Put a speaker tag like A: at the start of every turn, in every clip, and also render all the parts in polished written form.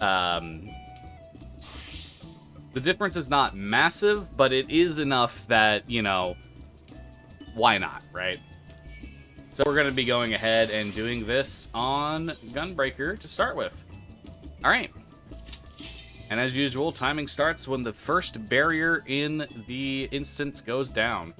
A: The difference is not massive, but it is enough that, you know, why not, right? So we're going to be going ahead and doing this on Gunbreaker to start with. All right. And as usual, timing starts when the first barrier in the instance goes down.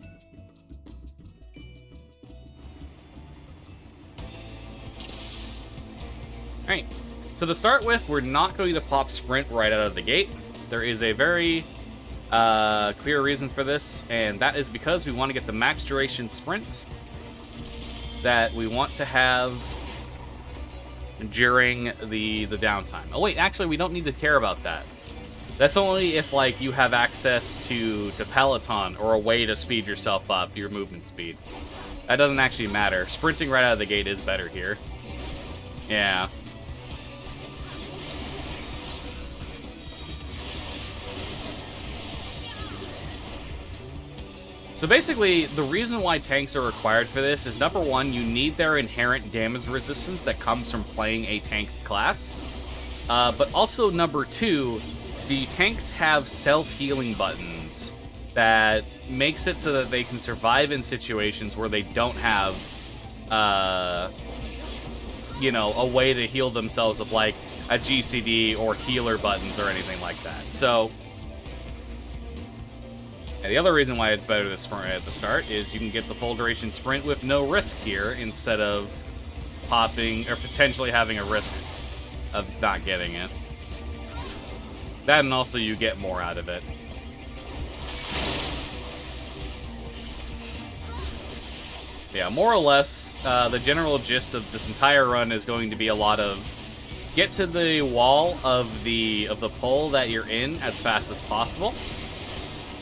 A: All right. So to start with, we're not going to pop Sprint right out of the gate. There is a very clear reason for this, and that is because we want to get the max duration sprint that we want to have during the downtime. Oh wait, actually we don't need to care about that. That's only if like you have access to Peloton or a way to speed yourself up, your movement speed. That doesn't actually matter. Sprinting right out of the gate is better here. Yeah. So basically, the reason why tanks are required for this is, number one, you need their inherent damage resistance that comes from playing a tank class. But also, number two, the tanks have self-healing buttons that makes it so that they can survive in situations where they don't have, you know, a way to heal themselves with, like, a GCD or healer buttons or anything like that. So... and the other reason why it's better to sprint at the start is you can get the full duration sprint with no risk here instead of popping or potentially having a risk of not getting it. That, and also you get more out of it. Yeah, more or less, the general gist of this entire run is going to be a lot of get to the wall of the pole that you're in as fast as possible.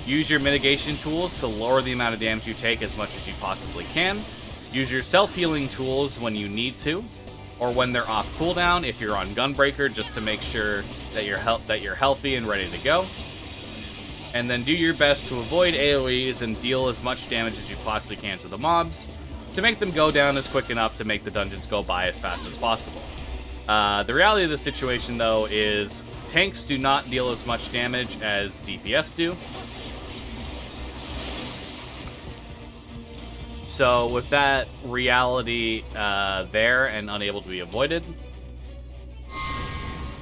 A: Use your mitigation tools to lower the amount of damage you take as much as you possibly can. Use your self-healing tools when you need to, or when they're off cooldown if you're on Gunbreaker, just to make sure that you're healthy and ready to go. And then do your best to avoid AoEs and deal as much damage as you possibly can to the mobs to make them go down as quick enough to make the dungeons go by as fast as possible. The reality of the situation, though, is tanks do not deal as much damage as DPS do. So with that reality there and unable to be avoided,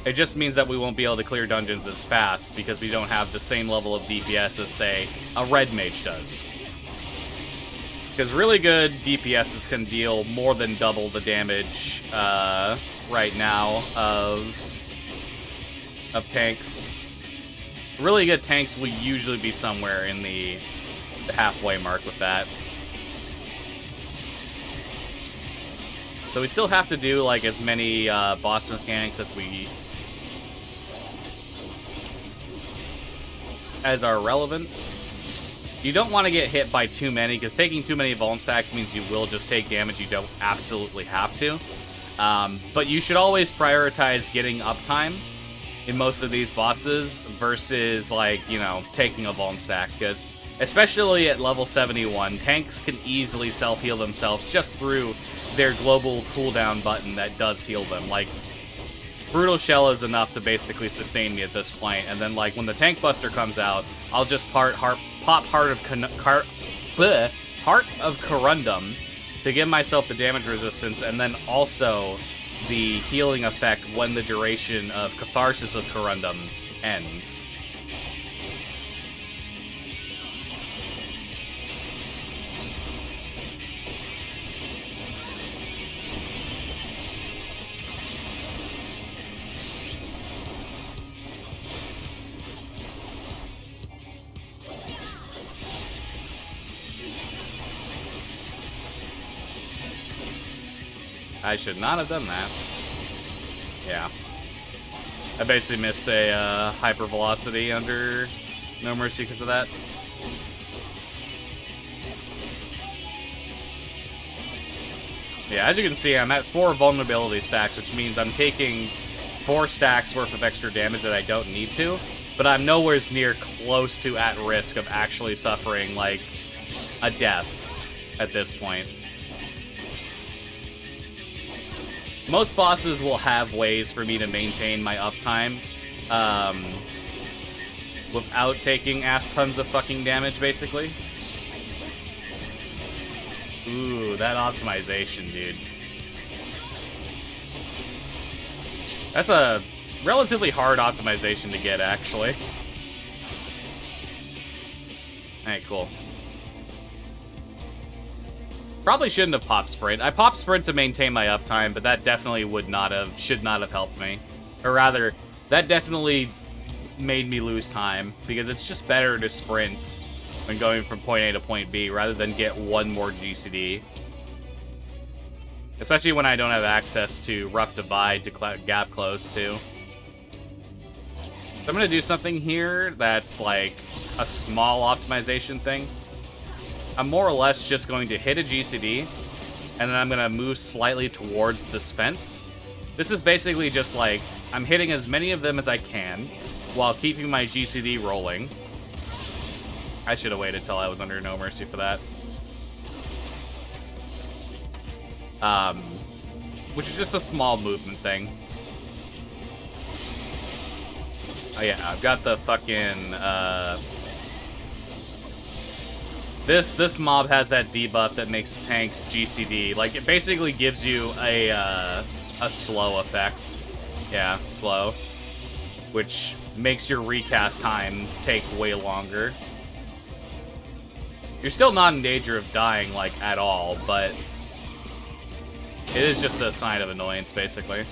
A: it just means that we won't be able to clear dungeons as fast because we don't have the same level of DPS as, say, a red mage does. Because really good DPSs can deal more than double the damage right now of tanks. Really good tanks will usually be somewhere in the halfway mark with that. So we still have to do like as many boss mechanics as are relevant. You don't want to get hit by too many, because taking too many vuln stacks means you will just take damage you don't absolutely have to. But you should always prioritize getting uptime in most of these bosses versus, like, you know, taking a vuln stack, because especially at level 71, tanks can easily self-heal themselves just through their global cooldown button that does heal them. Like, Brutal Shell is enough to basically sustain me at this point, and then, like, when the Tank Buster comes out, I'll just pop Heart of Corundum to give myself the damage resistance, and then also the healing effect when the duration of Catharsis of Corundum ends. I should not have done that. Yeah. I basically missed a hyper velocity under No Mercy because of that. Yeah, as you can see, I'm at 4 vulnerability stacks, which means I'm taking 4 stacks worth of extra damage that I don't need to, but I'm nowhere near close to at risk of actually suffering, like, a death at this point. most bosses will have ways for me to maintain my uptime without taking ass tons of fucking damage, basically. Ooh, that optimization, dude. That's a relatively hard optimization to get, actually. Alright, cool. Probably shouldn't have popped Sprint. I popped Sprint to maintain my uptime, but that definitely should not have helped me. Or rather, that definitely made me lose time, because it's just better to sprint when going from point A to point B, rather than get one more GCD. Especially when I don't have access to Rough Divide to gap close, too. So I'm gonna do something here that's like a small optimization thing. I'm more or less just going to hit a GCD, and then I'm gonna move slightly towards this fence. This is basically just like, I'm hitting as many of them as I can, while keeping my GCD rolling. I should have waited till I was under No Mercy for that. Which is just a small movement thing. Oh yeah, I've got the fucking, This mob has that debuff that makes the tanks GCD. Like, it basically gives you a slow effect. Yeah, slow. Which makes your recast times take way longer. You're still not in danger of dying, like, at all, but it is just a sign of annoyance, basically.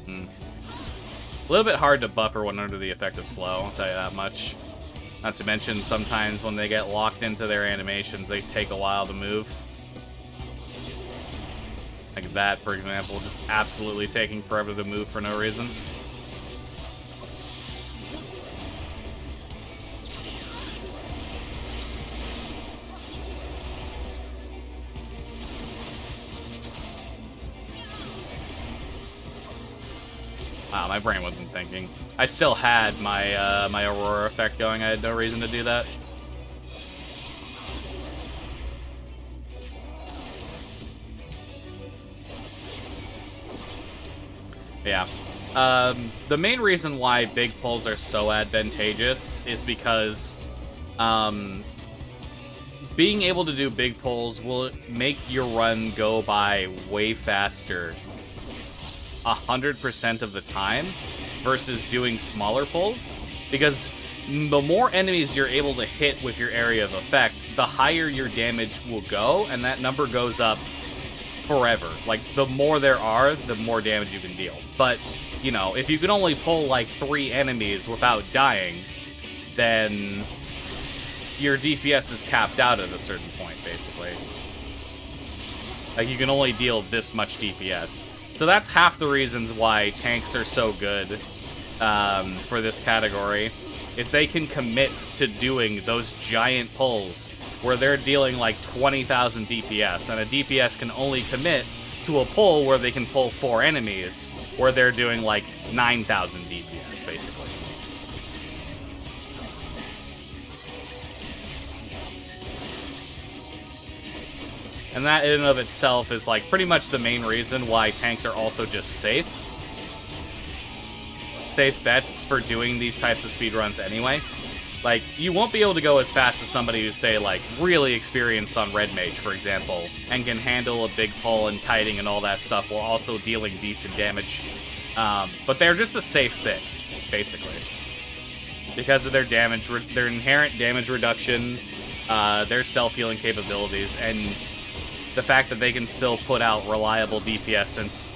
A: A little bit hard to buffer one under the effect of slow, I'll tell you that much. Not to mention, sometimes when they get locked into their animations, they take a while to move. Like that, for example, just absolutely taking forever to move for no reason. Wow, my brain wasn't thinking. I still had my my Aurora effect going. I had no reason to do that. Yeah. The main reason why big pulls are so advantageous is because being able to do big pulls will make your run go by way faster 100% of the time versus doing smaller pulls, because the more enemies you're able to hit with your area of effect, the higher your damage will go, and that number goes up forever. Like, the more there are, the more damage you can deal. But, you know, if you can only pull, like, 3 enemies without dying, then your DPS is capped out at a certain point, basically. Like, you can only deal this much DPS. So that's half the reasons why tanks are so good for this category, is they can commit to doing those giant pulls where they're dealing like 20,000 DPS, and a DPS can only commit to a pull where they can pull 4 enemies, where they're doing like 9,000 DPS, basically. And that in and of itself is like pretty much the main reason why tanks are also just safe. Safe bets for doing these types of speedruns anyway. Like, you won't be able to go as fast as somebody who's, say, like, really experienced on Red Mage, for example, and can handle a big pull and kiting and all that stuff while also dealing decent damage. But they're just a safe bet, basically. Because of their damage, their inherent damage reduction, their self-healing capabilities, and the fact that they can still put out reliable DPS, since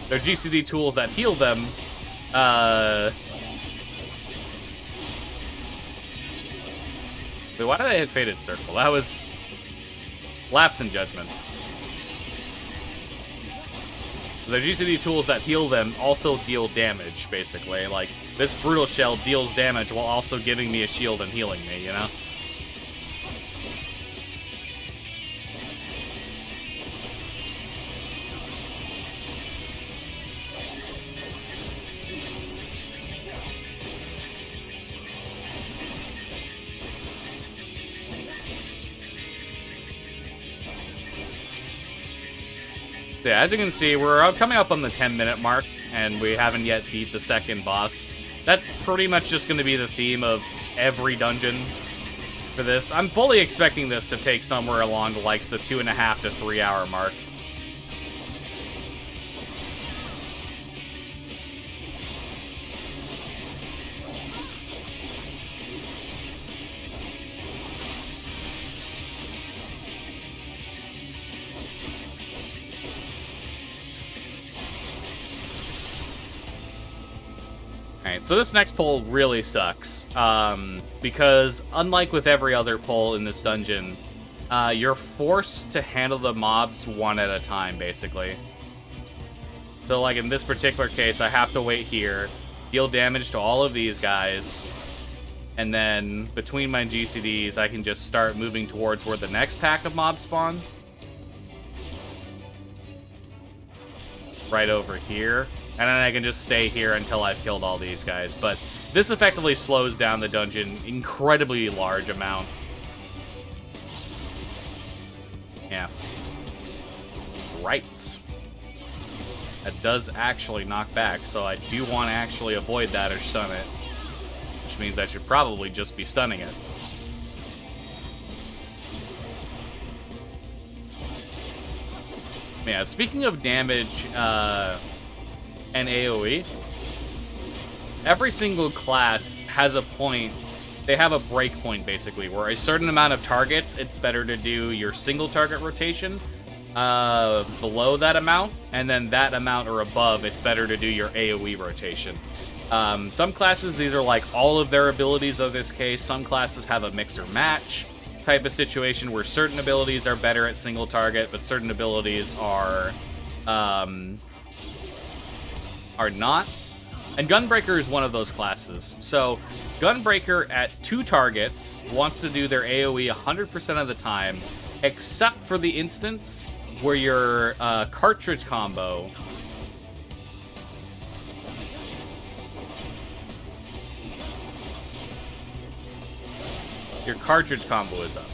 A: their GCD tools that heal them, wait, why did I hit Fated Circle? That was lapse in judgment. Their GCD tools that heal them also deal damage, basically. Like, this Brutal Shell deals damage while also giving me a shield and healing me, you know? Yeah, as you can see, we're coming up on the 10-minute mark, and we haven't yet beat the second boss. That's pretty much just going to be the theme of every dungeon for this. I'm fully expecting this to take somewhere along the likes the 2.5 to 3 hour mark. Alright, so this next pull really sucks, because unlike with every other pull in this dungeon, you're forced to handle the mobs one at a time, basically. So, like, in this particular case, I have to wait here, deal damage to all of these guys, and then between my GCDs, I can just start moving towards where the next pack of mobs spawn. Right over here. And then I can just stay here until I've killed all these guys. But this effectively slows down the dungeon incredibly large amount. Yeah. Right. That does actually knock back, so I do want to actually avoid that or stun it. Which means I should probably just be stunning it. Yeah, speaking of damage, and AoE, every single class has a point, they have a break point basically, where a certain amount of targets, it's better to do your single target rotation below that amount, and then that amount or above, it's better to do your AoE rotation. Some classes, these are like all of their abilities of this case. Some classes have a mix or match type of situation where certain abilities are better at single target, but certain abilities are not. And Gunbreaker is one of those classes. So Gunbreaker at 2 targets wants to do their AoE 100% of the time, except for the instance where your cartridge combo is up.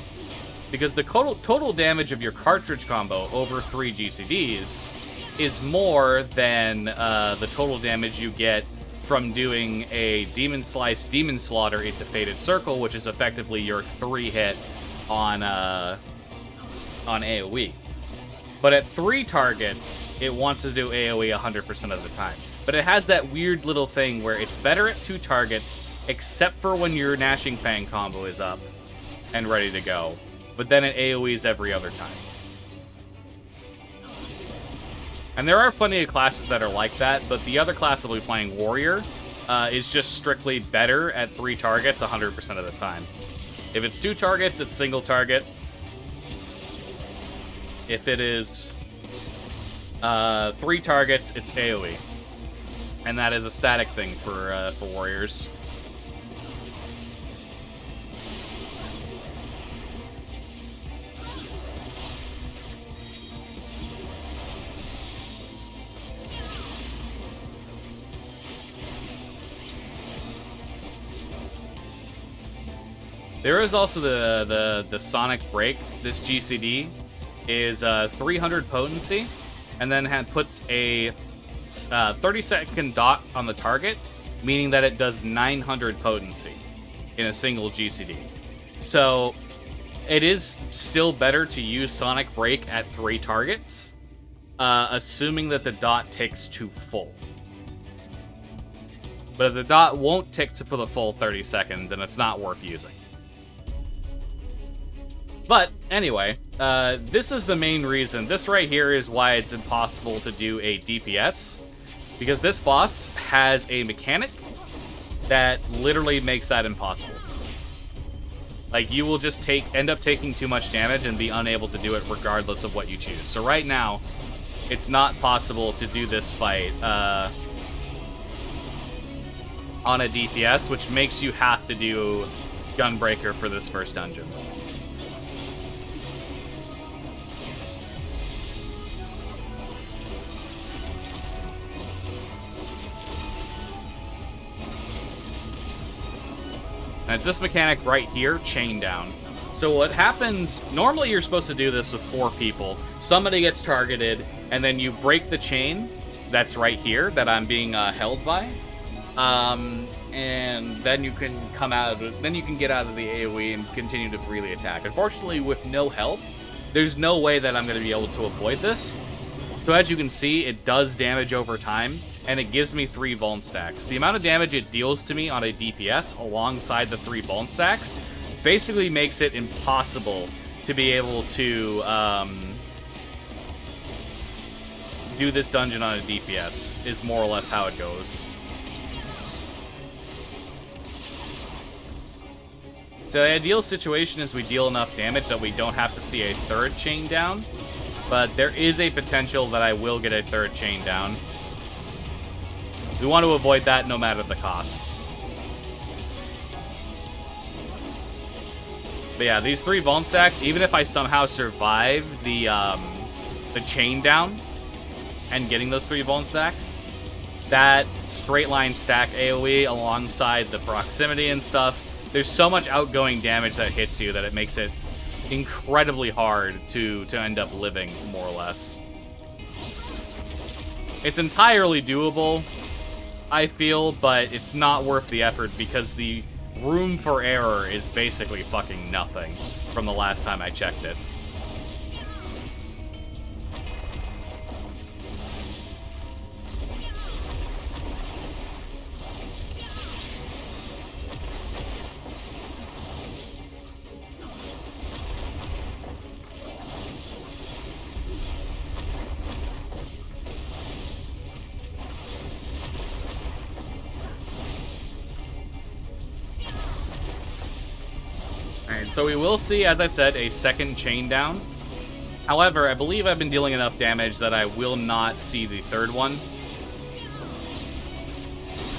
A: Because the total damage of your cartridge combo over 3 GCDs is more than the total damage you get from doing a Demon Slice, Demon Slaughter into Fated Circle, which is effectively your 3-hit on AoE. But at 3 targets, it wants to do AoE 100% of the time. But it has that weird little thing where it's better at 2 targets, except for when your Gnashing Fang combo is up and ready to go. But then it AoEs every other time. And there are plenty of classes that are like that, but the other class that we'll be playing, Warrior, is just strictly better at 3 targets 100% of the time. If it's 2 targets, it's single target. If it is 3 targets, it's AoE. And that is a static thing for Warriors. There is also the Sonic Break. This GCD is 300 potency, and then puts a 30-second dot on the target, meaning that it does 900 potency in a single GCD. So it is still better to use Sonic Break at 3 targets, assuming that the dot ticks to full. But if the dot won't tick for the full 30 seconds, then it's not worth using. But, anyway, this is the main reason. This right here is why it's impossible to do a DPS. Because this boss has a mechanic that literally makes that impossible. Like, you will just end up taking too much damage and be unable to do it regardless of what you choose. So right now, it's not possible to do this fight on a DPS, which makes you have to do Gunbreaker for this first dungeon. And it's this mechanic right here, Chain Down. So what happens, normally you're supposed to do this with 4 people. Somebody gets targeted, and then you break the chain that's right here that I'm being held by. And then you can come out of, then you can get out of the AoE and continue to freely attack. Unfortunately, with no help, there's no way that I'm going to be able to avoid this. So as you can see, it does damage over time, and it gives me 3 vuln stacks. The amount of damage it deals to me on a DPS alongside the 3 vuln stacks basically makes it impossible to be able to do this dungeon on a DPS, is more or less how it goes. So the ideal situation is we deal enough damage that we don't have to see a 3rd chain down, but there is a potential that I will get a 3rd chain down. We want to avoid that no matter the cost. But yeah, these 3 vuln stacks, even if I somehow survive the chain down and getting those 3 vuln stacks, that straight line stack AoE alongside the proximity and stuff, there's so much outgoing damage that hits you that it makes it incredibly hard to end up living, more or less. It's entirely doable, I feel, but it's not worth the effort because the room for error is basically fucking nothing from the last time I checked it. Alright, so we will see, as I said, a 2nd chain down. However, I believe I've been dealing enough damage that I will not see the 3rd one.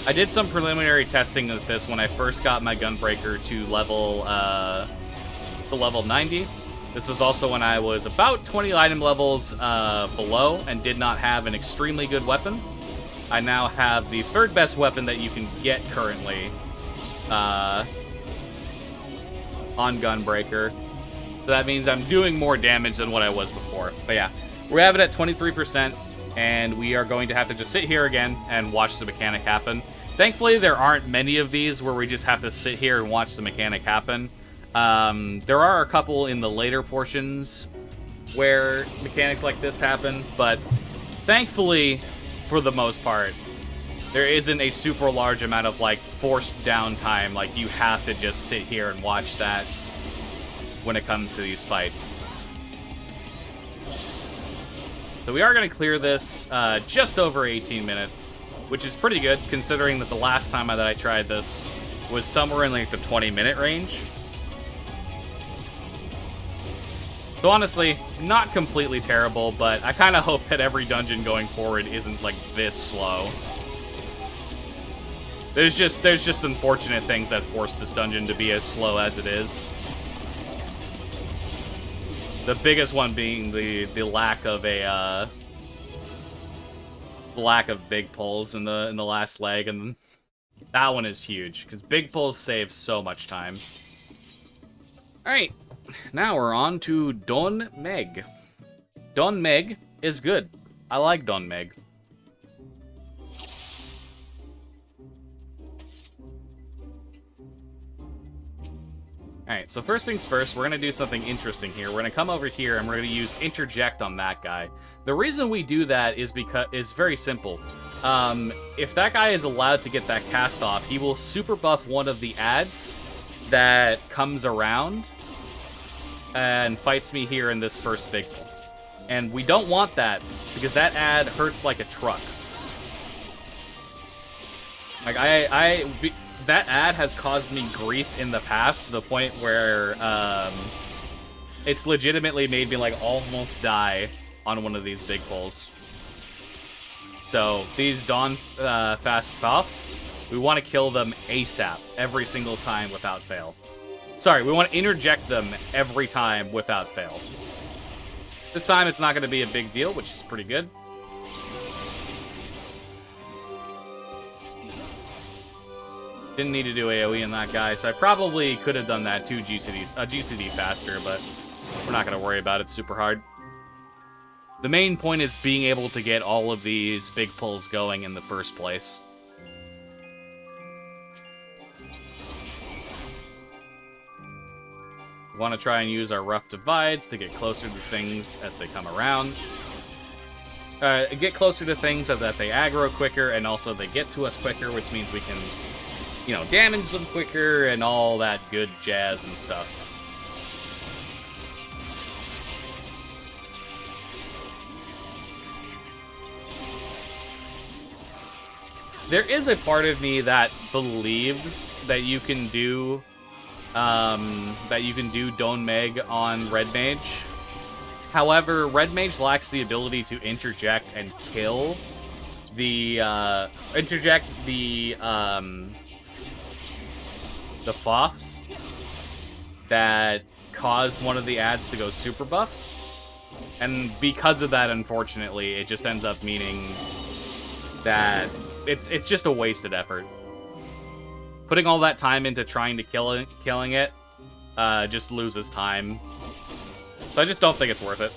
A: I did some preliminary testing with this when I first got my Gunbreaker to level 90. This was also when I was about 20 item levels below and did not have an extremely good weapon. I now have the 3rd best weapon that you can get currently on Gunbreaker. So that means I'm doing more damage than what I was before. But yeah, we have it at 23%, and we are going to have to just sit here again and watch the mechanic happen. Thankfully, there aren't many of these where we just have to sit here and watch the mechanic happen. There are a couple in the later portions where mechanics like this happen, but thankfully, for the most part, there isn't a super large amount of, like, forced downtime. Like, you have to just sit here and watch that when it comes to these fights. So we are going to clear this just over 18 minutes, which is pretty good, considering that the last time that I tried this was somewhere in, like, the 20-minute range. So honestly, not completely terrible, but I kind of hope that every dungeon going forward isn't, like, this slow. There's just unfortunate things that force this dungeon to be as slow as it is. The biggest one being the lack of a lack of big pulls in the last leg, and that one is huge because big pulls save so much time. All right, now we're on to Don Meg. Don Meg is good. I like Don Meg. Alright, so first things first, we're going to do something interesting here. We're going to come over here and we're going to use Interject on that guy. The reason we do that is because it's very simple. If that guy is allowed to get that cast off, he will super buff one of the adds that comes around and fights me here in this first big pull. And we don't want that, because that ad hurts like a truck. Like, that ad has caused me grief in the past to the point where it's legitimately made me, like, almost die on one of these big pulls. So these Dawn fast buffs, we want to kill them ASAP every single time without fail. Sorry, we want to interject them every time without fail. This time it's not going to be a big deal, which is pretty good. Didn't need to do AoE in that guy, so I probably could have done that 2 GCD faster, but we're not going to worry about it super hard. The main point is being able to get all of these big pulls going in the first place. We want to try and use our rough divides to get closer to things as they come around. Get closer to things so that they aggro quicker, and also they get to us quicker, which means we can, you know, damage them quicker and all that good jazz and stuff. There is a part of me that believes that you can do Don Meg on Red Mage. However, Red Mage lacks the ability to interject and kill the FOFs that cause one of the ads to go super buffed. And because of that, unfortunately, it just ends up meaning that it's just a wasted effort. Putting all that time into trying to killing it just loses time. So I just don't think it's worth it.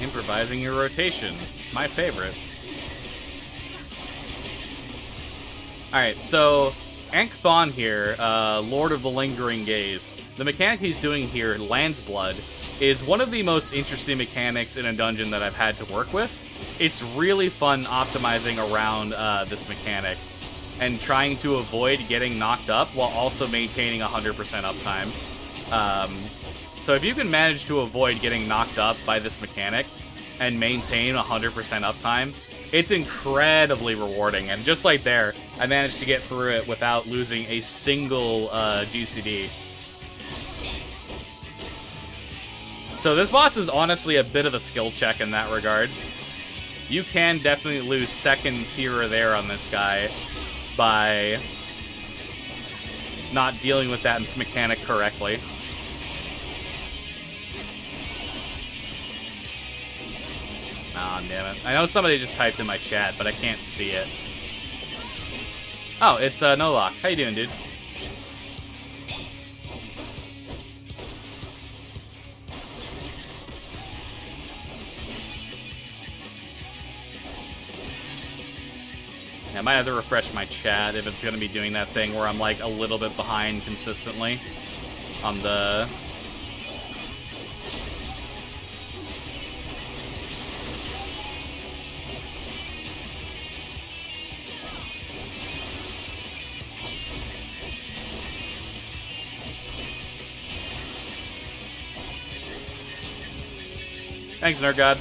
A: Improvising your rotation. My favorite. Alright, so Ankthon here, Lord of the Lingering Gaze. The mechanic he's doing here, Land's Blood, is one of the most interesting mechanics in a dungeon that I've had to work with. It's really fun optimizing around this mechanic and trying to avoid getting knocked up while also maintaining 100% uptime. So if you can manage to avoid getting knocked up by this mechanic and maintain 100% uptime, it's incredibly rewarding. And just like there, I managed to get through it without losing a single GCD. So this boss is honestly a bit of a skill check in that regard. You can definitely lose seconds here or there on this guy by not dealing with that mechanic correctly. Aw, damn it. I know somebody just typed in my chat, but I can't see it. Oh, it's Nolock. How you doing, dude? I might have to refresh my chat if it's going to be doing that thing where I'm like a little bit behind consistently on the... Thanks, Nerd God.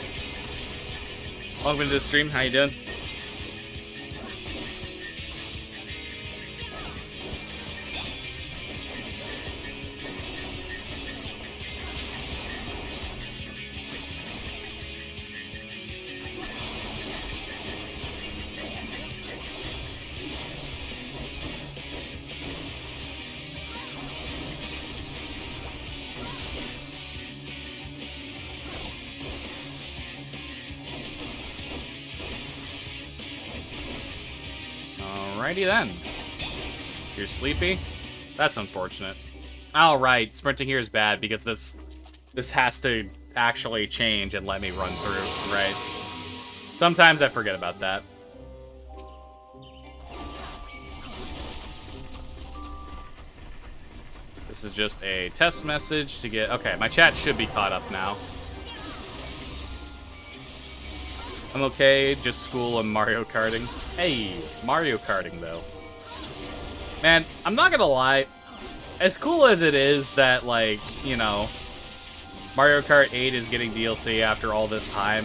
A: Welcome to the stream. How you doing? Alrighty then. You're sleepy? That's unfortunate. Alright, sprinting here is bad because this has to actually change and let me run through, right? Sometimes I forget about that. This is just a test message to get... Okay, my chat should be caught up now. I'm okay, just school and Mario Karting. Hey, Mario Karting, though. Man, I'm not gonna lie. As cool as it is that, like, you know, Mario Kart 8 is getting DLC after all this time,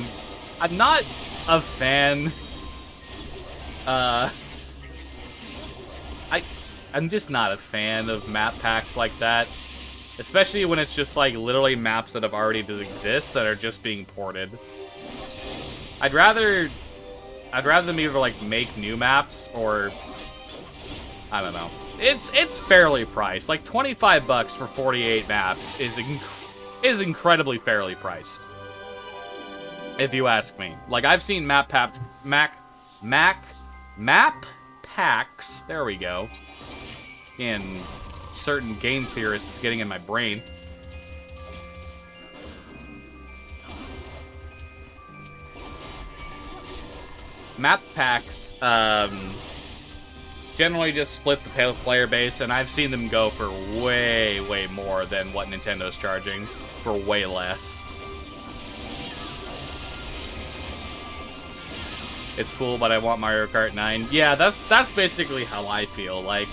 A: I'm not a fan. I'm just not a fan of map packs like that. Especially when it's just, like, literally maps that have already exist that are just being ported. I'd rather I'd rather them either like make new maps or I don't know. It's fairly priced. Like 25 bucks for 48 maps is incredibly fairly priced. If you ask me. Like I've seen map packs there we go. In certain game theorists is getting in my brain. Map packs generally just split the player base, and I've seen them go for way, way more than what Nintendo's charging for way less. It's cool, but I want Mario Kart 9. Yeah, that's basically how I feel. Like,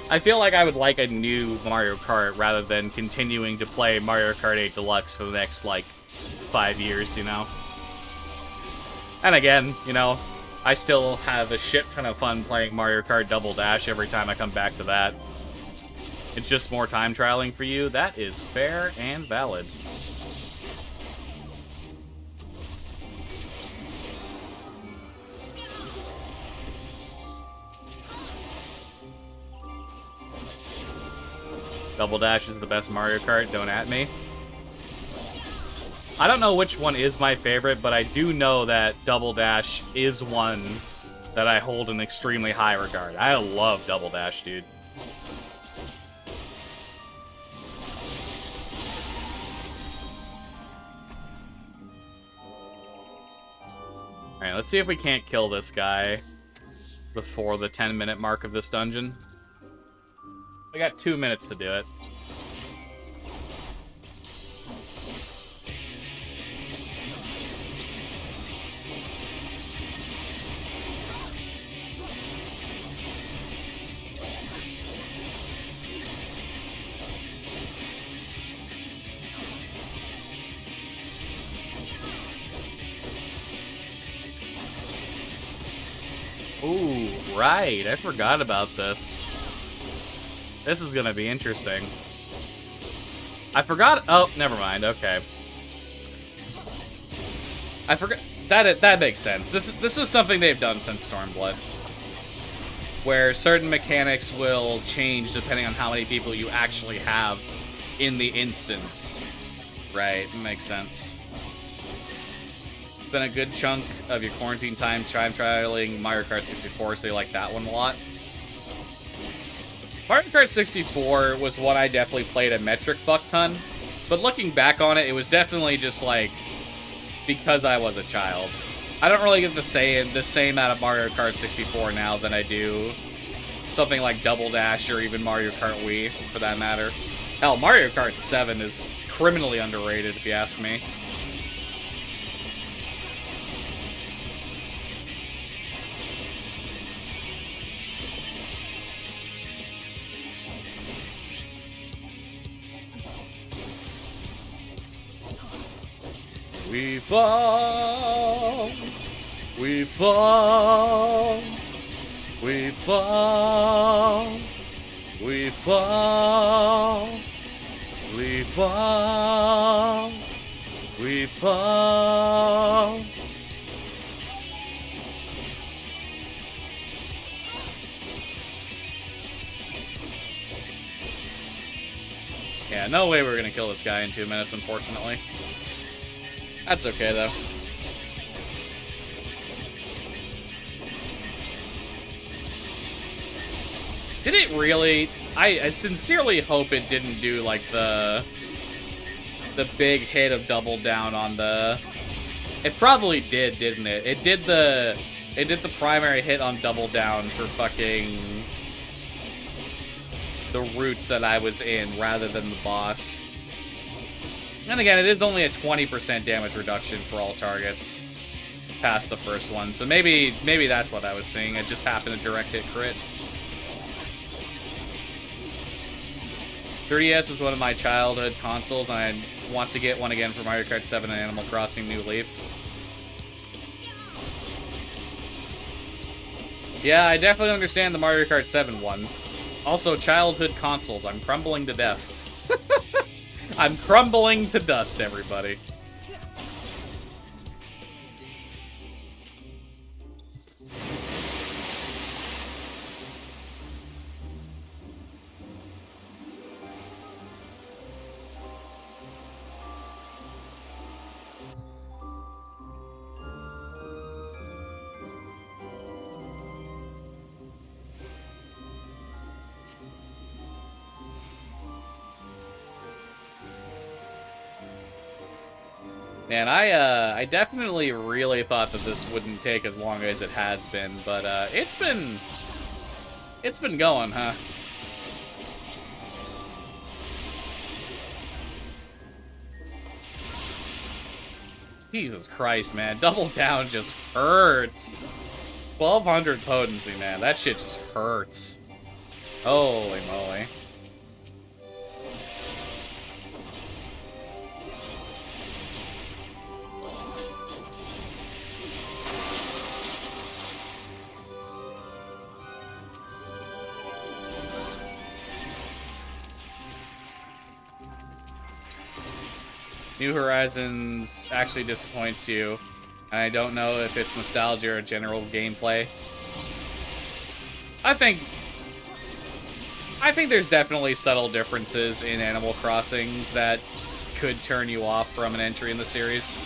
A: I feel like I would like a new Mario Kart rather than continuing to play Mario Kart 8 Deluxe for the next, like, 5 years, you know? And again, you know, I still have a shit ton of fun playing Mario Kart Double Dash every time I come back to that. It's just more time trialing for you. That is fair and valid. Double Dash is the best Mario Kart, don't at me. I don't know which one is my favorite, but I do know that Double Dash is one that I hold in extremely high regard. I love Double Dash, dude. Alright, let's see if we can't kill this guy before the 10-minute mark of this dungeon. I got 2 minutes to do it. Ooh, right. I forgot about this. This is gonna be interesting. I forgot. Oh, never mind. Okay. I forgot. That makes sense. This is something they've done since Stormblood, where certain mechanics will change depending on how many people you actually have in the instance. Right. Makes sense. It's been a good chunk of your quarantine time trialing Mario Kart 64, so you like that one a lot. Mario Kart 64 was one I definitely played a metric fuck ton, but looking back on it, it was definitely just like because I was a child. I don't really get the same out of Mario Kart 64 now than I do something like Double Dash or even Mario Kart Wii, for that matter. Hell, Mario Kart 7 is criminally underrated, if you ask me. We fall, we fall, we fall, we fall, we fall, we fall. Yeah, no way we're gonna kill this guy in 2 minutes, unfortunately. That's okay, though. Did it really? I sincerely hope it didn't do, like, the big hit of Double Down on the... It probably did, didn't it? It did the primary hit on Double Down for fucking... the routes that I was in, rather than the boss. And again, it is only a 20% damage reduction for all targets past the first one, so maybe that's what I was seeing. It just happened to direct hit crit. 3DS was one of my childhood consoles, and I want to get one again for Mario Kart 7 and Animal Crossing New Leaf. Yeah, I definitely understand the Mario Kart 7 one. Also, childhood consoles. I'm crumbling to death. I'm crumbling to dust, everybody. Man, I definitely really thought that this wouldn't take as long as it has been, but it's been going, huh? Jesus Christ, man. Double down just hurts. 1200 potency, man. That shit just hurts. Holy moly. New Horizons actually disappoints you, and I don't know if it's nostalgia or general gameplay. I think there's definitely subtle differences in Animal Crossings that could turn you off from an entry in the series.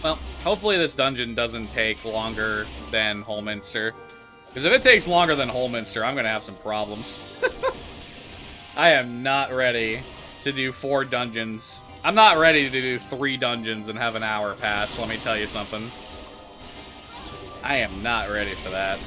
A: Well, hopefully this dungeon doesn't take longer than Holminster. Because if it takes longer than Holminster, I'm going to have some problems. I am not ready to do 4 dungeons. I'm not ready to do 3 dungeons and have an hour pass, let me tell you something. I am not ready for that.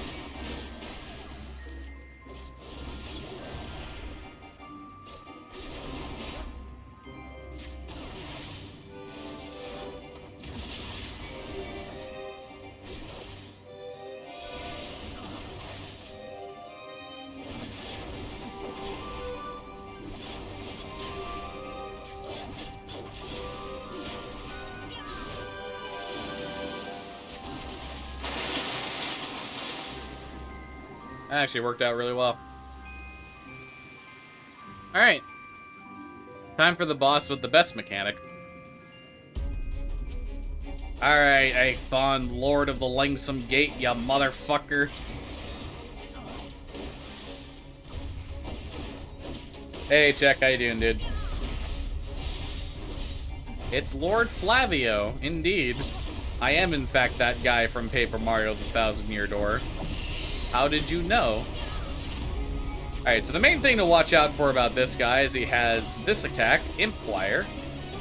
A: That actually worked out really well. Alright. Time for the boss with the best mechanic. Alright, Aethon, Lord of the Longsome Gate, ya motherfucker. Hey, Check, how you doing, dude? It's Lord Flavio, indeed. I am, in fact, that guy from Paper Mario the Thousand-Year Door. How did you know? Alright, so the main thing to watch out for about this guy is he has this attack, Impfire,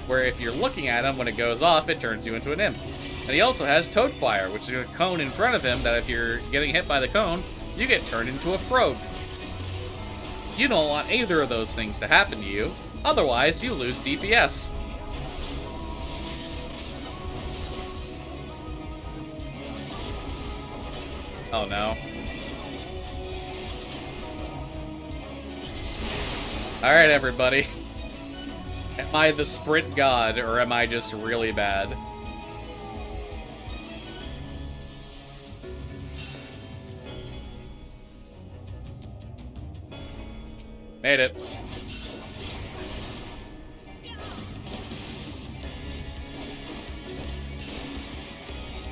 A: where if you're looking at him, when it goes off, it turns you into an imp. And he also has Toadfire, which is a cone in front of him that if you're getting hit by the cone, you get turned into a frog. You don't want either of those things to happen to you, otherwise you lose DPS. Oh no. Alright, everybody. Am I the sprint god, or am I just really bad? Made it.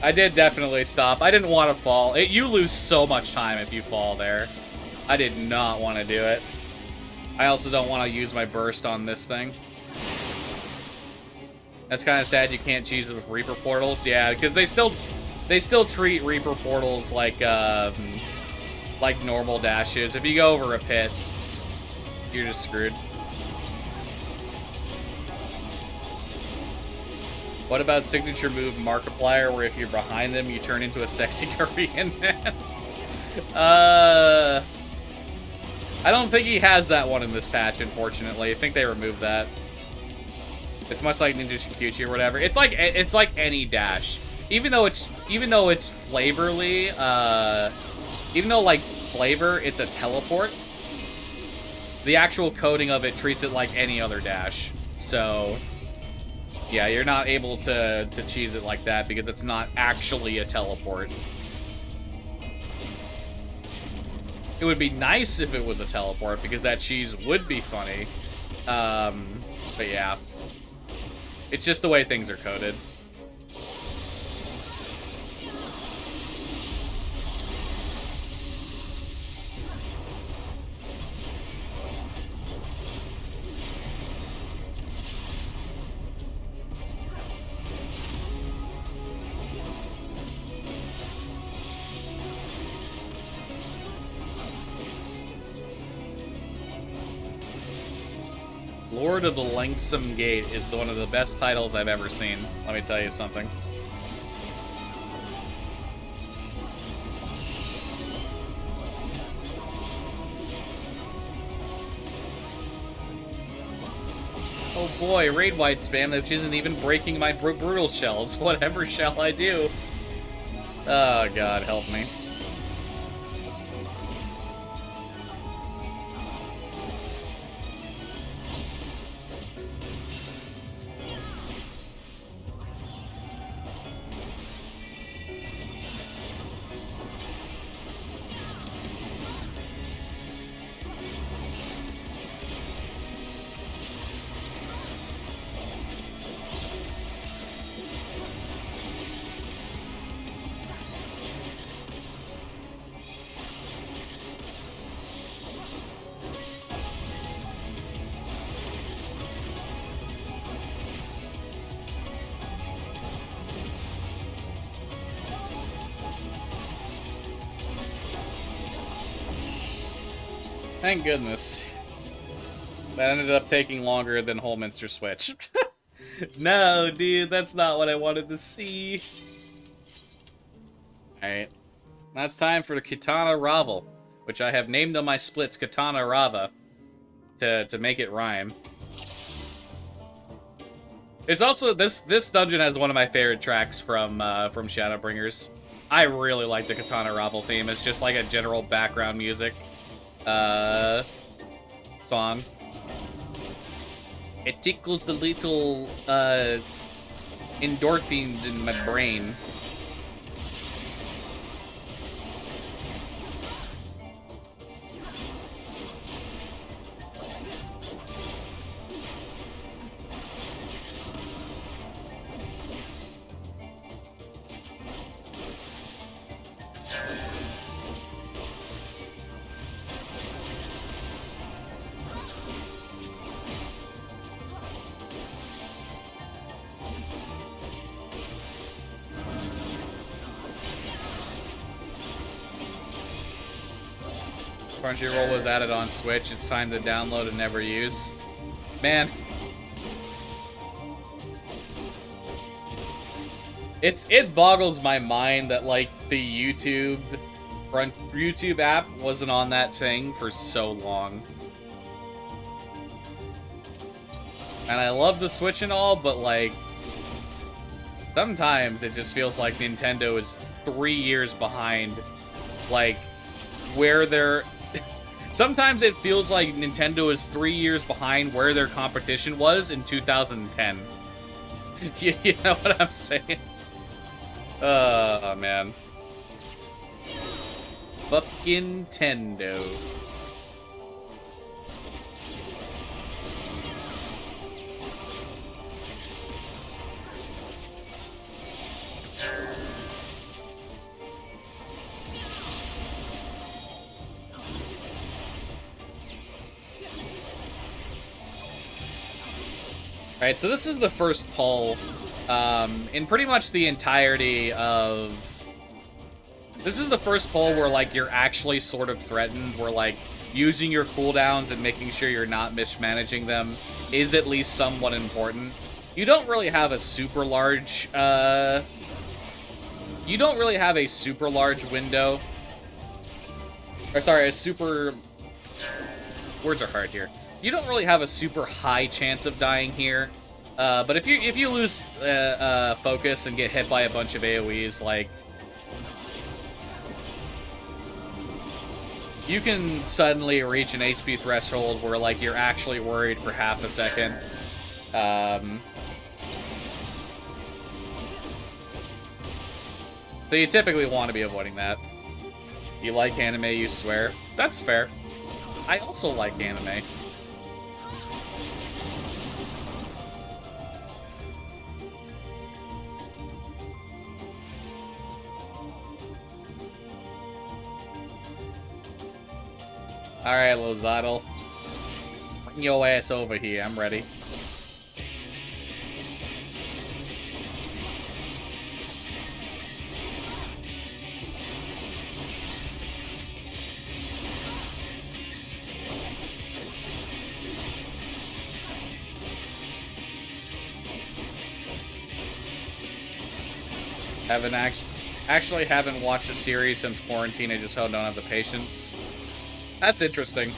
A: I did definitely stop. I didn't want to fall. You lose so much time if you fall there. I did not want to do it. I also don't want to use my burst on this thing. That's kind of sad you can't choose it with Reaper portals. Yeah, because they still treat Reaper portals like normal dashes. If you go over a pit, you're just screwed. What about signature move Markiplier, where if you're behind them, you turn into a sexy Korean man? I don't think he has that one in this patch, unfortunately. I think they removed that. It's much like Ninja Shikuchi or whatever. It's like any dash. Even though it's flavorly, even though like flavor, it's a teleport. the actual coding of it treats it like any other dash. So, yeah, you're not able to cheese it like that because it's not actually a teleport. It would be nice if it was a teleport because that cheese would be funny. But yeah. It's just the way things are coded. Lord of the Lengthsome Gate is one of the best titles I've ever seen. Let me tell you something. Oh boy, raid white spam, which isn't even breaking my brutal shells. Whatever shall I do? Oh god, help me. Thank goodness. That ended up taking longer than Holminster Switch. No, dude, that's not what I wanted to see. Alright. Now it's time for the Katana Ravel, which I have named on my splits Katana Rava to make it rhyme. There's also this dungeon has one of my favorite tracks from Shadowbringers. I really like the Katana Ravel theme. It's just like a general background music song. It tickles the little endorphins in my brain. Crunchyroll was added on Switch. It's time to download and never use. Man. It boggles my mind that like the YouTube app wasn't on that thing for so long. And I love the Switch and all, but like sometimes it just feels like Nintendo is 3 years behind like where they're sometimes it feels like Nintendo is 3 years behind where their competition was in 2010. You know what I'm saying? Oh, man. Fucking Nintendo. Alright, so this is the first pull in pretty much the entirety of... This is the first pull where, like, you're actually sort of threatened, where, like, using your cooldowns and making sure you're not mismanaging them is at least somewhat important. You don't really have a super large, you don't really have a super large window. Or, sorry, a super... Words are hard here. You don't really have a super high chance of dying here, but if you lose focus and get hit by a bunch of AoEs, like you can suddenly reach an HP threshold where, like, you're actually worried for half a second. So you typically want to be avoiding that. You like anime, you swear. That's fair. I also like anime. Alright, Lozadal. Bring your ass over here, I'm ready. Actually haven't watched a series since quarantine. I just don't have the patience. That's interesting.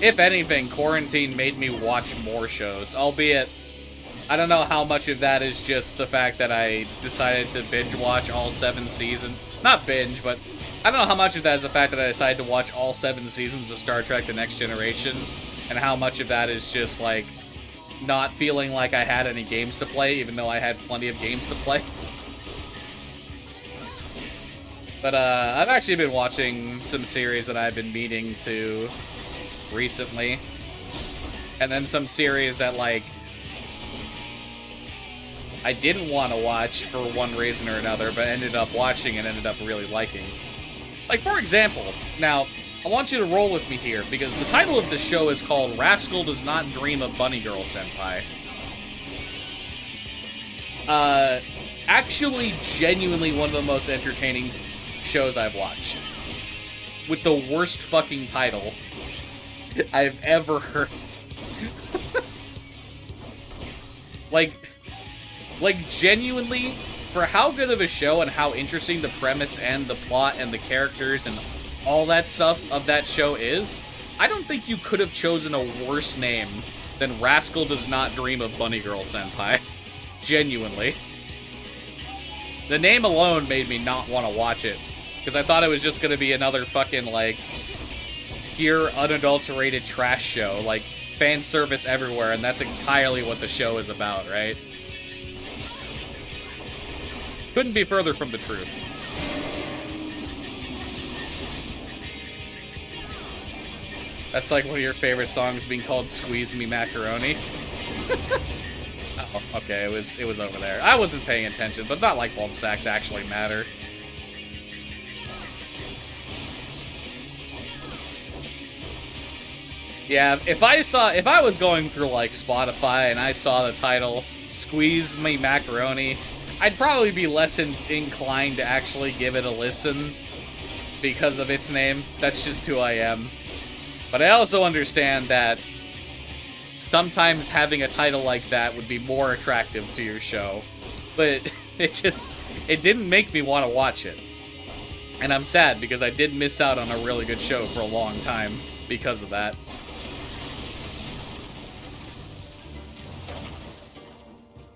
A: If anything, quarantine made me watch more shows, albeit I don't know how much of that is just the fact that I decided to binge watch all 7 seasons. Not binge, but I don't know how much of that is the fact that I decided to watch all 7 seasons of Star Trek: The Next Generation, and how much of that is just like not feeling like I had any games to play, even though I had plenty of games to play. But I've actually been watching some series that I've been meaning to recently. And then some series that, like, I didn't want to watch for one reason or another, but ended up watching and ended up really liking. Like, for example, now, I want you to roll with me here, because the title of the show is called Rascal Does Not Dream of Bunny Girl Senpai. Actually, genuinely one of the most entertaining shows I've watched. With the worst fucking title I've ever heard. like genuinely, for how good of a show and how interesting the premise and the plot and the characters and all that stuff of that show is, I don't think you could have chosen a worse name than Rascal Does Not Dream of Bunny Girl Senpai. Genuinely. The name alone made me not want to watch it. Because I thought it was just going to be another fucking, like, pure, unadulterated trash show. Like, fan service everywhere, and that's entirely what the show is about, right? Couldn't be further from the truth. That's like one of your favorite songs being called Squeeze Me Macaroni. Oh, okay, it was over there. I wasn't paying attention, but not like bump stacks actually matter. Yeah, if I was going through, like, Spotify and I saw the title, Squeeze Me Macaroni, I'd probably be less inclined to actually give it a listen because of its name. That's just who I am. But I also understand that sometimes having a title like that would be more attractive to your show. But it didn't make me want to watch it. And I'm sad because I did miss out on a really good show for a long time because of that.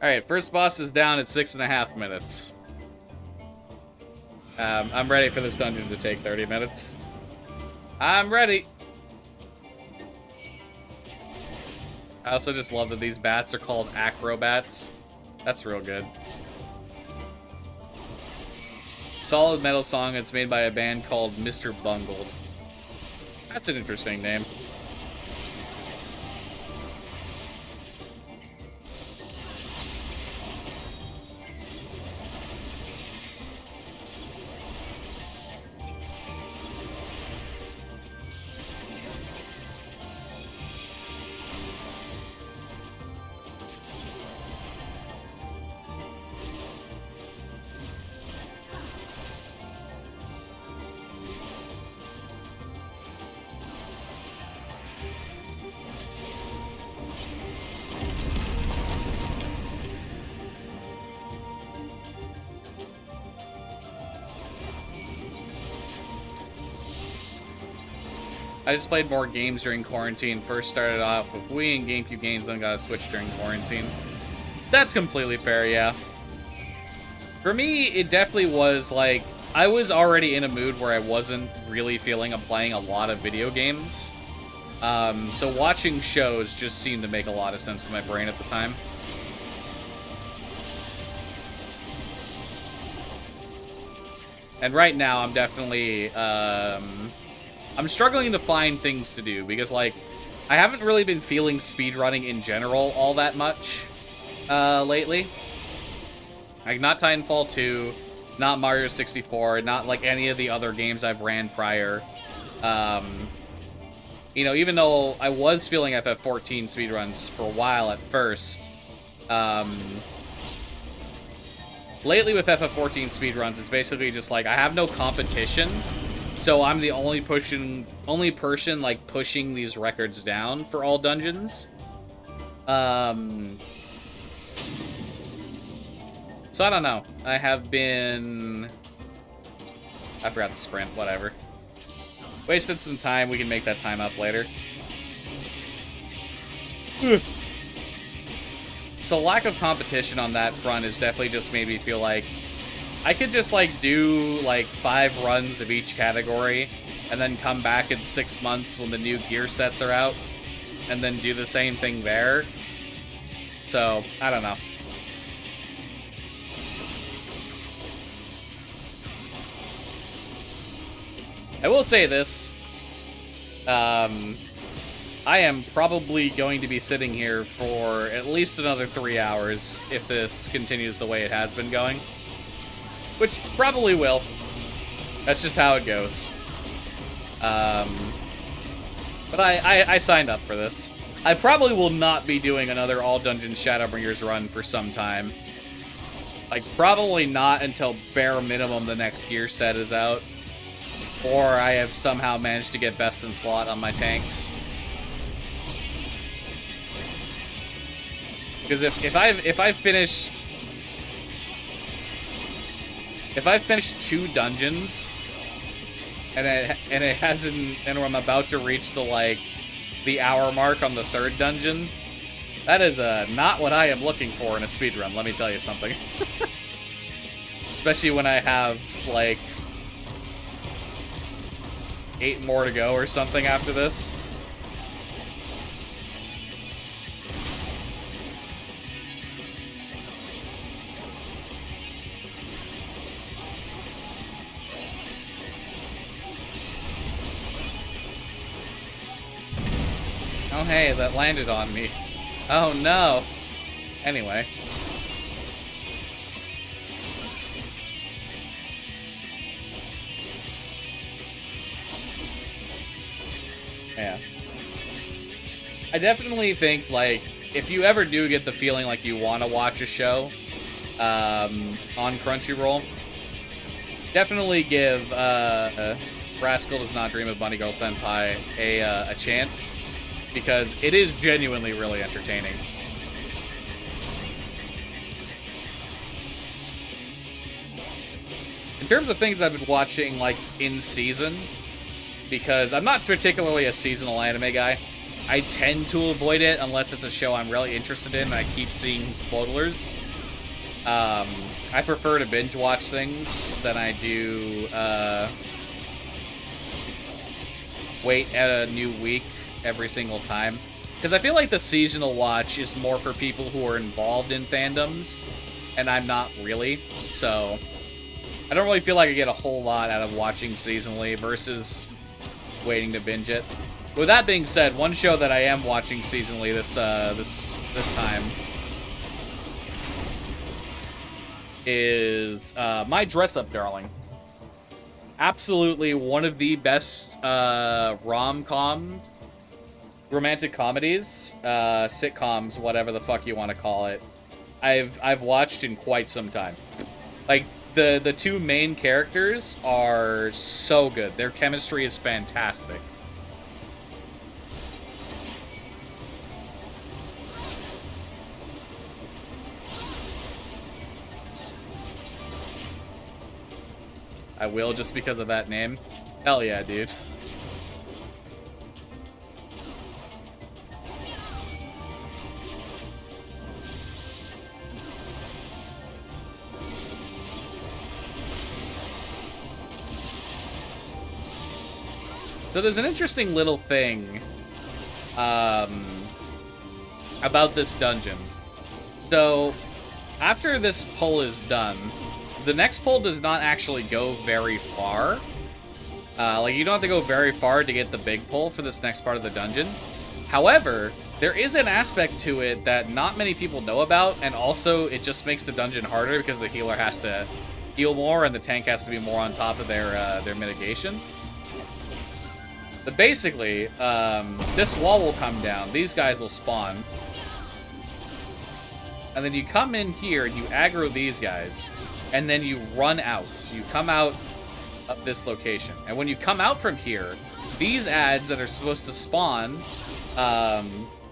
A: Alright, first boss is down at 6.5 minutes. I'm ready for this dungeon to take 30 minutes. I'm ready! I also just love that these bats are called acrobats. That's real good. Solid metal song that's made by a band called Mr. Bungled. That's an interesting name. I just played more games during quarantine. First started off with Wii and GameCube games, then got a Switch during quarantine. That's completely fair, yeah. For me, it definitely was, like, I was already in a mood where I wasn't really feeling of playing a lot of video games. So watching shows just seemed to make a lot of sense to my brain at the time. And right now, I'm definitely, I'm struggling to find things to do, because, like, I haven't really been feeling speedrunning in general all that much, lately. Like, not Titanfall 2, not Mario 64, not, like, any of the other games I've ran prior. You know, even though I was feeling FF14 speedruns for a while at first, lately with FF14 speedruns, it's basically just like, I have no competition, so I'm the only person, like, pushing these records down for all dungeons. So I don't know. I have been... I forgot the sprint, whatever. Wasted some time, we can make that time up later. So lack of competition on that front has definitely just made me feel like I could just, like, do, like, 5 runs of each category and then come back in 6 months when the new gear sets are out and then do the same thing there. So, I don't know. I will say this. I am probably going to be sitting here for at least another 3 hours if this continues the way it has been going. Which probably will. That's just how it goes. But I signed up for this. I probably will not be doing another All Dungeon Shadowbringers run for some time. Like, probably not until bare minimum the next gear set is out. Or I have somehow managed to get best in slot on my tanks. Because if I've finished 2 dungeons and it hasn't, and I'm about to reach the, like, the hour mark on the 3rd dungeon, that is not what I am looking for in a speedrun, let me tell you something. Especially when I have, like, 8 more to go or something after this. Oh hey, that landed on me. Oh no. Anyway. Yeah. I definitely think, like, if you ever do get the feeling like you want to watch a show on Crunchyroll, definitely give Rascal Does Not Dream of Bunny Girl Senpai a chance, because it is genuinely really entertaining. In terms of things I've been watching, like, in season, because I'm not particularly a seasonal anime guy. I tend to avoid it unless it's a show I'm really interested in and I keep seeing spoilers. I prefer to binge watch things than I do wait at a new week every single time. Because I feel like the seasonal watch is more for people who are involved in fandoms, and I'm not really, so I don't really feel like I get a whole lot out of watching seasonally versus waiting to binge it. With that being said, one show that I am watching seasonally this time is My Dress Up Darling. Absolutely one of the best rom-com, romantic comedies, sitcoms, whatever the fuck you want to call it, I've watched in quite some time. Like, the 2 main characters are so good. Their chemistry is fantastic. I will, just because of that name. Hell yeah, dude. So there's an interesting little thing about this dungeon. So after this pull is done, the next pull does not actually go very far. Like, you don't have to go very far to get the big pull for this next part of the dungeon. However, there is an aspect to it that not many people know about, and also it just makes the dungeon harder because the healer has to heal more and the tank has to be more on top of their mitigation. But basically, this wall will come down, these guys will spawn, and then you come in here and you aggro these guys, and then you run out. You come out of this location, and when you come out from here, these adds that are supposed to spawn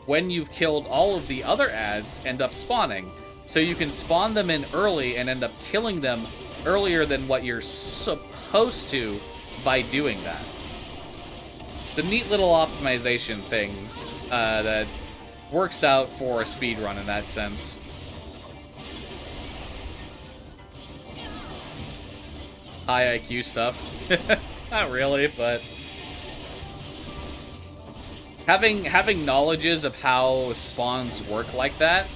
A: when you've killed all of the other adds end up spawning. So you can spawn them in early and end up killing them earlier than what you're supposed to by doing that. The neat little optimization thing that works out for a speedrun in that sense. High IQ stuff. Not really, but having knowledges of how spawns work like that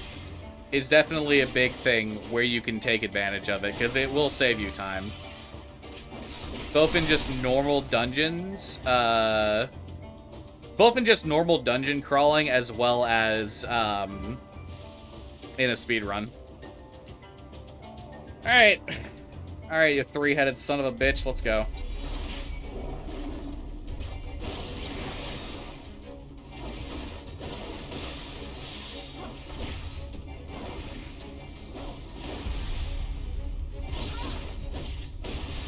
A: is definitely a big thing where you can take advantage of it, because it will save you time. Both in just normal dungeons, both in just normal dungeon crawling as well as in a speedrun. Alright. Alright, you three-headed son of a bitch, let's go.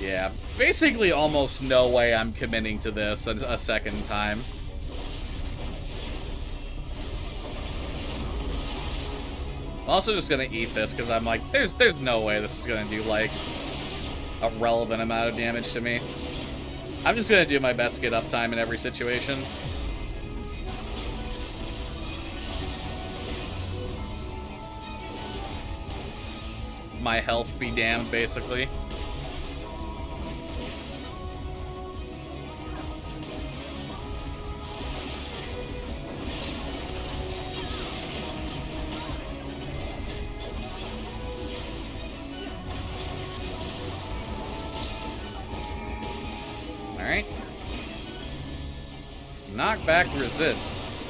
A: Yeah, basically almost no way I'm committing to this a second time. I'm also just gonna eat this because I'm like, there's no way this is gonna do like a relevant amount of damage to me. I'm just gonna do my best to get uptime in every situation. My health be damned, basically. Alright. Knockback resists.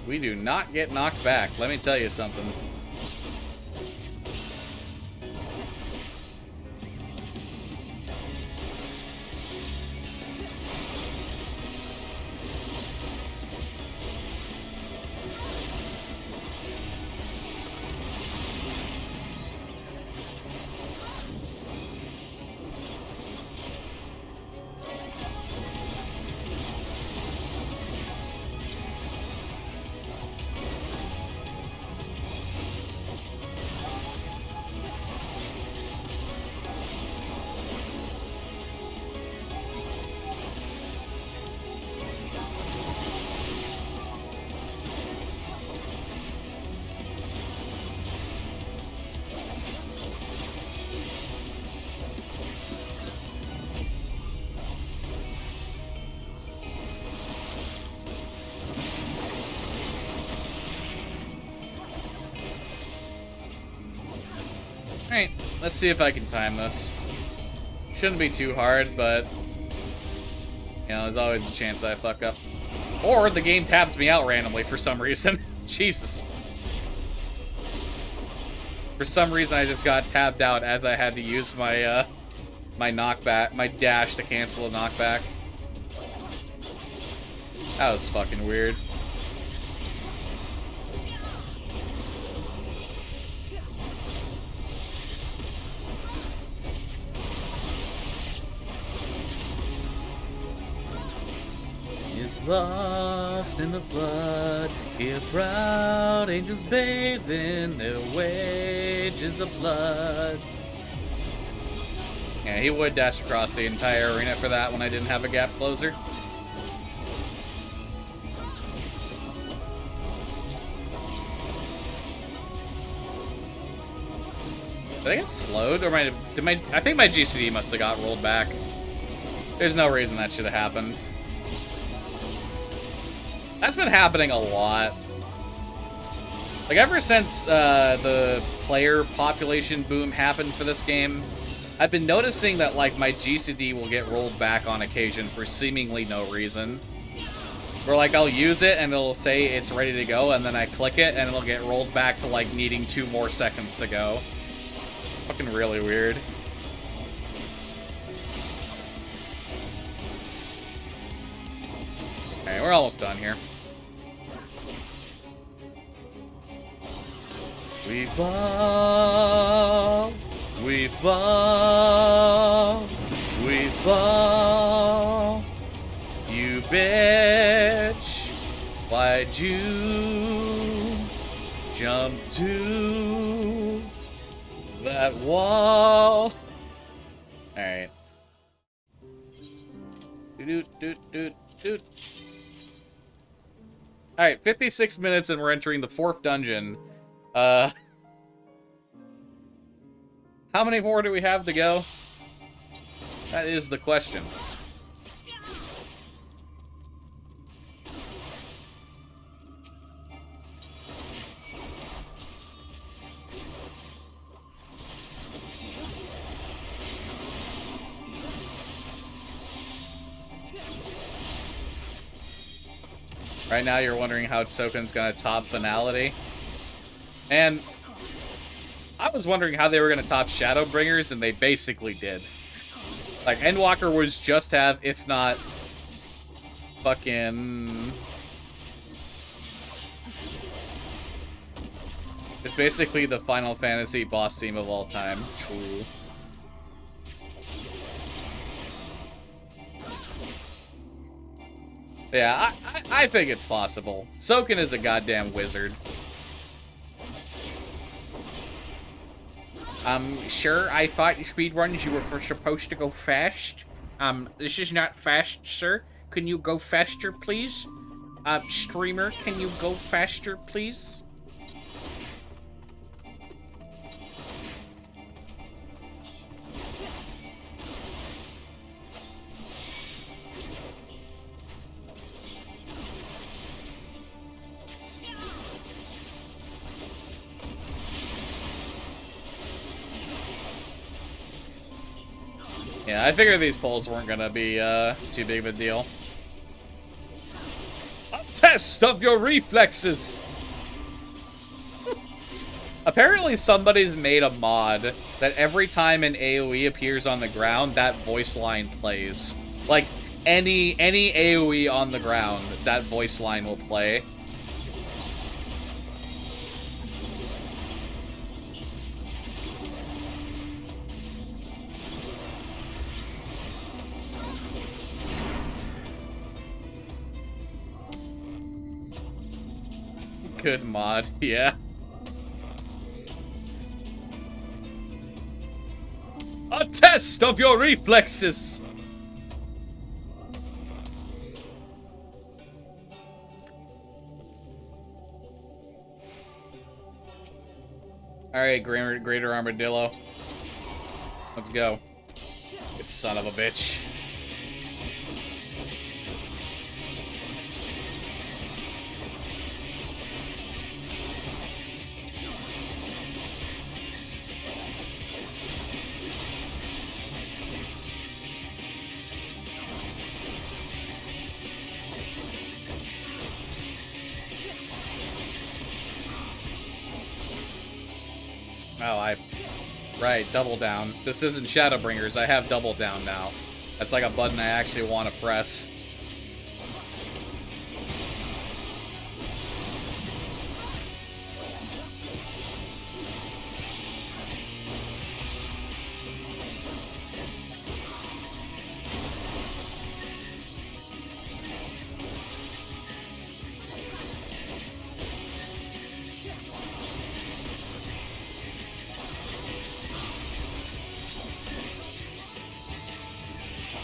A: We do not get knocked back, let me tell you something. Alright, let's see if I can time this. Shouldn't be too hard, but you know, there's always a chance that I fuck up. Or the game taps me out randomly for some reason. Jesus. For some reason I just got tapped out as I had to use my my knockback, my dash to cancel a knockback. That was fucking weird. Lost in the flood, here proud angels bathe in their wages of blood. Yeah, he would dash across the entire arena for that when I didn't have a gap closer. Did I get slowed, or I think my GCD must have got rolled back. There's no reason that should have happened. That's been happening a lot. Like, ever since the player population boom happened for this game, I've been noticing that, like, my GCD will get rolled back on occasion for seemingly no reason. Where, like, I'll use it, and it'll say it's ready to go, and then I click it, and it'll get rolled back to, like, needing 2 more seconds to go. It's fucking really weird. Okay, we're almost done here. We fall, we fall, we fall. You bitch, why'd you jump to that wall? Alright. Doot. Alright, 56 minutes and we're entering the 4th dungeon. How many more do we have to go? That is the question. Right now you're wondering how Tsoken's gonna top Finality. And I was wondering how they were going to top Shadowbringers, and they basically did. Like, Endwalker was just have, if not, fucking... It's basically the Final Fantasy boss theme of all time. True. Yeah, I think it's possible. Tsoken is a goddamn wizard. Sir, I thought speedruns you were supposed to go fast. This is not fast, sir. Can you go faster, please? Streamer, can you go faster, please? Yeah, I figured these polls weren't gonna be too big of a deal. A test of your reflexes! Apparently somebody's made a mod that every time an AoE appears on the ground, that voice line plays. Like, any AoE on the ground, that voice line will play. Good mod, yeah. A test of your reflexes! Alright, Greater Armadillo. Let's go. You son of a bitch. Oh, right, double down. This isn't Shadowbringers, I have double down now. That's like a button I actually want to press.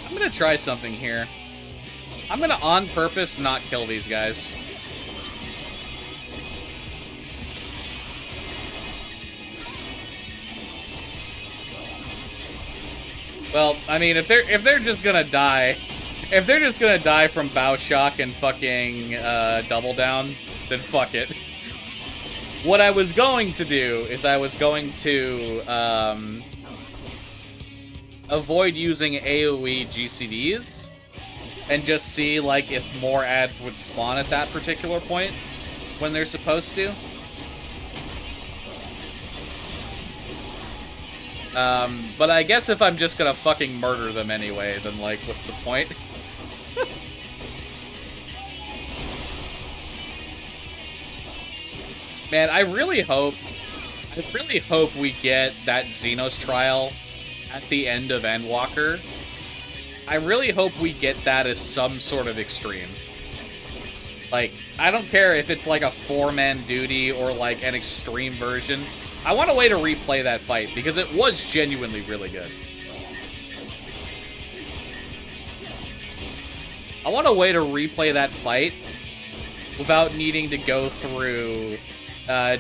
A: I'm gonna try something here. I'm gonna on purpose not kill these guys. Well, I mean, if they're just gonna die, If they're just gonna die from Bow Shock and fucking Double Down, then fuck it. What I was going to do is I was going to avoid using AoE GCDs and just see like if more ads would spawn at that particular point when they're supposed to. But I guess if I'm just gonna fucking murder them anyway, then like, what's the point? Man, I really hope we get that Xenos trial at the end of Endwalker. I really hope we get that as some sort of extreme. Like, I don't care if it's like a 4-man duty or like an extreme version. I want a way to replay that fight because it was genuinely really good. I want a way to replay that fight without needing to go through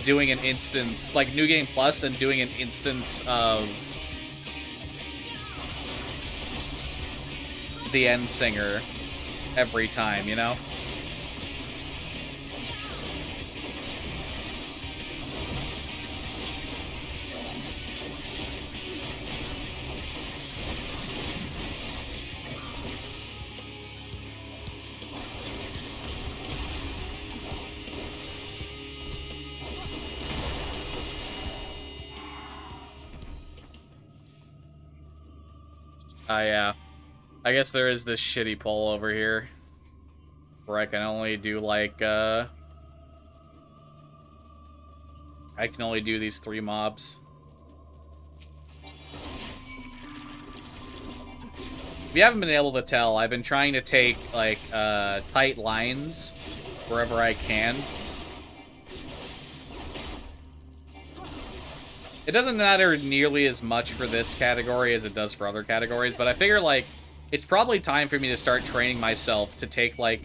A: doing an instance, like New Game Plus, and doing an instance of the end singer every time, you know? Yeah. I guess there is this shitty pole over here where I can only do like, I can only do these 3 mobs. If you haven't been able to tell, I've been trying to take like tight lines wherever I can. It doesn't matter nearly as much for this category as it does for other categories, but I figure, like, it's probably time for me to start training myself to take, like,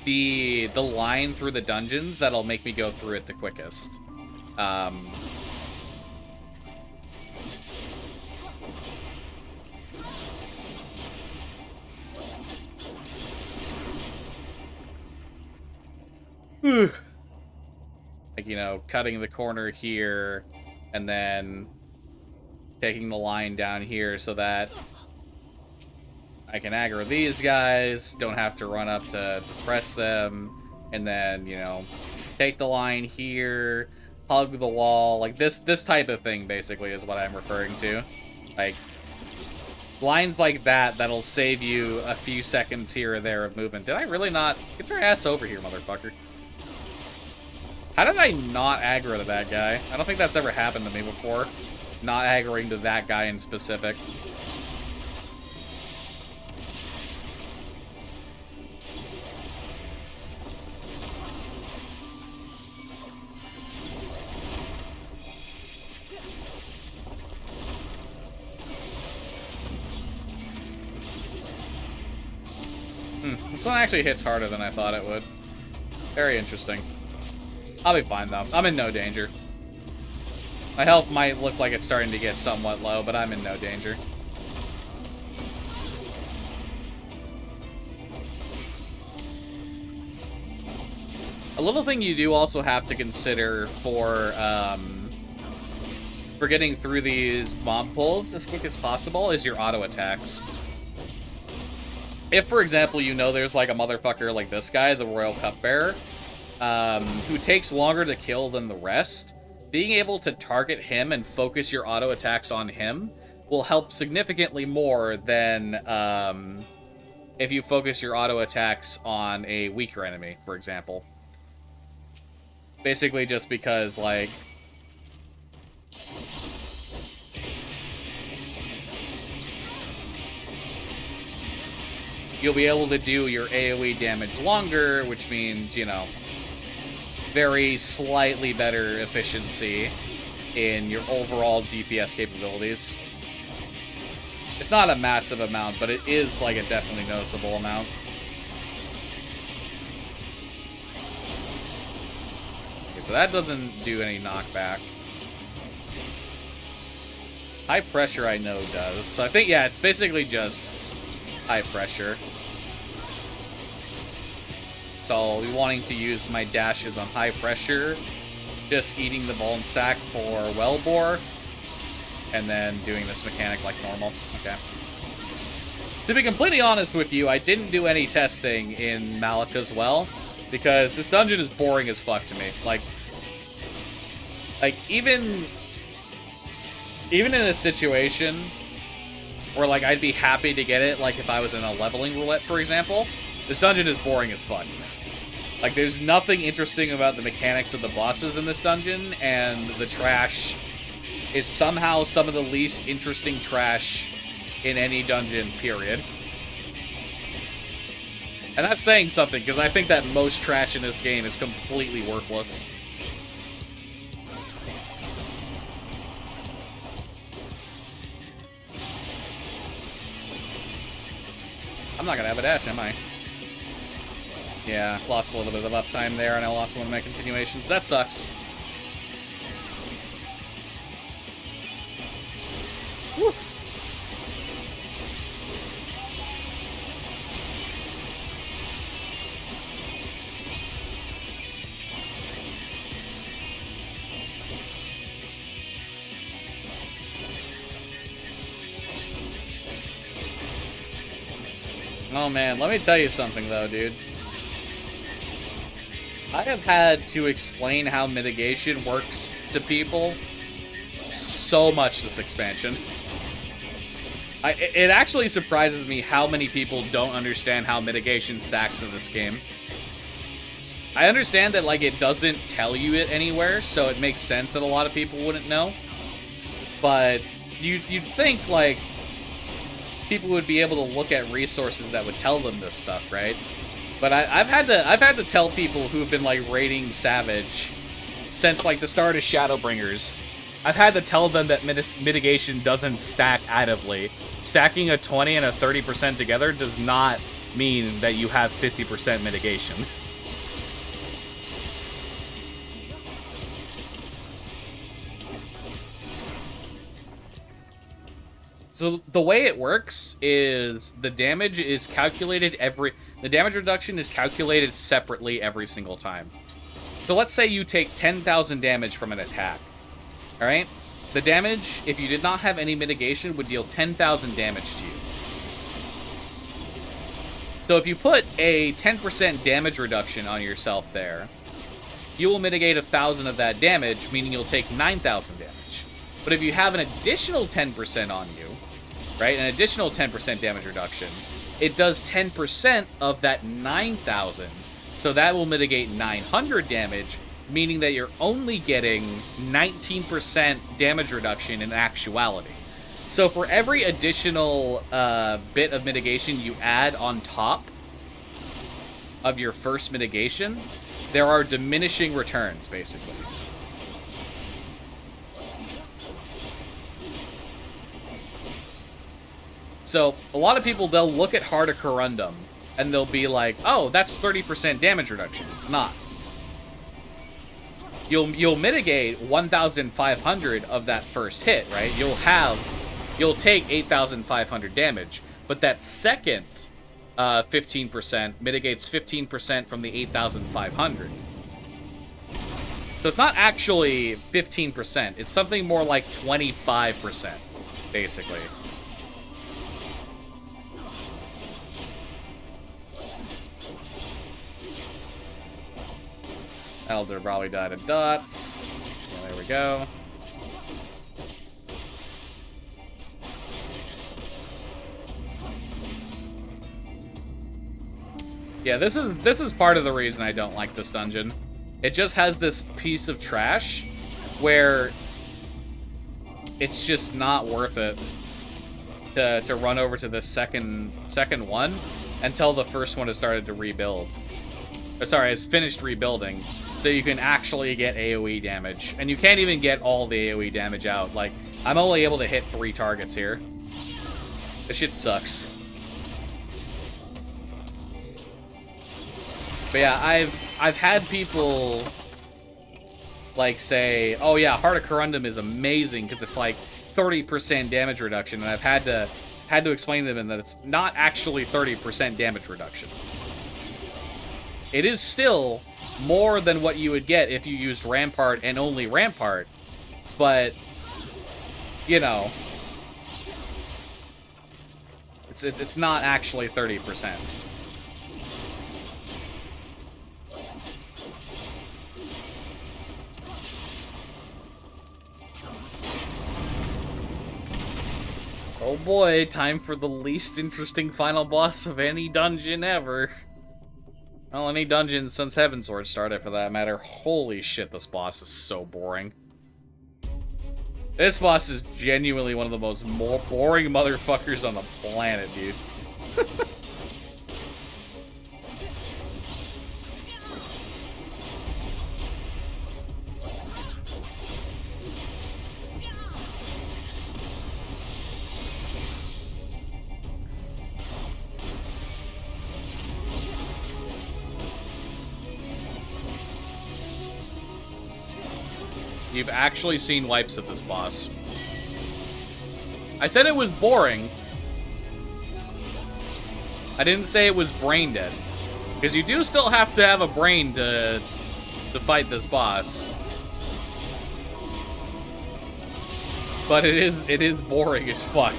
A: the line through the dungeons that'll make me go through it the quickest. Like, you know, cutting the corner here, and then taking the line down here so that I can aggro these guys, don't have to run up to press them, and then, you know, take the line here, hug the wall, like this type of thing, basically, is what I'm referring to. Like, lines like that that'll save you a few seconds here or there of movement. Did I really not? Get your ass over here, motherfucker. How did I not aggro to that guy? I don't think that's ever happened to me before. Not aggroing to that guy in specific. This one actually hits harder than I thought it would. Very interesting. I'll be fine, though. I'm in no danger. My health might look like it's starting to get somewhat low, but I'm in no danger. A little thing you do also have to consider for getting through these mob pulls as quick as possible is your auto attacks. If, for example, you know there's like a motherfucker like this guy, the Royal Cupbearer, who takes longer to kill than the rest, being able to target him and focus your auto attacks on him will help significantly more than if you focus your auto attacks on a weaker enemy, for example. Basically just because, like, you'll be able to do your AoE damage longer, which means, you know, very slightly better efficiency in your overall DPS capabilities. It's not a massive amount, but it is like a definitely noticeable amount. Okay, so that doesn't do any knockback. High pressure I know does. So I think, yeah, it's basically just high pressure. So I'll be wanting to use my dashes on high pressure, just eating the bone sack for well bore, and then doing this mechanic like normal. Okay. To be completely honest with you, I didn't do any testing in Malak as well, because this dungeon is boring as fuck to me. Like even in a situation where, like, I'd be happy to get it, like, if I was in a leveling roulette, for example, this dungeon is boring as fuck. Like, there's nothing interesting about the mechanics of the bosses in this dungeon, and the trash is somehow some of the least interesting trash in any dungeon, period. And that's saying something, because I think that most trash in this game is completely worthless. I'm not gonna have a dash, am I? Yeah, lost a little bit of uptime there, and I lost one of my continuations. That sucks. Woo. Oh man, let me tell you something though, dude. I have had to explain how mitigation works to people so much this expansion. It actually surprises me how many people don't understand how mitigation stacks in this game. I understand that, like, it doesn't tell you it anywhere, so it makes sense that a lot of people wouldn't know. But you'd think, like, people would be able to look at resources that would tell them this stuff, right? But I've had to tell people who've been, like, raiding Savage since, like, the start of Shadowbringers. I've had to tell them that mitigation doesn't stack additively. Stacking a 20 and a 30% together does not mean that you have 50% mitigation. So the way it works is the damage is calculated the damage reduction is calculated separately every single time. So let's say you take 10,000 damage from an attack. All right? The damage, if you did not have any mitigation, would deal 10,000 damage to you. So if you put a 10% damage reduction on yourself there, you will mitigate 1,000 of that damage, meaning you'll take 9,000 damage. But if you have an additional 10% on you, right, an additional 10% damage reduction, it does 10% of that 9,000. So that will mitigate 900 damage, meaning that you're only getting 19% damage reduction in actuality. So for every additional bit of mitigation you add on top of your first mitigation, there are diminishing returns, basically. So a lot of people, they'll look at Heart of Corundum and they'll be like, oh, that's 30% damage reduction. It's not. You'll mitigate 1,500 of that first hit, right? You'll take 8,500 damage, but that second 15% mitigates 15% from the 8,500. So it's not actually 15%. It's something more like 25%, basically. Elder probably died of dots. Yeah, there we go. Yeah, this is part of the reason I don't like this dungeon. It just has this piece of trash where it's just not worth it to run over to the second one until the first one has started to rebuild. Or, sorry, has finished rebuilding, so you can actually get AoE damage. And you can't even get all the AoE damage out. Like, I'm only able to hit 3 targets here. This shit sucks. But yeah, I've had people like say, oh yeah, Heart of Corundum is amazing because it's like 30% damage reduction, and I've had to explain to them that it's not actually 30% damage reduction. It is still more than what you would get if you used Rampart and only Rampart, but, you know, it's not actually 30%. Oh boy, time for the least interesting final boss of any dungeon ever. Well, any dungeon since Heavensward started, for that matter. Holy shit, this boss is so boring. This boss is genuinely one of the most boring motherfuckers on the planet, dude. You've actually seen wipes of this boss. I said it was boring. I didn't say it was brain dead. Because you do still have to have a brain to fight this boss. But it is boring as fuck.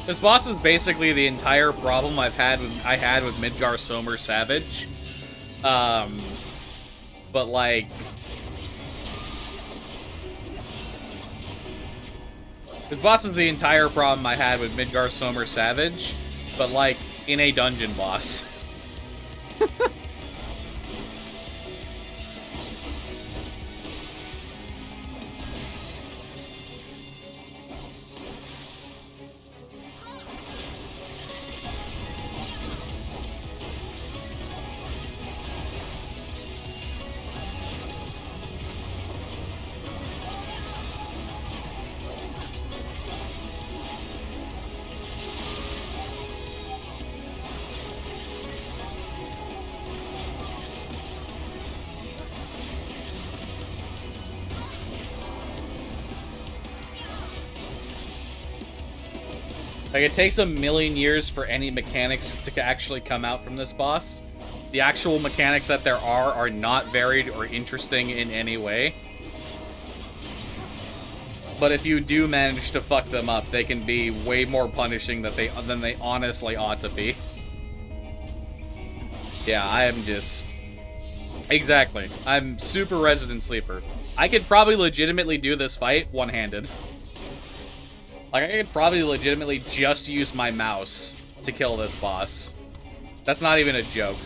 A: This boss is basically the entire problem I had with Midgar Somer Savage. But like, this boss is the entire problem I had with Midgar Somer Savage, but like in a dungeon boss. Like, it takes a million years for any mechanics to actually come out from this boss. The actual mechanics that there are not varied or interesting in any way. But if you do manage to fuck them up, they can be way more punishing than they honestly ought to be. Yeah, I am just... Exactly. I'm super Resident Sleeper. I could probably legitimately do this fight one-handed. Like, I could probably legitimately just use my mouse to kill this boss. That's not even a joke.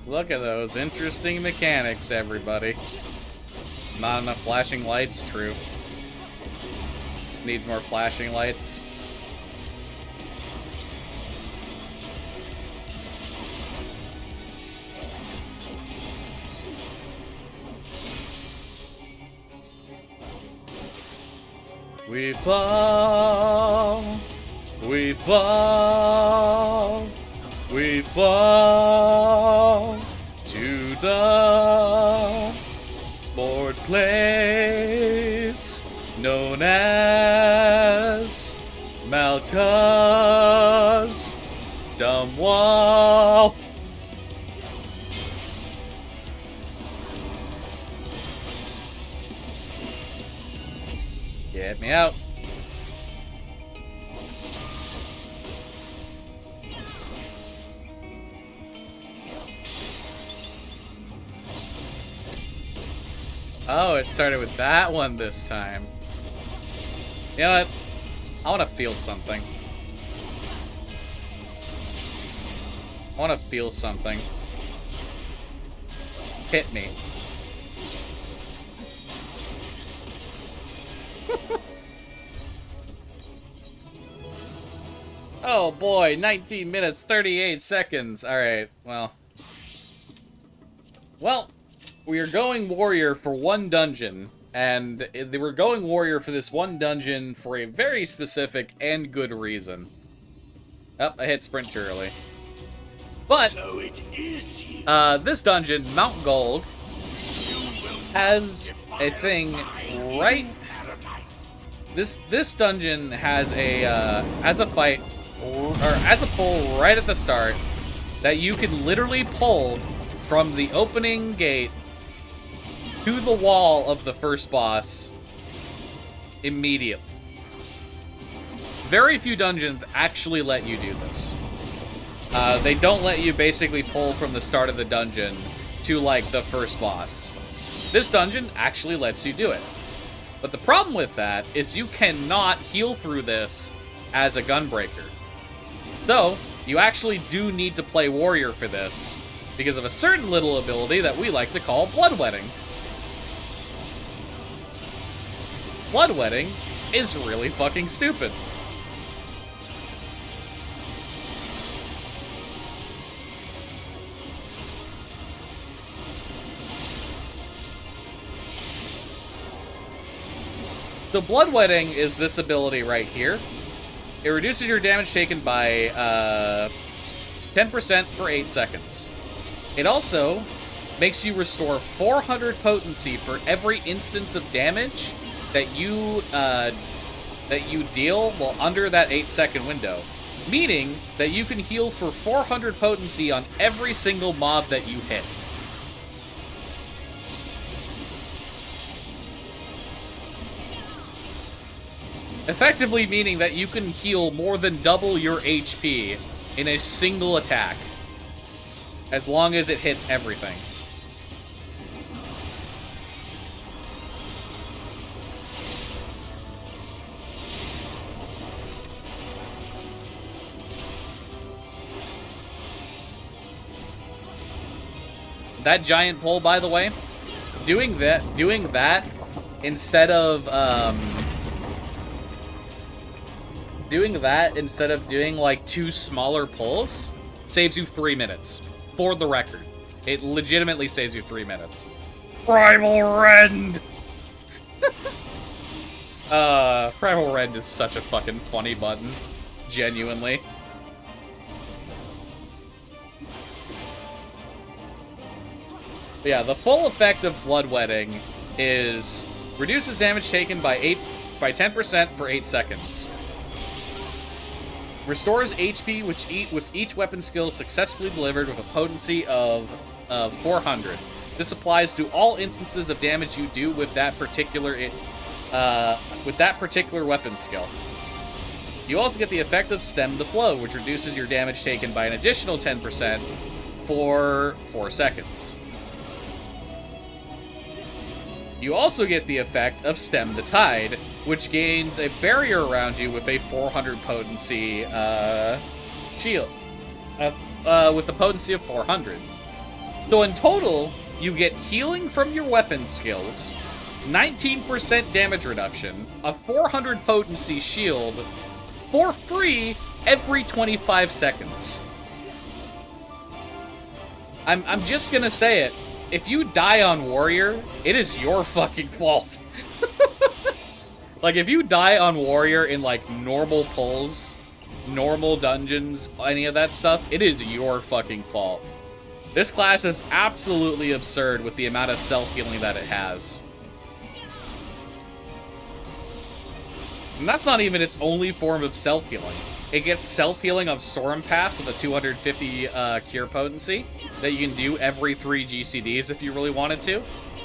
A: Look at those interesting mechanics, everybody. Not enough flashing lights, true. Needs more flashing lights. We fall, we fall, we fall to the bored place known as Malka's dumb wall. Get me out. Oh, it started with that one this time. You know what? I want to feel something. I want to feel something. Hit me. Oh boy, 19 minutes, 38 seconds. Alright, well. Well, we are going warrior for one dungeon. And they were going warrior for this one dungeon for a very specific and good reason. Oh, I hit sprint too early. But,
B: So it is you.
A: this dungeon, Mount Gold, has a thing right... This dungeon has a fight, or as a pull right at the start, that you can literally pull from the opening gate to the wall of the first boss immediately. Very few dungeons actually let you do this. They don't let you basically pull from the start of the dungeon to, like, the first boss. This dungeon actually lets you do it. But the problem with that is you cannot heal through this as a gunbreaker. So, you actually do need to play warrior for this, because of a certain little ability that we like to call bloodwetting. Bloodwetting is really fucking stupid. So bloodwetting is this ability right here. It reduces your damage taken by 10% for 8 seconds. It also makes you restore 400 potency for every instance of damage that you deal while under that 8-second window. Meaning that you can heal for 400 potency on every single mob that you hit. Effectively meaning that you can heal more than double your HP in a single attack, as long as it hits everything. That giant pull, by the way, doing that instead of doing like 2 smaller pulls saves you 3 minutes. For the record, it legitimately saves you 3 minutes. Primal Rend! Primal Rend is such a fucking funny button. Genuinely. But yeah, the full effect of bloodwetting is reduces damage taken by 10% for 8 seconds. Restores HP with each weapon skill successfully delivered with a potency of 400. This applies to all instances of damage you do with that particular weapon skill. You also get the effect of Stem the Flow, which reduces your damage taken by an additional 10% for 4 seconds. You also get the effect of Stem the Tide, which gains a barrier around you with a 400 potency shield. With the potency of 400. So in total, you get healing from your weapon skills, 19% damage reduction, a 400 potency shield, for free every 25 seconds. I'm just gonna say it. If you die on Warrior, it is your fucking fault. Like, if you die on Warrior in, like, normal pulls, normal dungeons, any of that stuff, it is your fucking fault. This class is absolutely absurd with the amount of self-healing that it has. And that's not even its only form of self-healing. It gets self-healing of Storm Paths with a 250 cure potency that you can do every 3 GCDs if you really wanted to.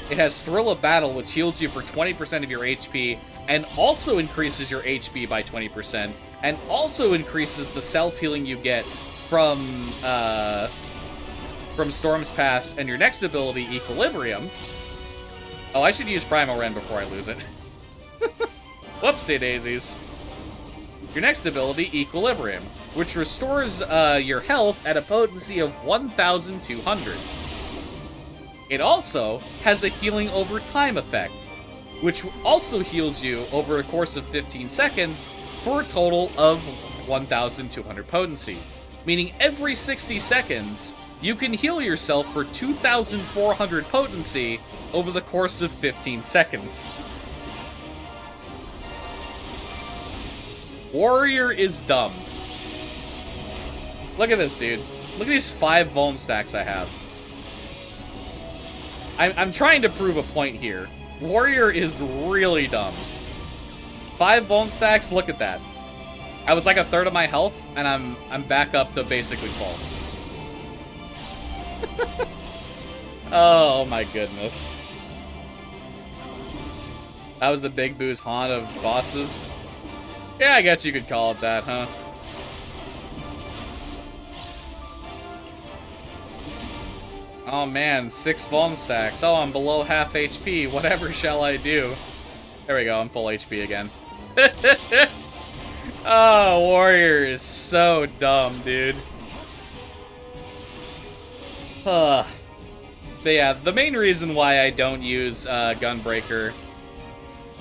A: It has Thrill of Battle, which heals you for 20% of your HP, and also increases your HP by 20%, and also increases the self-healing you get from Storm's Paths and your next ability, Equilibrium. Oh, I should use Primal Rend before I lose it. Whoopsie daisies. Your next ability, Equilibrium, which restores your health at a potency of 1,200. It also has a healing over time effect, which also heals you over a course of 15 seconds for a total of 1,200 potency. Meaning every 60 seconds, you can heal yourself for 2,400 potency over the course of 15 seconds. Warrior is dumb. Look at this, dude. Look at these 5 Vuln stacks I have. I'm trying to prove a point here. Warrior is really dumb. 5 Vuln stacks, look at that. I was like a third of my health, and I'm back up to basically full. Oh my goodness. That was the Big Boo's haunt of bosses. Yeah, I guess you could call it that, huh? Oh man, 6 Vuln stacks. Oh, I'm below half HP. Whatever shall I do? There we go, I'm full HP again. Oh, Warrior is so dumb, dude. But yeah, the main reason why I don't use Gunbreaker...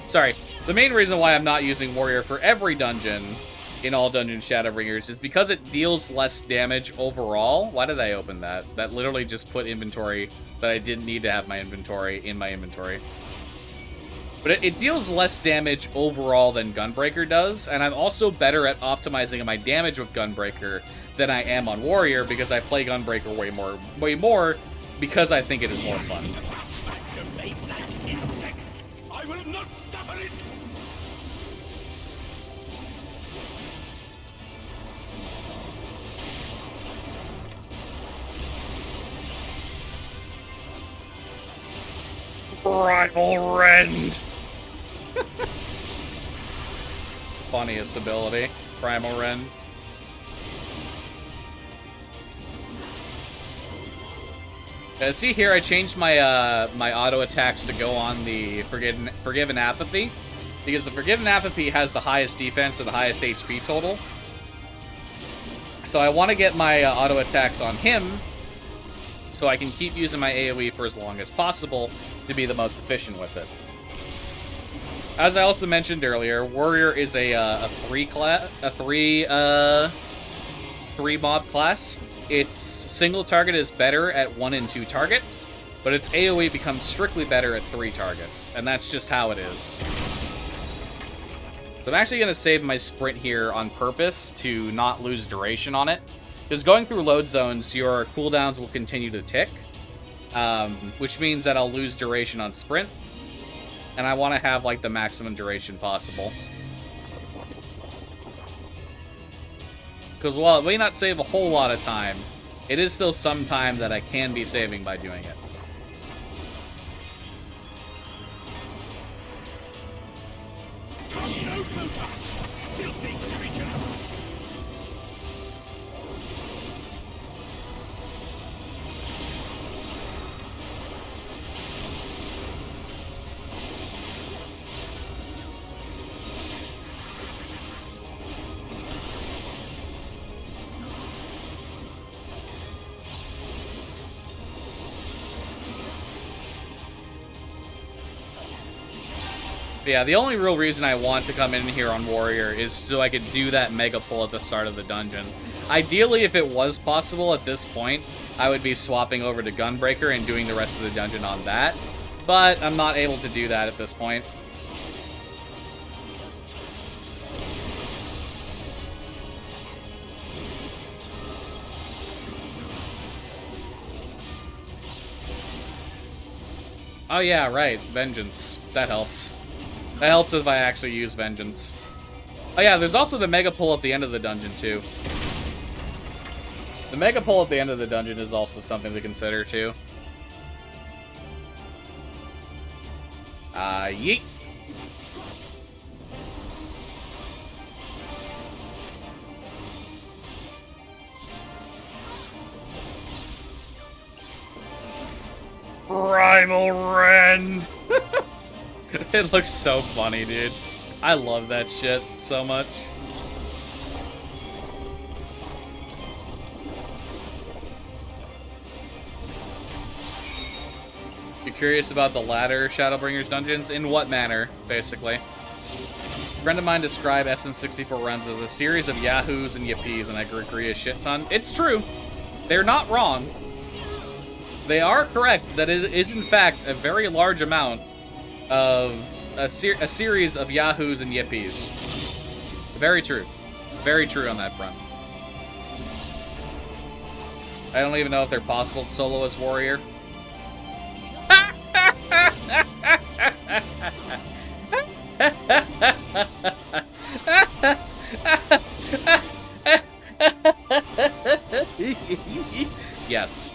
A: Sorry, the main reason why I'm not using Warrior for every dungeon in all Dungeon Shadowbringers is because it deals less damage overall. Why did I open that? That literally just put inventory that I didn't need to have my inventory in my inventory. But it deals less damage overall than Gunbreaker does, and I'm also better at optimizing my damage with Gunbreaker than I am on Warrior because I play Gunbreaker way more because I think it is more fun.
B: I will not suffer it.
A: Primal Rend! Funniest ability, Primal Rend. See here, I changed my my auto attacks to go on the Forgiven Apathy, because the Forgiven Apathy has the highest defense and the highest HP total. So I want to get my auto attacks on him, so I can keep using my AoE for as long as possible to be the most efficient with it. As I also mentioned earlier, Warrior is a three mob class. Its single target is better at 1 and 2 targets, but its AoE becomes strictly better at 3 targets, and that's just how it is. So I'm actually going to save my sprint here on purpose to not lose duration on it, because going through load zones, your cooldowns will continue to tick, which means that I'll lose duration on sprint, and I want to have like the maximum duration possible. Because while it may not save a whole lot of time, it is still some time that I can be saving by doing it.
B: No closer. Filthy creature.
A: Yeah, the only real reason I want to come in here on Warrior is so I could do that mega pull at the start of the dungeon. Ideally, if it was possible at this point, I would be swapping over to Gunbreaker and doing the rest of the dungeon on that, but I'm not able to do that at this point. Oh yeah, right, Vengeance. That helps. That helps if I actually use Vengeance. Oh yeah, there's also the Mega Pull at the end of the dungeon, too. The Mega Pull at the end of the dungeon is also something to consider, too. Yeet. Rival Rend! It looks so funny, dude. I love that shit so much. You're curious about the latter Shadowbringers dungeons? In what manner, basically? A friend of mine described SM64 runs as a series of yahoos and yippies, and I agree a shit ton. It's true. They're not wrong. They are correct that it is, in fact, a very large amount of a series of yahoos and yippies. Very true. Very true on that front. I don't even know if they're possible to solo as warrior. Yes.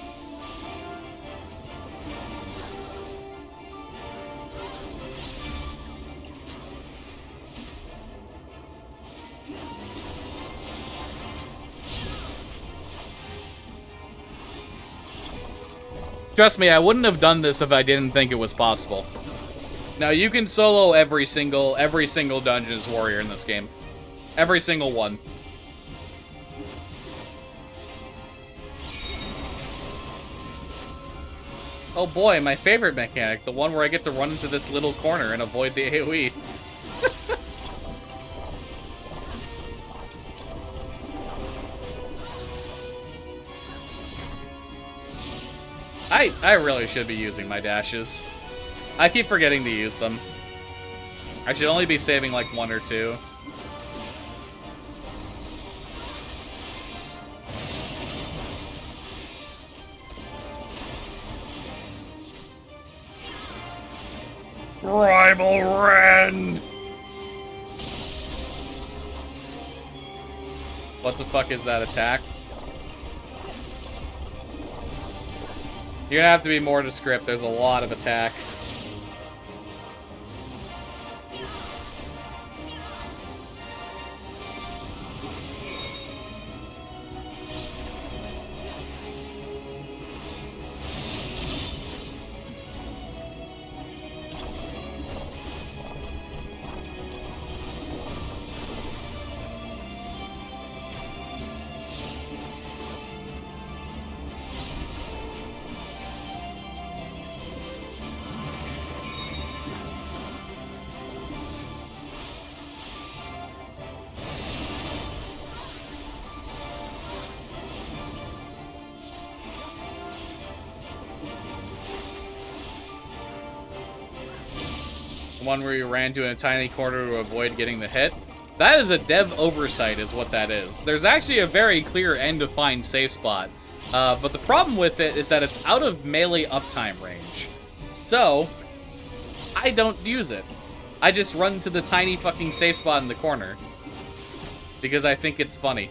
A: Trust me, I wouldn't have done this if I didn't think it was possible. Now, you can solo every single Dungeons Warrior in this game. Every single one. Oh boy, my favorite mechanic. The one where I get to run into this little corner and avoid the AoE. I really should be using my dashes. I keep forgetting to use them. I should only be saving like 1 or 2. Rival Rend! What the fuck is that attack? You're gonna have to be more descriptive. There's a lot of attacks. One where you ran to in a tiny corner to avoid getting the hit. That is a dev oversight is what that is. There's actually a very clear and defined safe spot. But the problem with it is that it's out of melee uptime range. So, I don't use it. I just run to the tiny fucking safe spot in the corner. Because I think it's funny.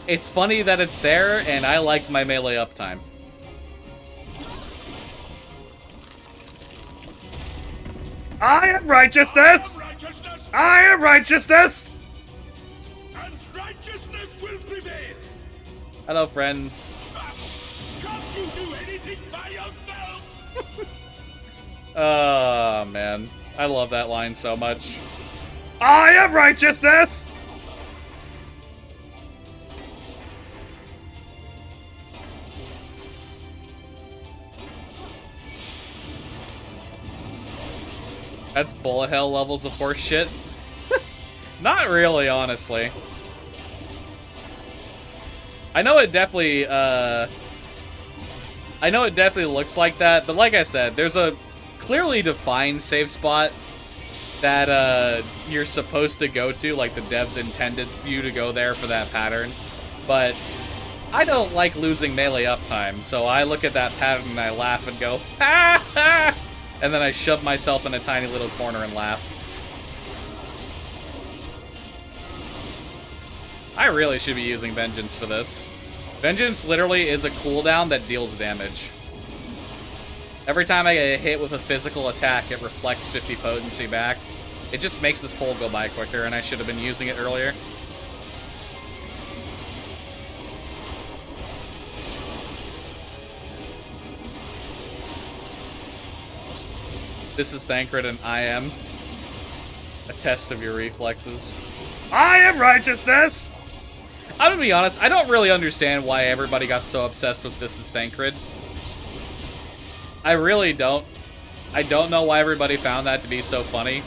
A: It's funny that it's there, and I like my melee uptime. I am righteousness! I am righteousness!
B: And righteousness will prevail!
A: Hello, friends.
B: Can't you do anything by yourselves?
A: Oh, man. I love that line so much. I am righteousness! That's bullet hell levels of horse shit. Not really, honestly. I know it definitely looks like that, but like I said, there's a clearly defined save spot that you're supposed to go to, like the devs intended you to go there for that pattern. But I don't like losing melee uptime, so I look at that pattern and I laugh and go, ha ha! And then I shove myself in a tiny little corner and laugh. I really should be using Vengeance for this. Vengeance literally is a cooldown that deals damage. Every time I get hit with a physical attack, it reflects 50 potency back. It just makes this pull go by quicker, and I should have been using it earlier. This is Thancred and I am a test of your reflexes. I am righteousness! I'm gonna be honest, I don't really understand why everybody got so obsessed with This is Thancred. I really don't. I don't know why everybody found that to be so funny.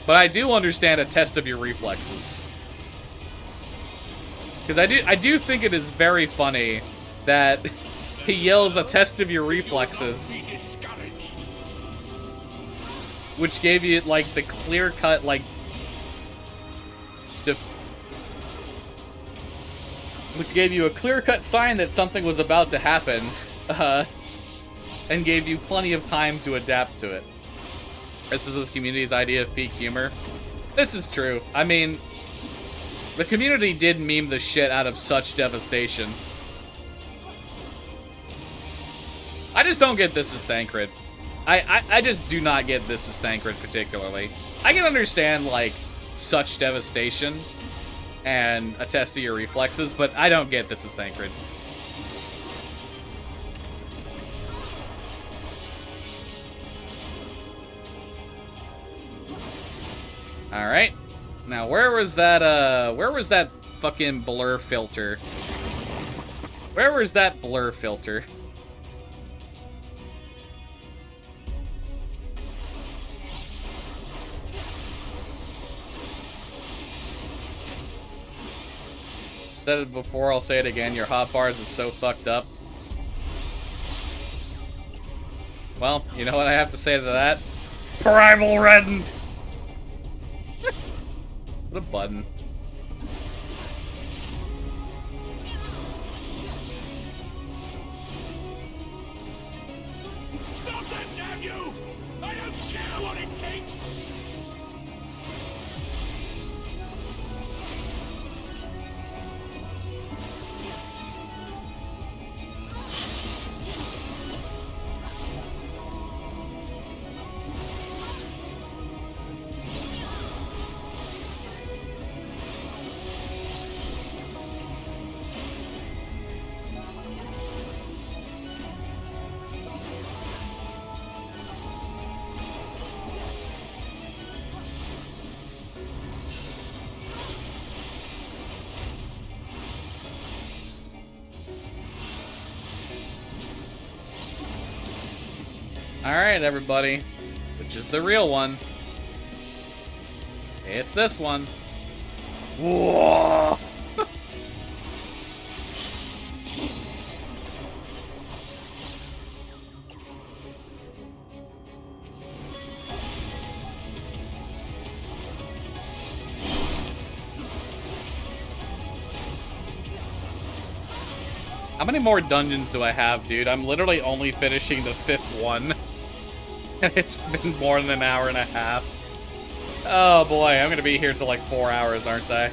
A: But I do understand a test of your reflexes. Because I do think it is very funny that he yells a test of your reflexes. Which gave you, like, the clear-cut, like... which gave you a clear-cut sign that something was about to happen. And gave you plenty of time to adapt to it. This is the community's idea of peak humor. This is true. I mean, the community did meme the shit out of such devastation. I just don't get This is Thancred. I just do not get This is Thancred particularly. I can understand, like, such devastation and a test of your reflexes, but I don't get This is Thancred. Alright. Now, where was that fucking blur filter? Where was that blur filter? Said it before, I'll say it again, your hotbars is so fucked up. Well, you know what I have to say to that? Primal Rend! What a button.
B: Stop that, damn you! I don't care what it takes!
A: Alright, everybody. Which is the real one? It's this one. Whoa! How many more dungeons do I have, dude? I'm literally only finishing the 5th one. And it's been more than an hour and a half. Oh boy, I'm gonna be here till like 4 hours, aren't I?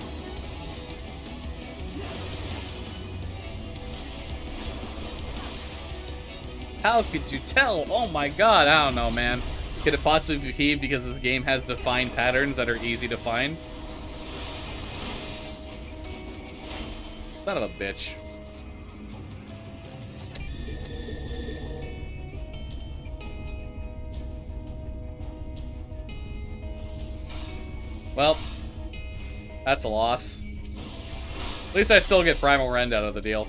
A: How could you tell? Oh my god, I don't know, man. Could it possibly be PB because this game has defined patterns that are easy to find? Son of a bitch. Well, that's a loss. At least I still get Primal Rend out of the deal.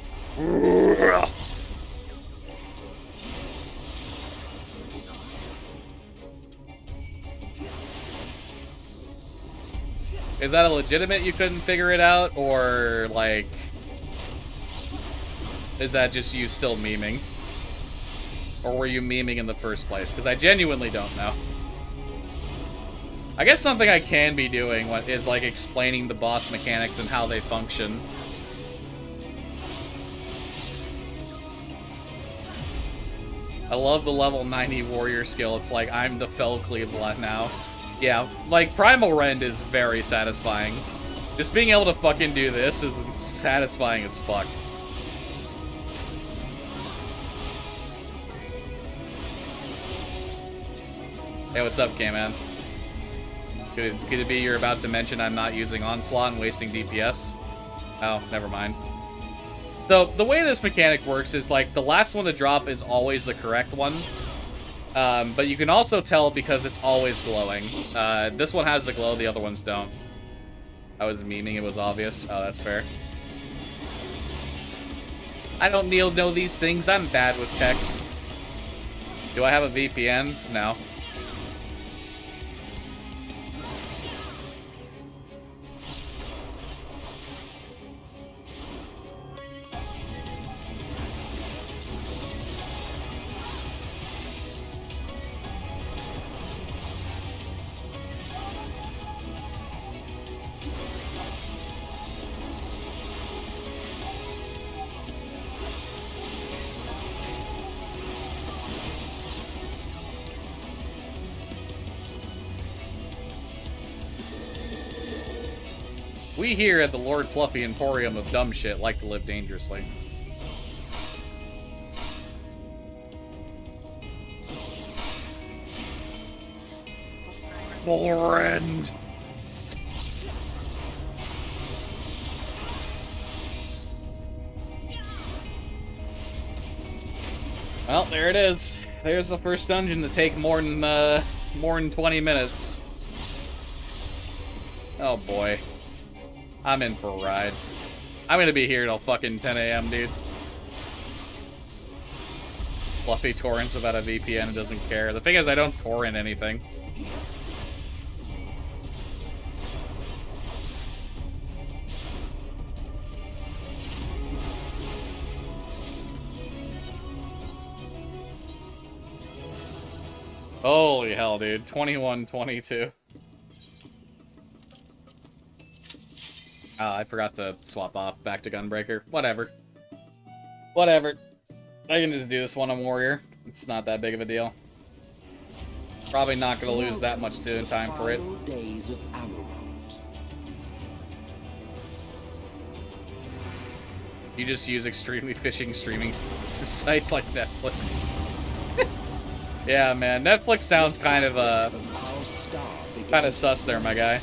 A: Is that a legitimate you couldn't figure it out, or, like, is that just you still memeing? Or were you memeing in the first place? Because I genuinely don't know. I guess something I can be doing is, like, explaining the boss mechanics and how they function. I love the level 90 warrior skill. It's like, I'm the Fell Cleaveland now. Yeah, like, Primal Rend is very satisfying. Just being able to fucking do this is satisfying as fuck. Hey, what's up, K-Man? Could it be you're about to mention I'm not using Onslaught and wasting DPS? Oh, never mind. So, the way this mechanic works is, like, the last one to drop is always the correct one. But you can also tell because it's always glowing. This one has the glow, the other ones don't. I was memeing, it was obvious. Oh, that's fair. I don't know these things, I'm bad with text. Do I have a VPN? No. We here at the Lord Fluffy Emporium of dumb shit like to live dangerously. Full end. Well, there it is. There's the first dungeon to take more than 20 minutes. Oh boy. I'm in for a ride. I'm gonna be here till fucking 10 a.m., dude. Fluffy torrents without a VPN and doesn't care. The thing is, I don't torrent anything. Holy hell, dude. 21-22. Oh, I forgot to swap off back to Gunbreaker. Whatever. Whatever. I can just do this one on Warrior. It's not that big of a deal. Probably not going to lose that much time for it.
C: Days of Amarant.
A: You just use extremely fishing streaming sites like Netflix. Yeah, man. Netflix sounds kind of sus there, my guy.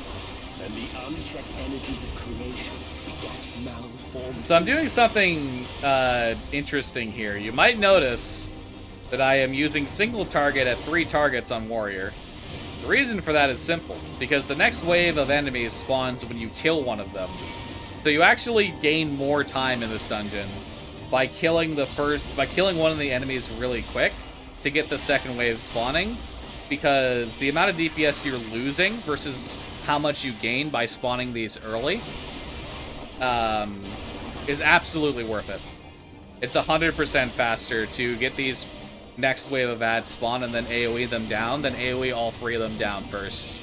C: And the unchecked energies of creation begat malformed.
A: So I'm doing something interesting here. You might notice that I am using single target at 3 targets on Warrior. The reason for that is simple, because the next wave of enemies spawns when you kill one of them. So you actually gain more time in this dungeon by killing one of the enemies really quick to get the second wave spawning, because the amount of DPS you're losing versus how much you gain by spawning these early is absolutely worth it. It's 100% faster to get these next wave of ads spawn and then AoE them down than AoE all 3 of them down first.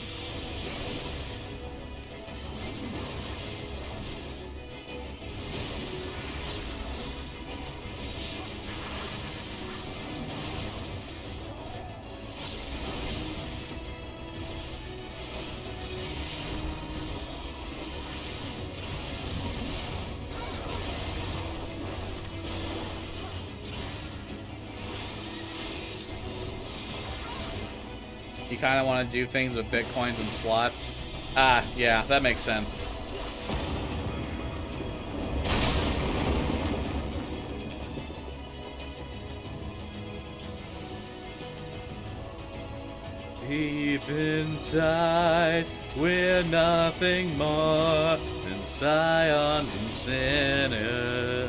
A: You kind of want to do things with bitcoins and slots. Ah, yeah, that makes sense. Deep inside, we're nothing more than scions and sinners.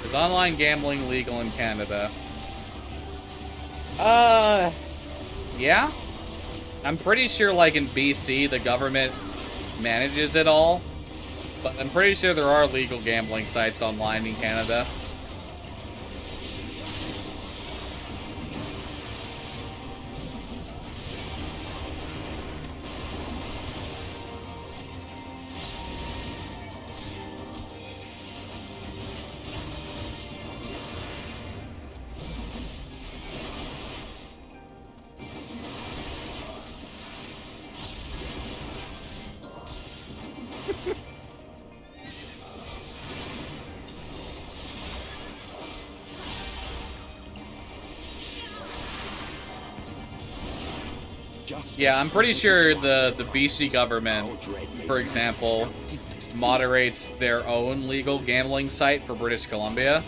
A: Is online gambling legal in Canada? Yeah. I'm pretty sure, like, in BC, the government manages it all. But I'm pretty sure there are legal gambling sites online in Canada.
C: just
A: Yeah,
C: as
A: I'm pretty
C: perfect
A: sure
C: as yours.
A: the BC government,
C: Our dread may
A: for
C: be
A: example,
C: our deepest
A: moderates their own legal gambling site for British Columbia.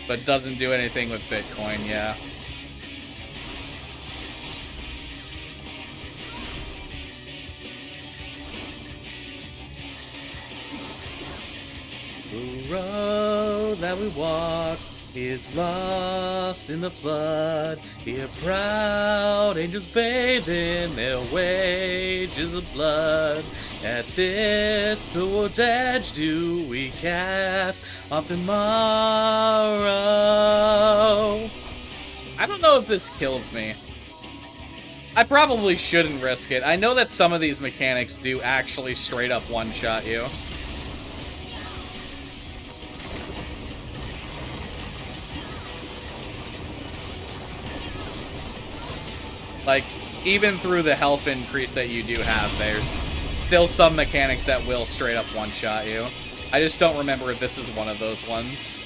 A: But doesn't do anything with Bitcoin, yeah. The road that we walk is lost in the flood. Here proud angels bathe in their wages of blood. At this, the world's edge do we cast off tomorrow. I don't know if this kills me. I probably shouldn't risk it. I know that some of these mechanics do actually straight up one-shot you. Like, even through the health increase that you do have, there's still some mechanics that will straight up one-shot you. I just don't remember if this is one of those ones.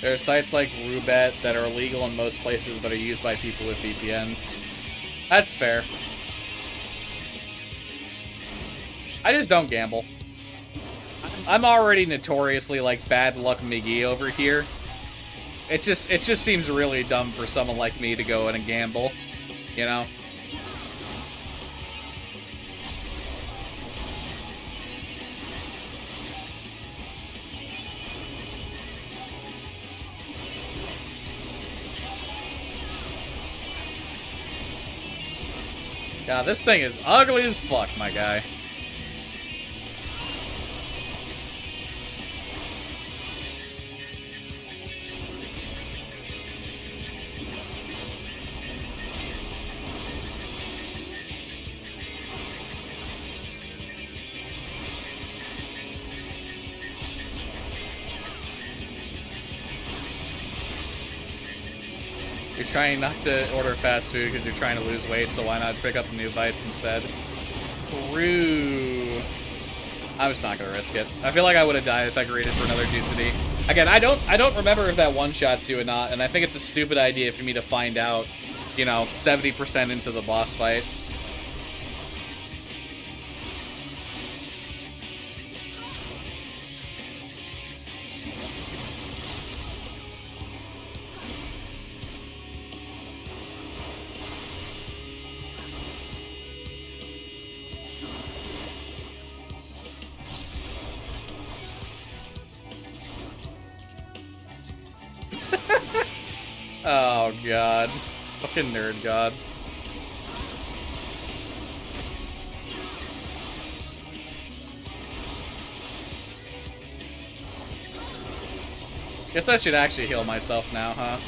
A: There are sites like Rubet that are illegal in most places but are used by people with VPNs. That's fair. I just don't gamble. I'm already notoriously like bad luck McGee over here. It just seems really dumb for someone like me to go in and gamble, you know? God, this thing is ugly as fuck, my guy. You're trying not to order fast food because you're trying to lose weight, so why not pick up a new vice instead? Screw. I'm just not gonna risk it. I feel like I would have died if I greeted for another GCD. Again, I don't remember if that one-shots you or not, and I think it's a stupid idea for me to find out, you know, 70% into the boss fight. Oh, God. Fucking nerd god. Guess I should actually heal myself now, huh?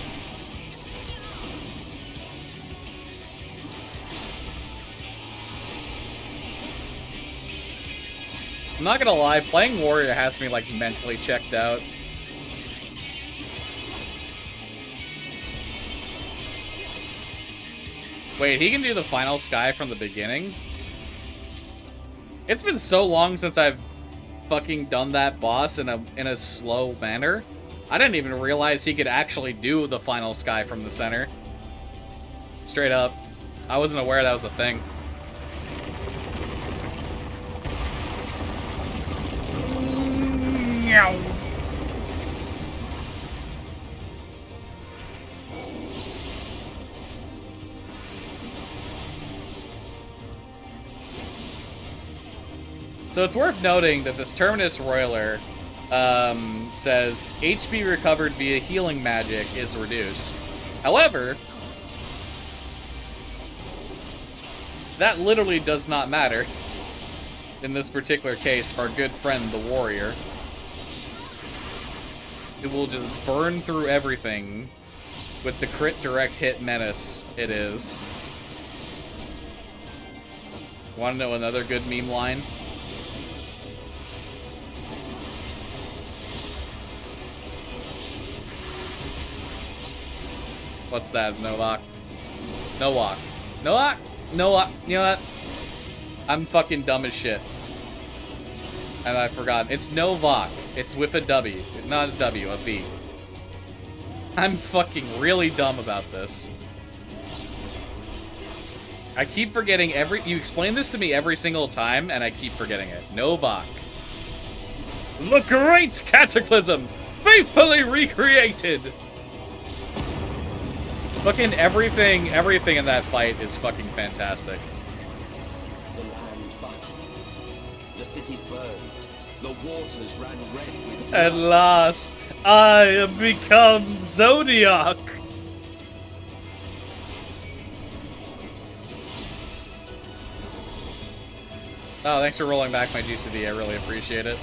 A: I'm not gonna lie, playing Warrior has me, like, mentally checked out. Wait, he can do the final sky from the beginning? It's been so long since I've fucking done that boss in a slow manner. I didn't even realize he could actually do the final sky from the center. Straight up. I wasn't aware that was a thing. So it's worth noting that this Terminus Roiler says HP recovered via healing magic is reduced. However, that literally does not matter in this particular case for our good friend, the Warrior. It will just burn through everything with the crit direct hit menace it is. Want to know another good meme line? What's that? Novak. Novak. Novak. Novak. You know what? I'm fucking dumb as shit. And I forgot. It's Novak. It's with a W. Not a W, a V. I'm fucking really dumb about this. I keep forgetting you explain this to me every single time, and I keep forgetting it. Novak. The Great Cataclysm! Faithfully recreated! Fucking everything in that fight is fucking fantastic.
C: The land buckled. The cities burned. The waters ran red with blood.
A: At last, I have become Zodiac! Oh, thanks for rolling back my GCD. I really appreciate it.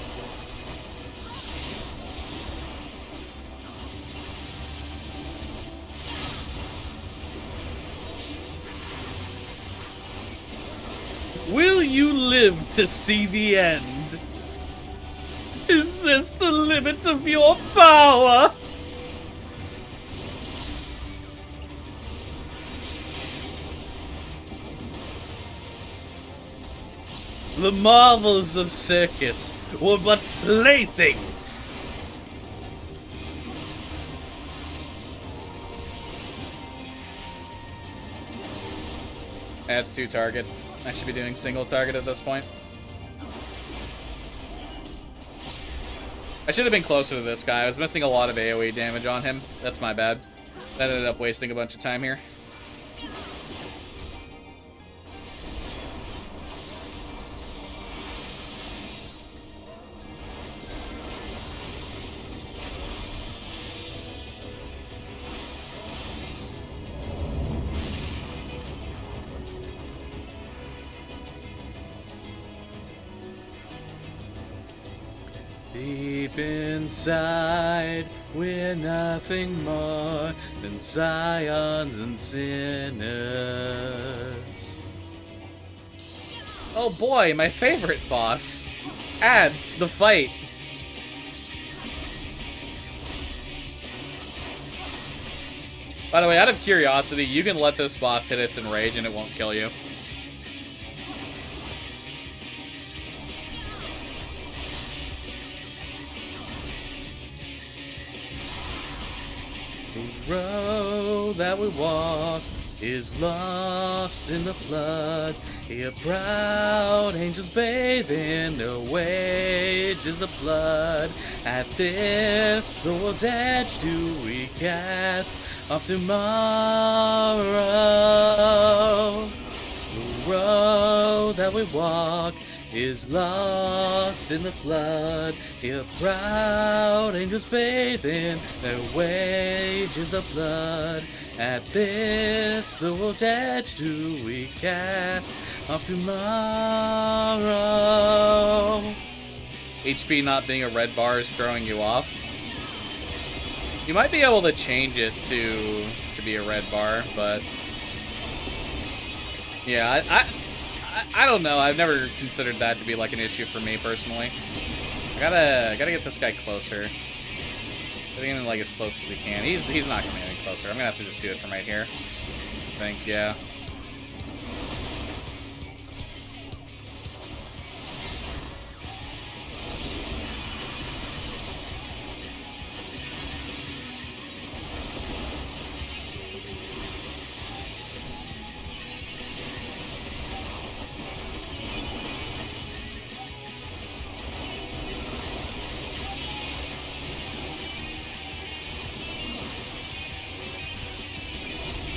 A: Will you live to see the end? Is this the limit of your power? The marvels of circus were but playthings. That's 2 targets. I should be doing single target at this point. I should have been closer to this guy. I was missing a lot of AoE damage on him. That's my bad. That ended up wasting a bunch of time here. Deep inside, we're nothing more than scions and sinners. Oh boy, my favorite boss. Adds the fight. By the way, out of curiosity, you can let this boss hit its enrage and it won't kill you. The road that we walk is lost in the flood. Here proud angels bathe in their wages of blood. At this Lord's edge do we cast off tomorrow. The road that we walk is lost in the flood. Here proud angels bathe in their wages of blood. At this the world's edge do we cast off tomorrow. HP not being a red bar is throwing you off. You might be able to change it to be a red bar, but yeah, I don't know. I've never considered that to be like an issue for me personally. I gotta get this guy closer. Getting him like as close as he can. He's not gonna be any closer. I'm gonna have to just do it from right here. I think, yeah.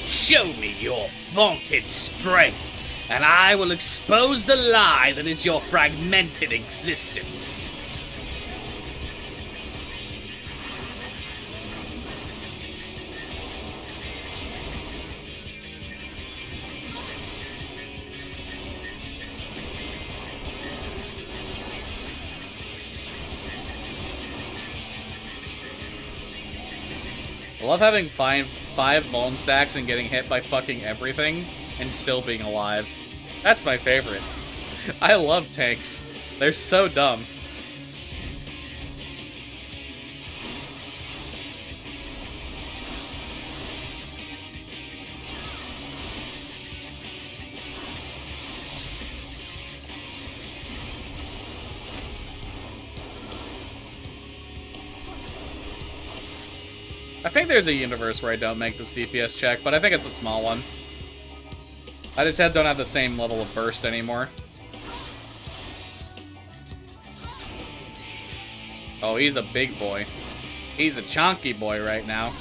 A: Show me your vaunted strength, and I will expose the lie that is your fragmented existence. I love having five bone stacks and getting hit by fucking everything and still being alive. That's my favorite. I love tanks. They're so dumb. I think there's a universe where I don't make this DPS check, but I think it's a small one. I just don't have the same level of burst anymore. Oh, he's a big boy. He's a chonky boy right now.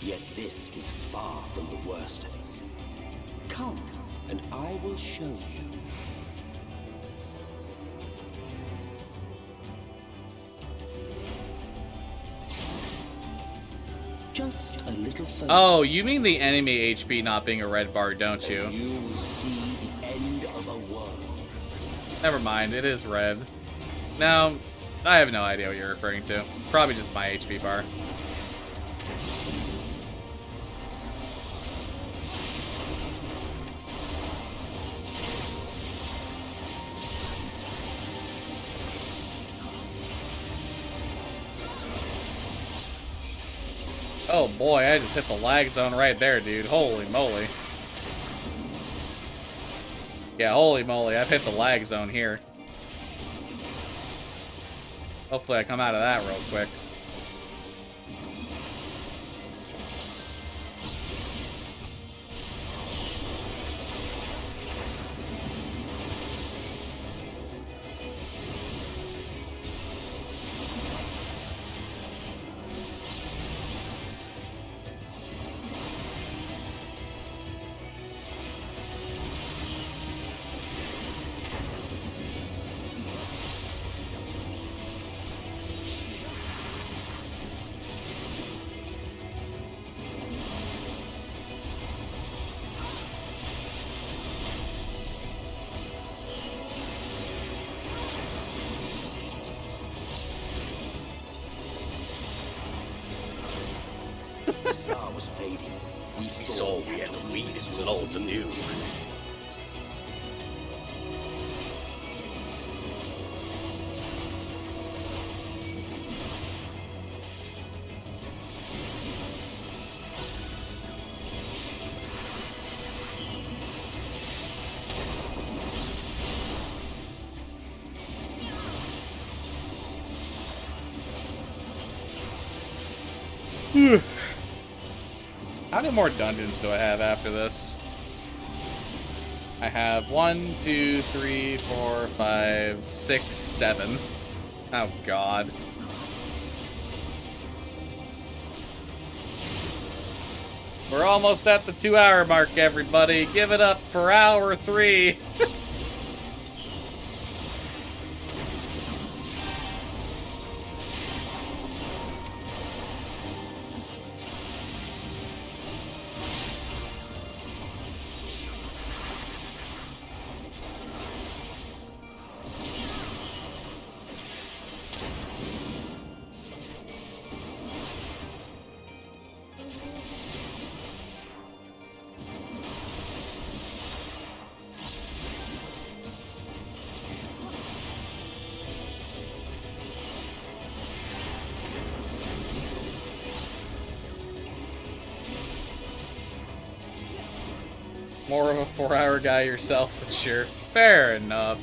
C: Yet this is far from the worst of it. Come, and I will show you. Just a little further.
A: Oh, you mean the enemy HP not being a red bar, don't you?
C: You will see the end of a world.
A: Never mind, it is red. No, I have no idea what you're referring to. Probably just my HP bar. Oh boy, I just hit the lag zone right there, dude. Holy moly. Yeah, holy moly, I've hit the lag zone here. Hopefully I come out of that real quick.
C: The star was fading. We
A: So we had to weed its laws anew. How many more dungeons do I have after this? I have 1, 2, 3, 4, 5, 6, 7. Oh god. We're almost at the 2-hour mark, everybody. Give it up for hour 3. More of a 4-hour guy yourself, but sure. Fair enough.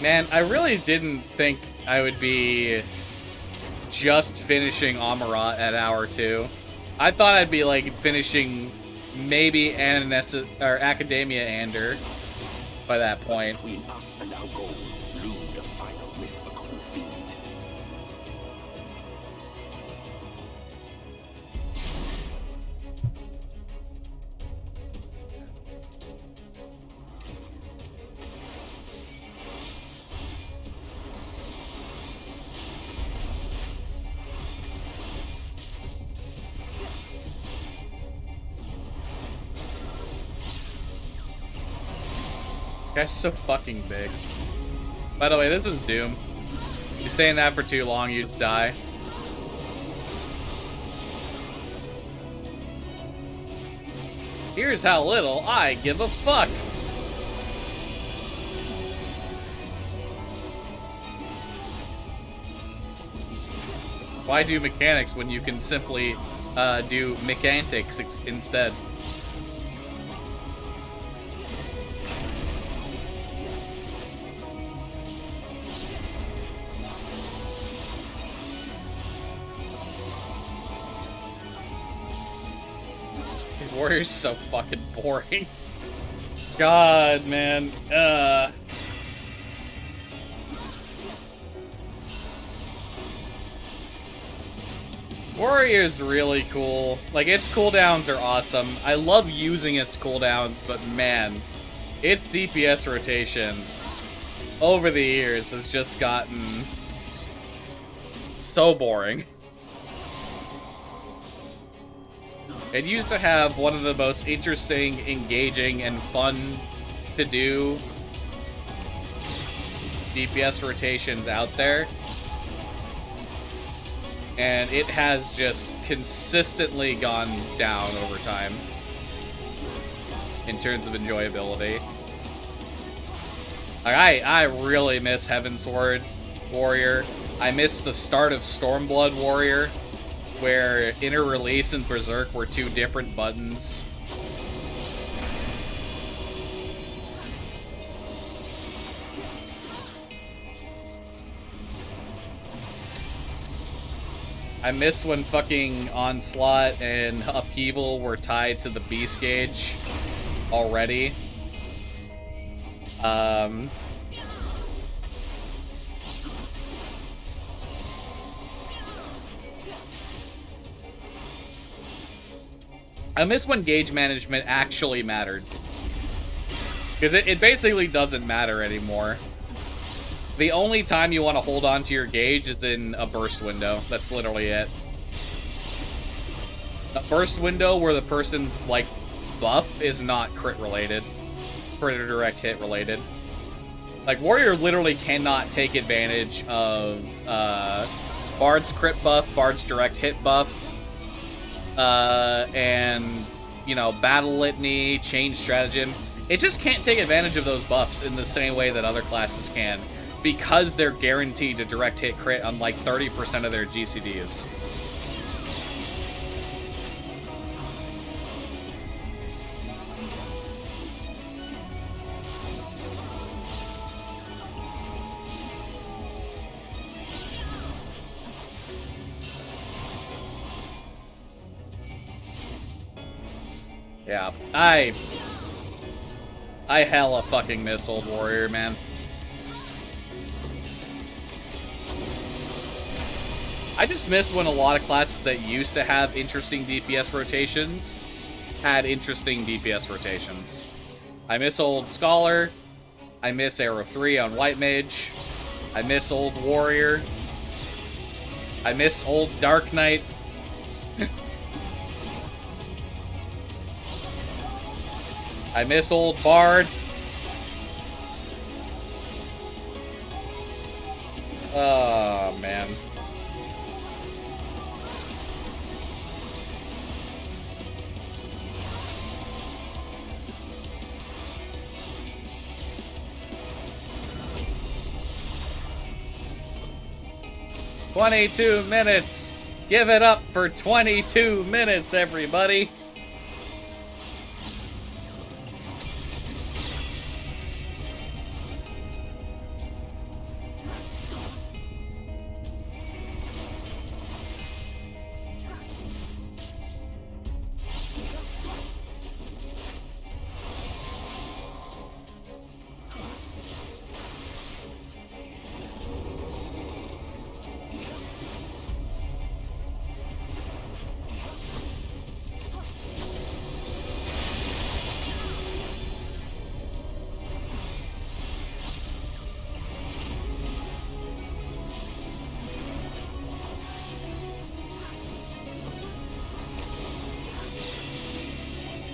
A: Man, I really didn't think I would be just finishing Amarat at hour 2. I thought I'd be like finishing maybe Academia Ander by that point.
C: Between us and our goal loomed a final misbegotten fiend.
A: This guy's so fucking big. By the way, this is Doom. If you stay in that for too long, you just die. Here's how little I give a fuck. Why do mechanics when you can simply do mechanics instead. Warrior's so fucking boring. God, man. Warrior's really cool. Like, its cooldowns are awesome. I love using its cooldowns, but man, its DPS rotation over the years has just gotten so boring. It used to have one of the most interesting, engaging, and fun to do DPS rotations out there. And it has just consistently gone down over time in terms of enjoyability. Like, I really miss Heavensward Warrior. I miss the start of Stormblood Warrior, where Inner Release and Berserk were two different buttons. I miss when fucking Onslaught and Upheaval were tied to the Beast Gauge already. I miss when gauge management actually mattered. Because it basically doesn't matter anymore. The only time you want to hold on to your gauge is in a burst window. That's literally it. A burst window where the person's, like, buff is not crit related. Crit or direct hit related. Like, Warrior literally cannot take advantage of Bard's crit buff, Bard's direct hit buff, and, you know, Battle Litany, Change Stratagem. It just can't take advantage of those buffs in the same way that other classes can, because they're guaranteed to direct hit crit on like 30% of their GCDs. Yeah, I hella fucking miss Old Warrior, man. I just miss when a lot of classes that used to have interesting DPS rotations had interesting DPS rotations. I miss Old Scholar. I miss Arrow 3 on White Mage. I miss Old Warrior. I miss Old Dark Knight. I miss Old Bard. Oh, man. "22 minutes. Give it up for 22 minutes, everybody."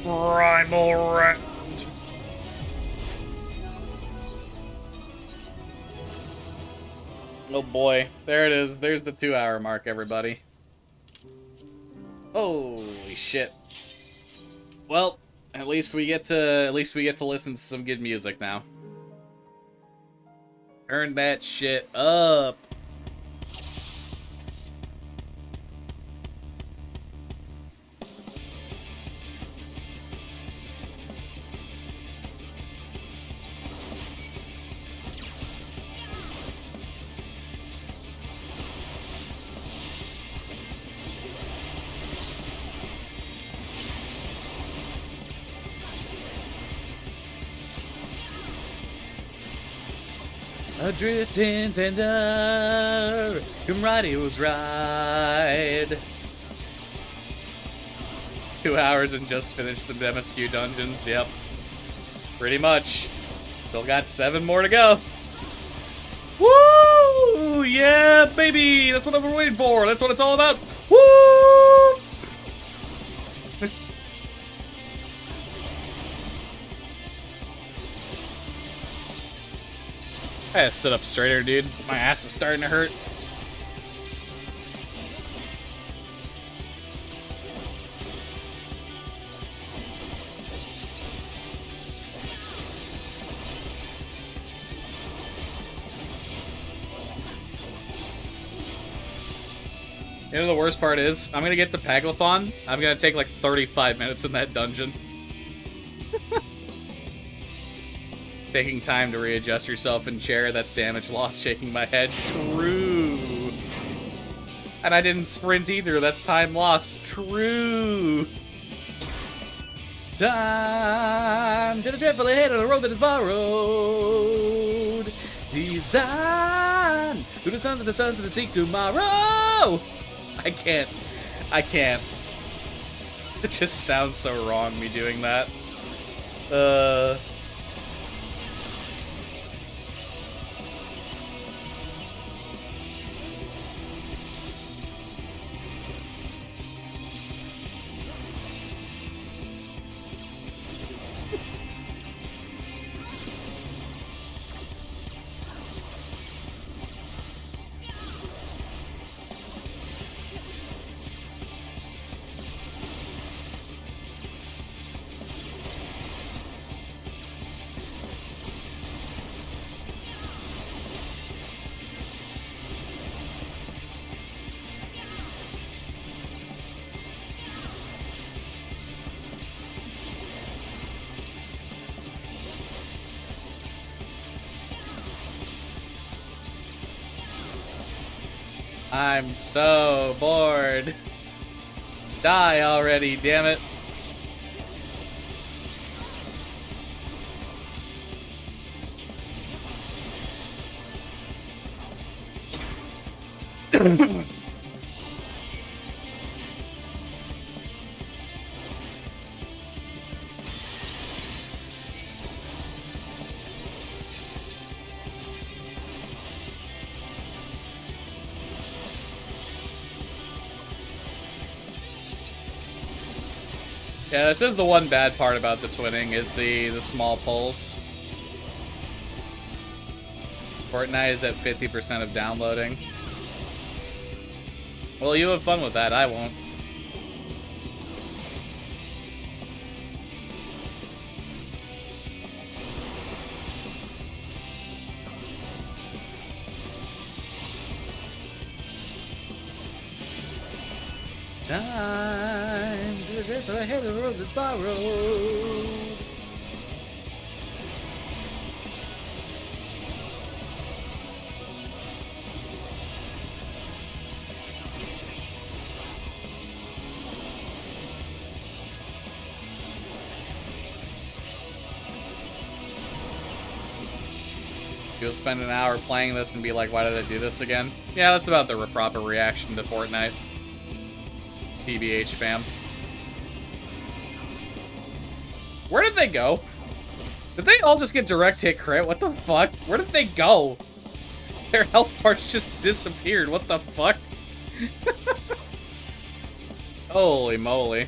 A: Primal Round. Oh boy, there it is. There's the 2-hour mark, everybody. Holy shit. Well, at least we get to listen to some good music now. Turn that shit up. Adrift in tender, Comradio's ride. 2 hours and just finished the Demasque dungeons, yep. Pretty much. Still got 7 more to go. Woo! Yeah, baby! That's what I've been waiting for. That's what it's all about. Woo! I gotta sit up straighter, dude. My ass is starting to hurt. You know the worst part is, I'm gonna get to Paglathon, I'm gonna take like 35 minutes in that dungeon. Taking time to readjust yourself in chair, that's damage loss, shaking my head. True. And I didn't sprint either, that's time lost. True. Time to the dreadful ahead of the road that is borrowed. Design through the suns and the seek tomorrow. I can't. It just sounds so wrong, me doing that. I'm so bored. Die already, damn it. Yeah, this is the one bad part about the twinning, is the small pulls. Fortnite is at 50% of downloading. Well, you have fun with that, I won't. Time to the drift ahead of the road that's borrowed. You'll spend an hour playing this and be like, why did I do this again? Yeah, that's about the proper reaction to Fortnite. PBH fam. Where did they go? Did they all just get direct hit crit? What the fuck? Where did they go? Their health parts just disappeared. What the fuck? Holy moly.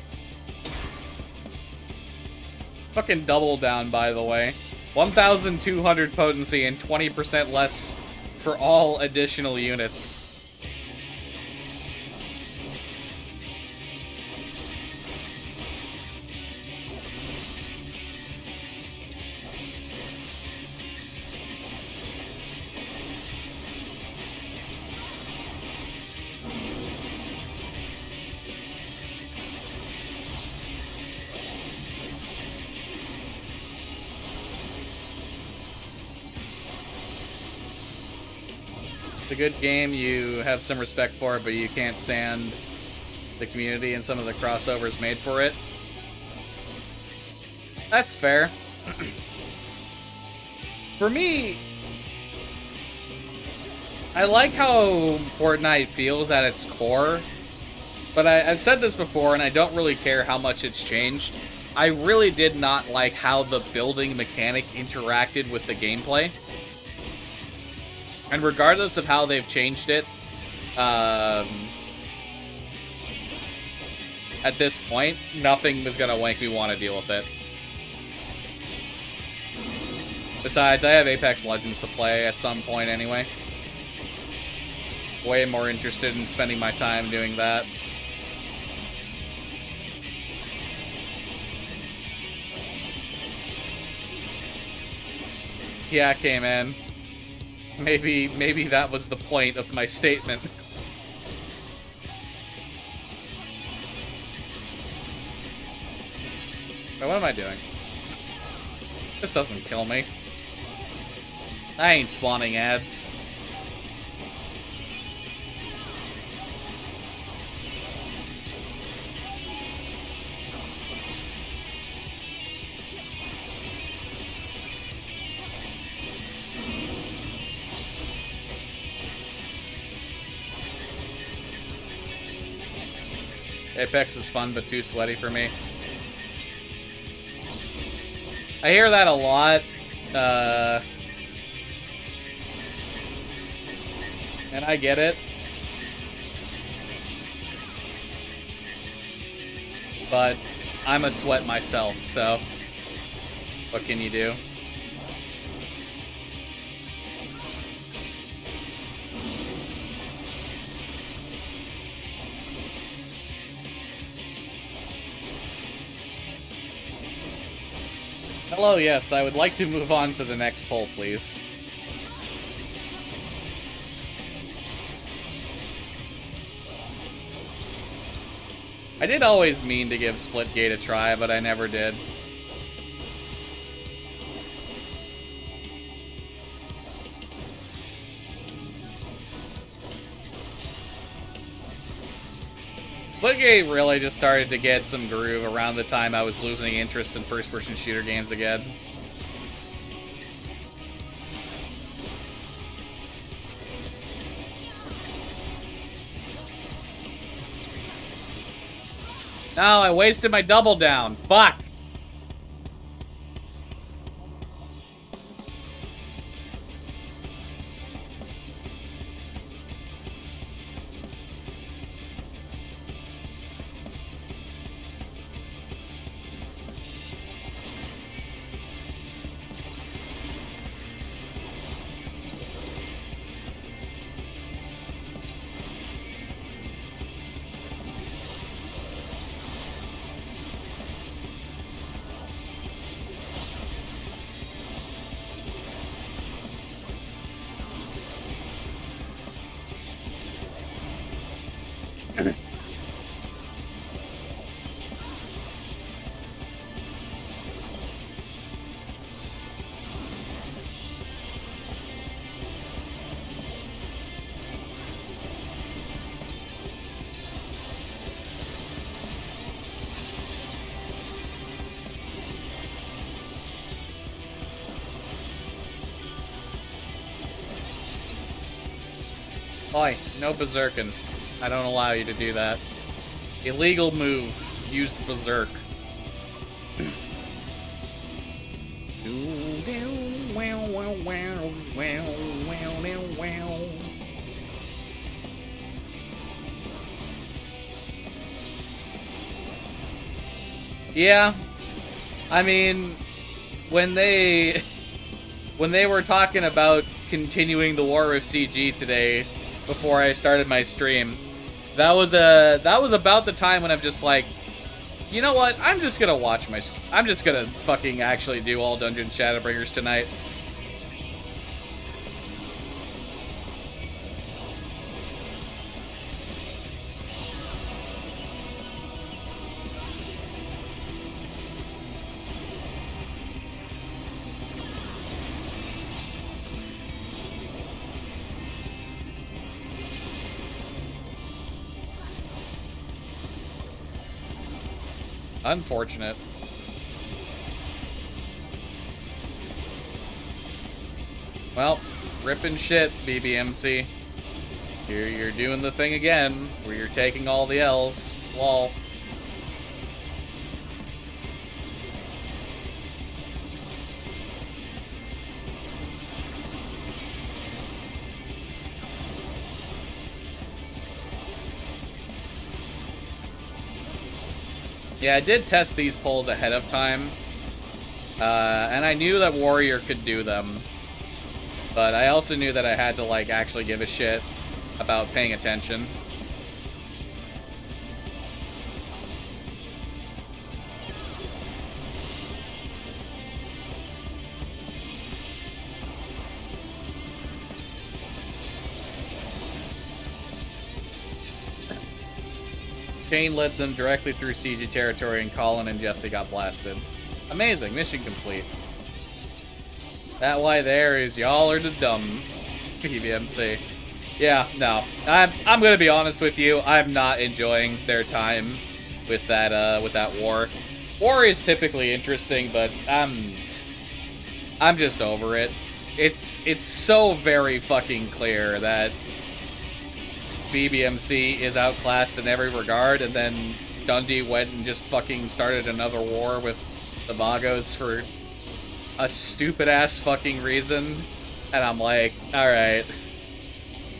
A: Fucking double down, by the way. 1,200 potency and 20% less for all additional units. It's a good game, you have some respect for it, but you can't stand the community and some of the crossovers made for it. That's fair. For me, I like how Fortnite feels at its core, but I've said this before, and I don't really care how much it's changed. I really did not like how the building mechanic interacted with the gameplay. And regardless of how they've changed it, at this point, nothing was going to make me want to deal with it. Besides, I have Apex Legends to play at some point anyway. Way more interested in spending my time doing that. Yeah, K-Man. Maybe that was the point of my statement. But what am I doing? This doesn't kill me. I ain't spawning ads. Apex is fun, but too sweaty for me. I hear that a lot. And I get it. But I'm a sweat myself, so what can you do? Hello, yes, I would like to move on to the next poll, please. I did always mean to give Splitgate a try, but I never did. Splitgate really just started to get some groove around the time I was losing interest in first-person shooter games again. No, I wasted my double down. Fuck! Oi, no berserking. I don't allow you to do that. Illegal move. Used berserk. Yeah. I mean, when they were talking about continuing the War of CG today, before I started my stream, that was about the time when I'm just like, you know what? I'm just gonna watch I'm just gonna fucking actually do all Dungeon Shadowbringers tonight. Unfortunate. Well, ripping shit, BBMC. You're doing the thing again, where you're taking all the L's. Lol. Yeah, I did test these polls ahead of time, and I knew that Warrior could do them, but I also knew that I had to, like, actually give a shit about paying attention. Kane led them directly through CG territory, and Colin and Jesse got blasted. Amazing, mission complete. That why there is y'all are the dumb PBMC. Yeah, no. I'm gonna be honest with you. I'm not enjoying their time with that war. War is typically interesting, but I'm just over it. It's so very fucking clear that BBMC is outclassed in every regard, and then Dundee went and just fucking started another war with the Vagos for a stupid-ass fucking reason, and I'm like, alright.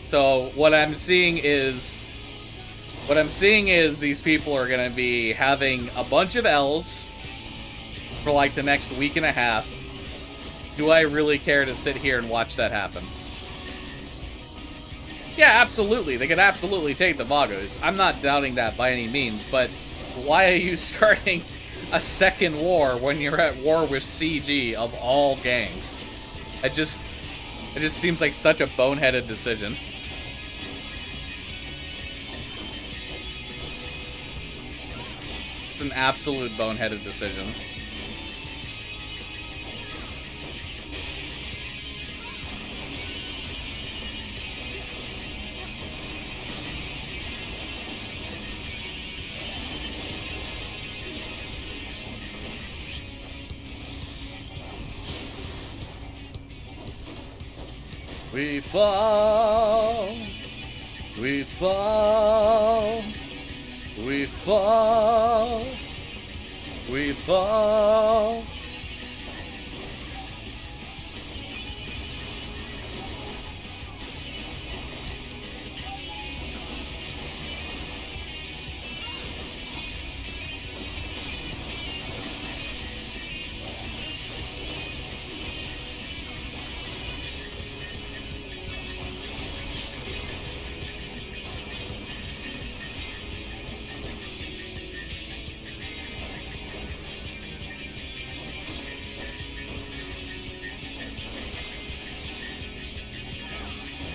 A: So, what I'm seeing is these people are gonna be having a bunch of L's for like the next week and a half. Do I really care to sit here and watch that happen? Yeah, absolutely. They could absolutely take the Vagos. I'm not doubting that by any means, but why are you starting a second war when you're at war with CG of all gangs? It just seems like such a boneheaded decision. It's an absolute boneheaded decision. We fall, we fall, we fall, we fall.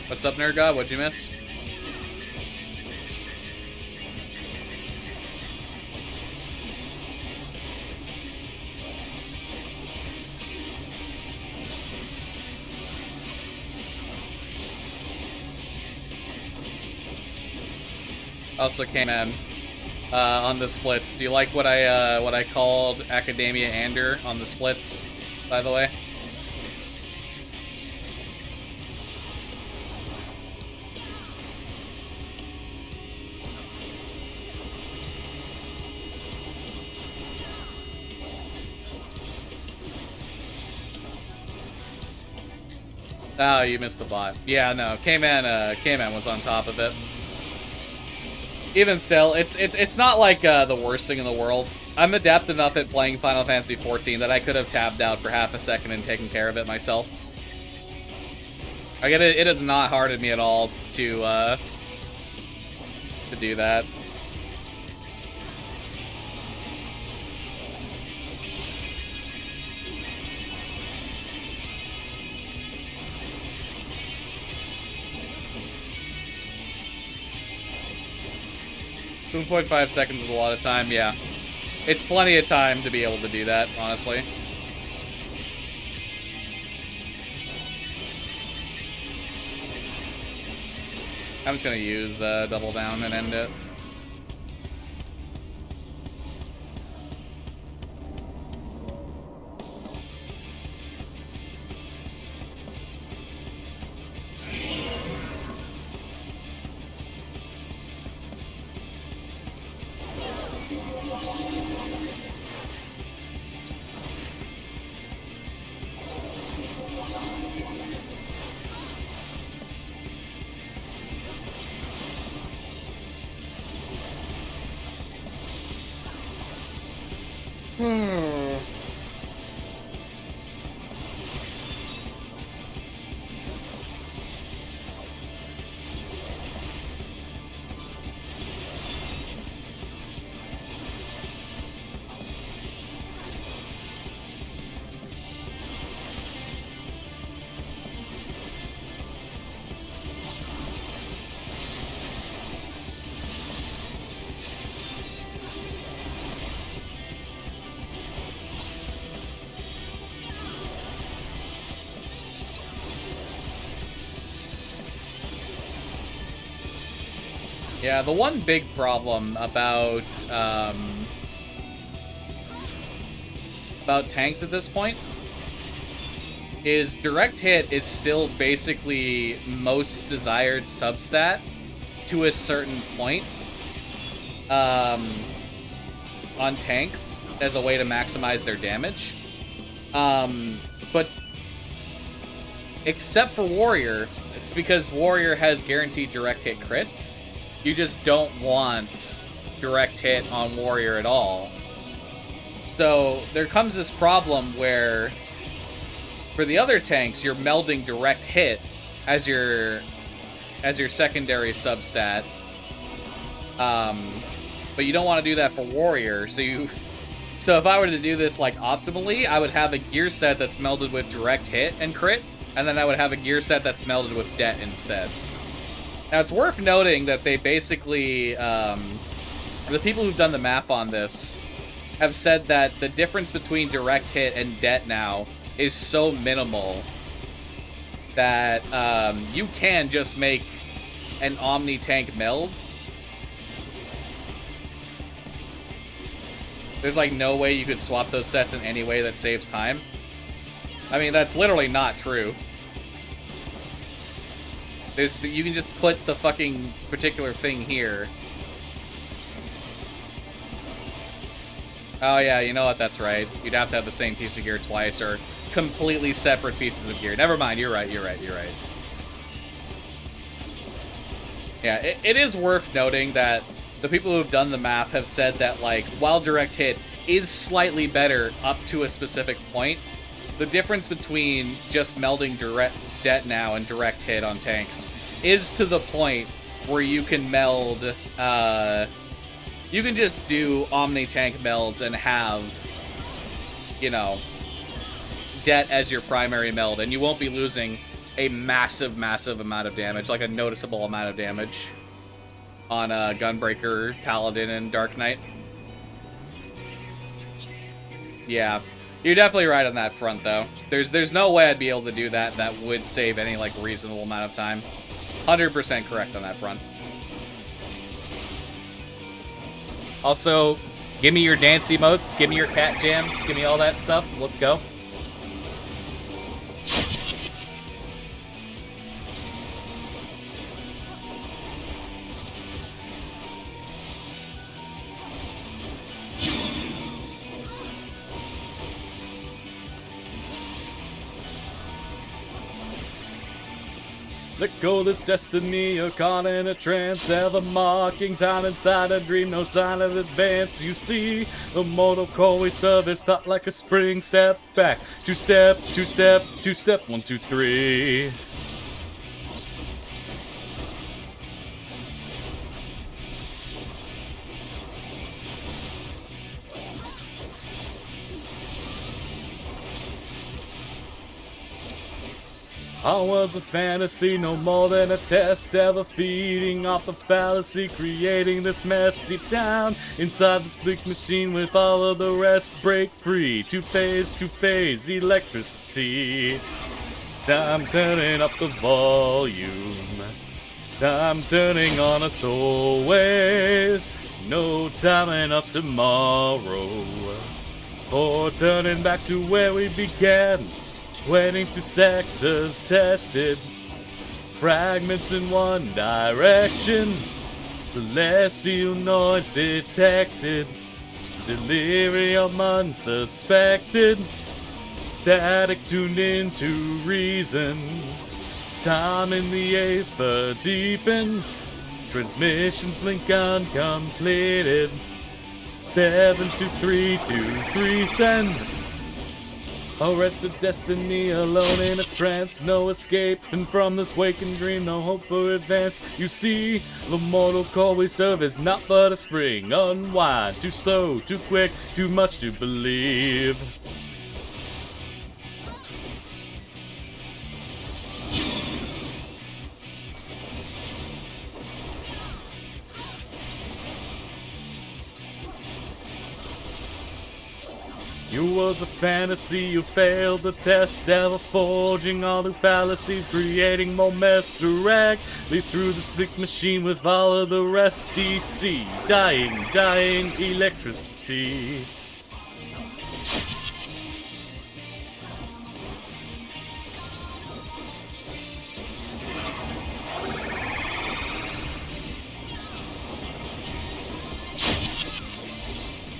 A: What's up, Nerd God? What'd you miss? Also came in on the splits. Do you like what I called Academia Ander on the splits, by the way? Oh, you missed the bot. Yeah, no, K-Man was on top of it. Even still, it's not like the worst thing in the world. I'm adept enough at playing Final Fantasy XIV that I could have tabbed out for half a second and taken care of it myself. I get it. It is not hard at me at all to do that. .5 seconds is a lot of time, yeah. It's plenty of time to be able to do that, honestly. I'm just gonna use double down and end it. Yeah, the one big problem about tanks at this point is direct hit is still basically most desired substat to a certain point on tanks as a way to maximize their damage. But except for Warrior, it's because Warrior has guaranteed direct hit crits. You just don't want direct hit on Warrior at all. So there comes this problem where for the other tanks, you're melding direct hit as your secondary substat. But you don't want to do that for Warrior, so if I were to do this like optimally, I would have a gear set that's melded with direct hit and crit, and then I would have a gear set that's melded with det instead. Now it's worth noting that they basically, the people who've done the math on this have said that the difference between direct hit and det now is so minimal that you can just make an Omni tank meld. There's like no way you could swap those sets in any way that saves time. I mean, that's literally not true. You can just put the fucking particular thing here. Oh yeah, you know what, that's right. You'd have to have the same piece of gear twice, or completely separate pieces of gear. Never mind, you're right. Yeah, it is worth noting that the people who have done the math have said that, like, while direct hit is slightly better up to a specific point, the difference between just melding direct det now and direct hit on tanks is to the point where you can meld, you can just do Omni tank melds and have, you know, det as your primary meld, and you won't be losing a massive amount of damage, like a noticeable amount of damage on Gunbreaker, Paladin, and Dark Knight. Yeah, you're definitely right on that front, though. There's no way I'd be able to do that that would save any, like, reasonable amount of time. 100% correct on that front. Also, give me your dance emotes, give me your cat jams, give me all that stuff. Let's go. Let go this destiny, you're caught in a trance. Ever marking time inside a dream, no sign of advance. You see, the mortal core we serve is taught like a spring. Step back, two-step, two-step, two-step, 1, 2, 3. Our world's a fantasy, no more than a test. Ever feeding off the fallacy, creating this mess deep down inside this big machine with all of the rest. Break free, two-phase electricity. Time turning up the volume. Time turning on us always. No timing up tomorrow. Or turning back to where we began. 22 sectors tested, fragments in one direction, celestial noise detected, delirium unsuspected, static tuned into reason, time in the aether deepens, transmissions blink uncompleted, 72323 send. Arrested destiny, alone in a trance, no escaping from this waking dream, no hope for advance. You see, the mortal core we serve is not but a spring. Unwind, too slow, too quick, too much to believe. You was a fantasy, you failed the test, ever forging all the fallacies, creating more mess directly through this big machine with all of the rest. DC, dying electricity.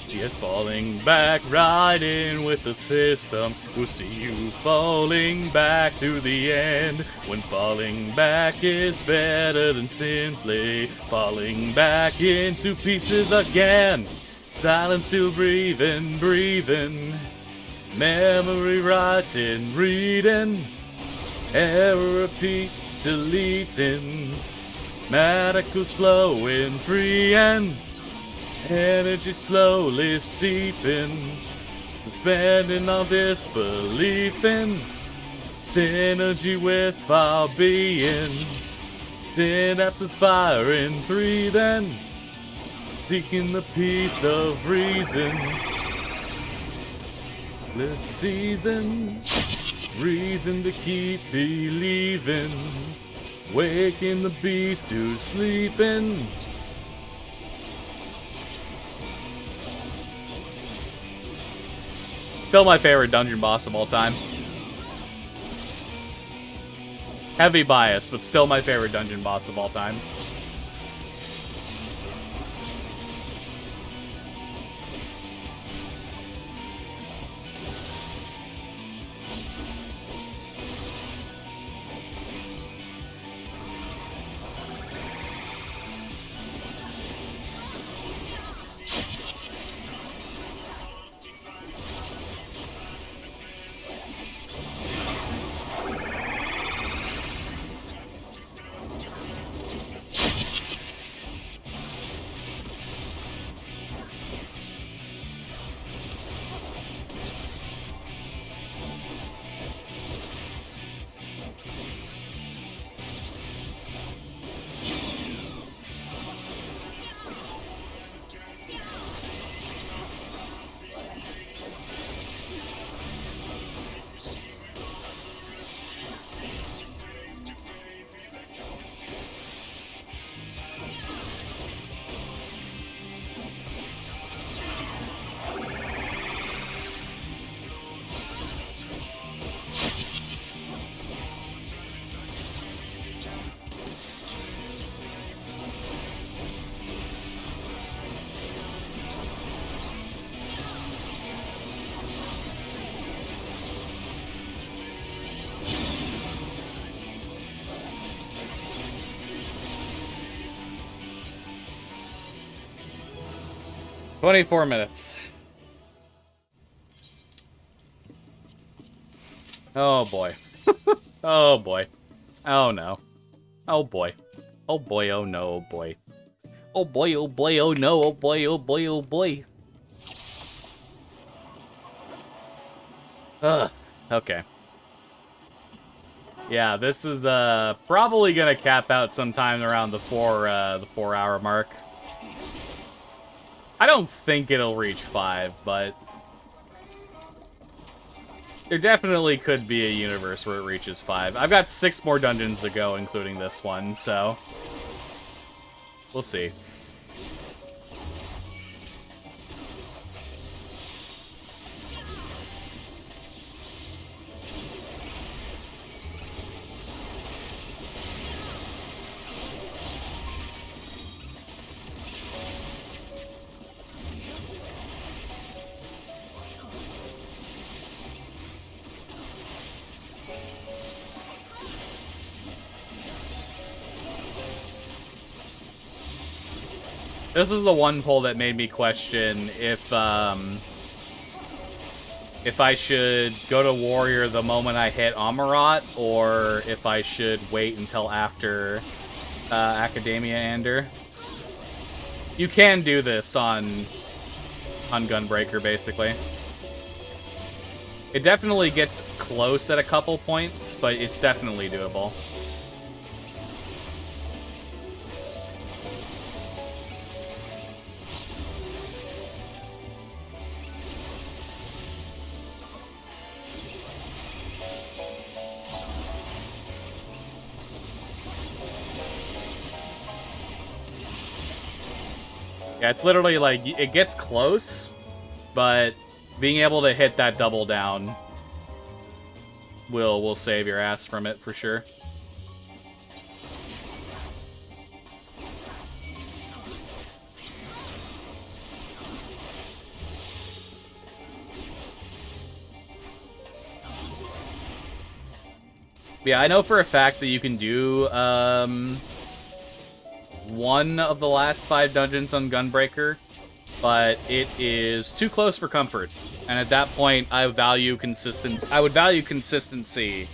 A: Yes, falling back right in with the system. We'll see you falling back to the end. When falling back is better than simply falling back into pieces again. Silence still breathing. Memory writing, reading. Error repeat, deleting. Medicals flowing free and energy slowly seeping, suspending our disbelief in synergy with our being. Synapses firing, breathing, seeking the peace of reason. This season, reason to keep believing, waking the beast who's sleeping. Still my favorite dungeon boss of all time. Heavy bias, but still my favorite dungeon boss of all time. "24 minutes. Oh boy. Oh boy. Oh no. Oh boy. Oh boy, oh no, oh boy. Oh boy, oh no, oh boy, oh boy, oh boy. Ugh. Okay. Yeah, this is probably gonna cap out sometime around the 4-hour mark. I don't think it'll reach 5, but there definitely could be a universe where it reaches 5. I've got 6 more dungeons to go, including this one, so we'll see. This is the one poll that made me question if I should go to Warrior the moment I hit Amarat, or if I should wait until after Academia Ender. You can do this on Gunbreaker, basically. It definitely gets close at a couple points, but it's definitely doable. Yeah, it's literally like, it gets close, but being able to hit that double down will save your ass from it for sure. Yeah, I know for a fact that you can do one of the last 5 dungeons on Gunbreaker, but it is too close for comfort. And at that point, I value consistency. I would value consistency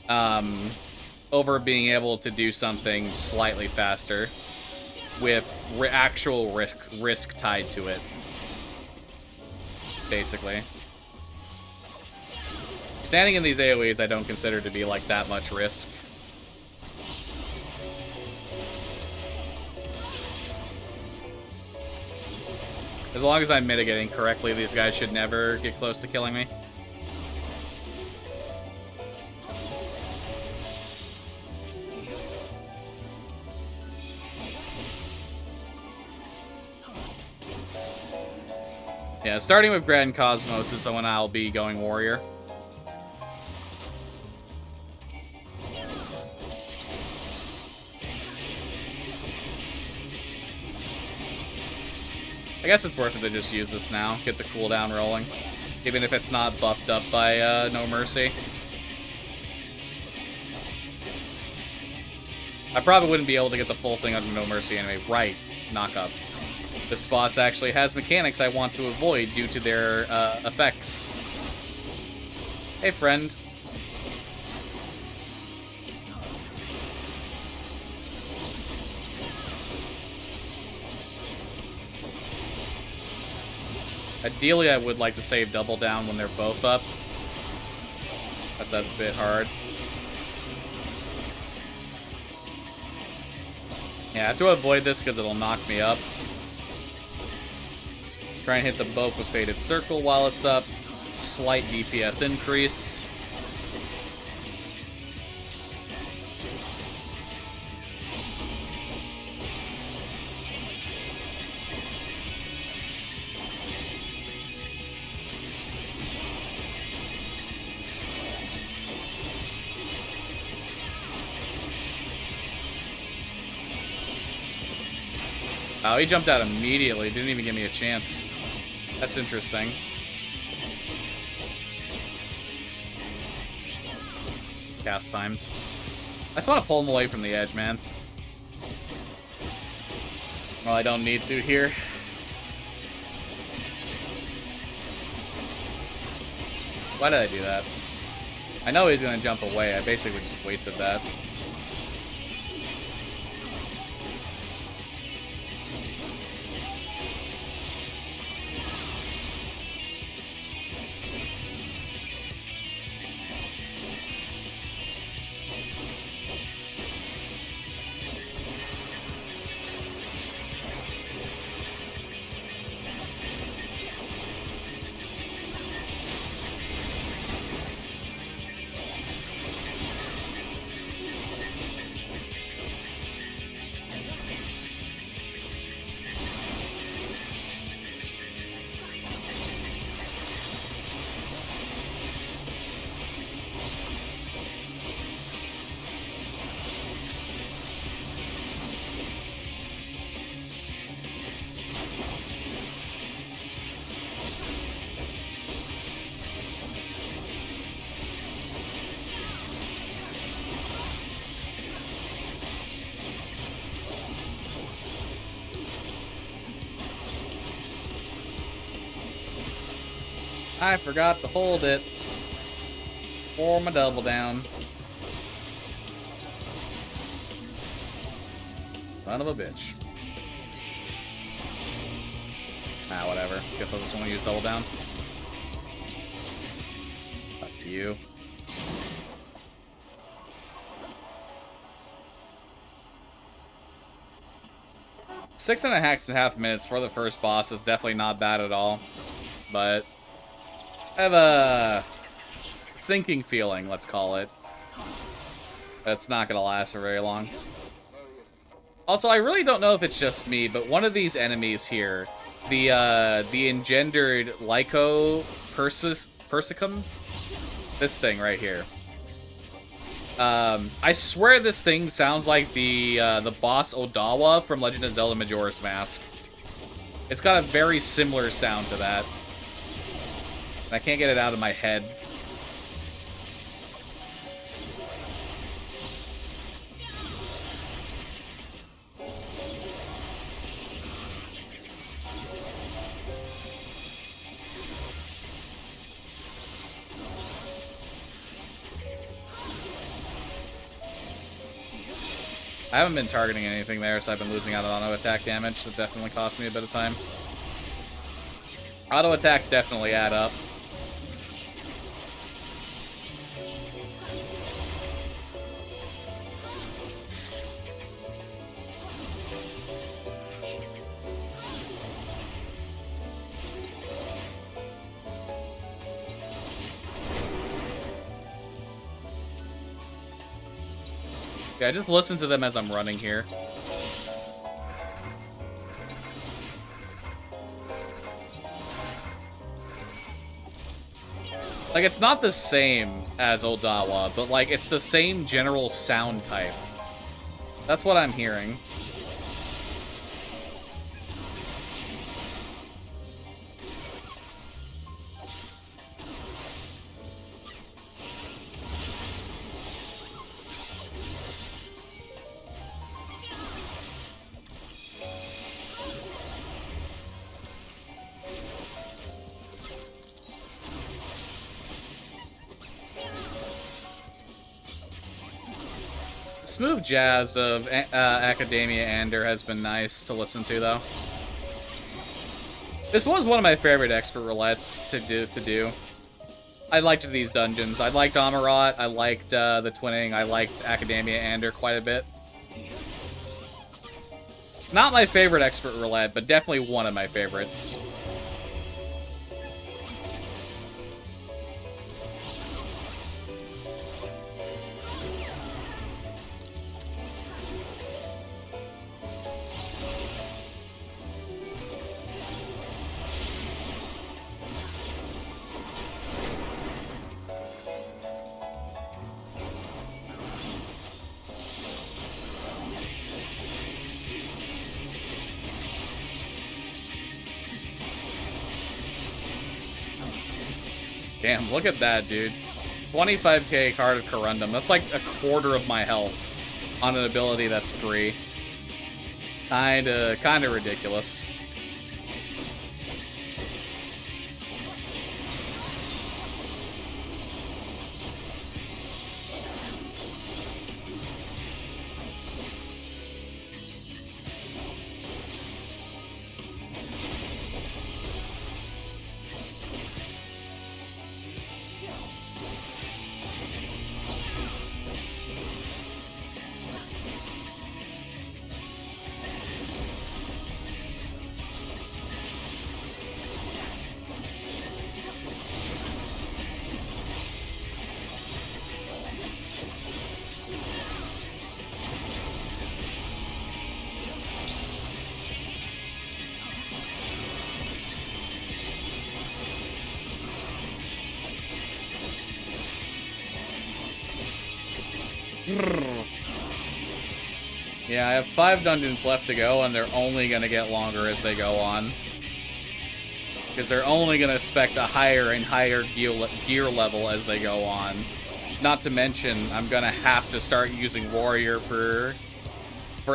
A: over being able to do something slightly faster with actual risk tied to it, basically. Standing in these AoEs I don't consider to be like that much risk. As long as I'm mitigating correctly, these guys should never get close to killing me. Yeah, starting with Grand Cosmos is someone I'll be going warrior. I guess it's worth it to just use this now, get the cooldown rolling, even if it's not buffed up by No Mercy. I probably wouldn't be able to get the full thing under No Mercy anyway. Right, knock up. This boss actually has mechanics I want to avoid due to their effects. Hey, friend. Ideally, I would like to save double down when they're both up. That's a bit hard. Yeah, I have to avoid this because it'll knock me up. Try and hit them both with Fated Circle while it's up. Slight DPS increase. Oh, he jumped out immediately. Didn't even give me a chance. That's interesting. Cast times. I just want to pull him away from the edge, man. Well, I don't need to here. Why did I do that? I know he's going to jump away. I basically just wasted that. I forgot to hold it for my double down. Son of a bitch. Ah, whatever. Guess I'll just want to use double down. Fuck you. Six and a half minutes for the first boss is definitely not bad at all, but I have a sinking feeling, let's call it. That's not gonna last for very long. Also, I really don't know if it's just me, but one of these enemies here, the engendered Lyco Persicum, this thing right here. I swear this thing sounds like the boss Odawa from Legend of Zelda Majora's Mask. It's got a very similar sound to that. And I can't get it out of my head. I haven't been targeting anything there, so I've been losing out on auto attack damage. That definitely cost me a bit of time. Auto attacks definitely add up. Yeah, just listen to them as I'm running here. Like, it's not the same as Odawa, but, like, it's the same general sound type. That's what I'm hearing. Smooth jazz of Academia Ander has been nice to listen to, though. This was one of my favorite expert roulettes to do. I liked these dungeons. I liked Amarat, I liked the Twinning, I liked Academia Ander quite a bit. Not my favorite expert roulette, but definitely one of my favorites. Damn, look at that, dude. 25k card of Corundum. That's like a quarter of my health on an ability that's free. Kinda ridiculous. Yeah, I have 5 dungeons left to go, and they're only going to get longer as they go on. Because they're only going to expect a higher and higher gear level as they go on. Not to mention, I'm going to have to start using Warrior for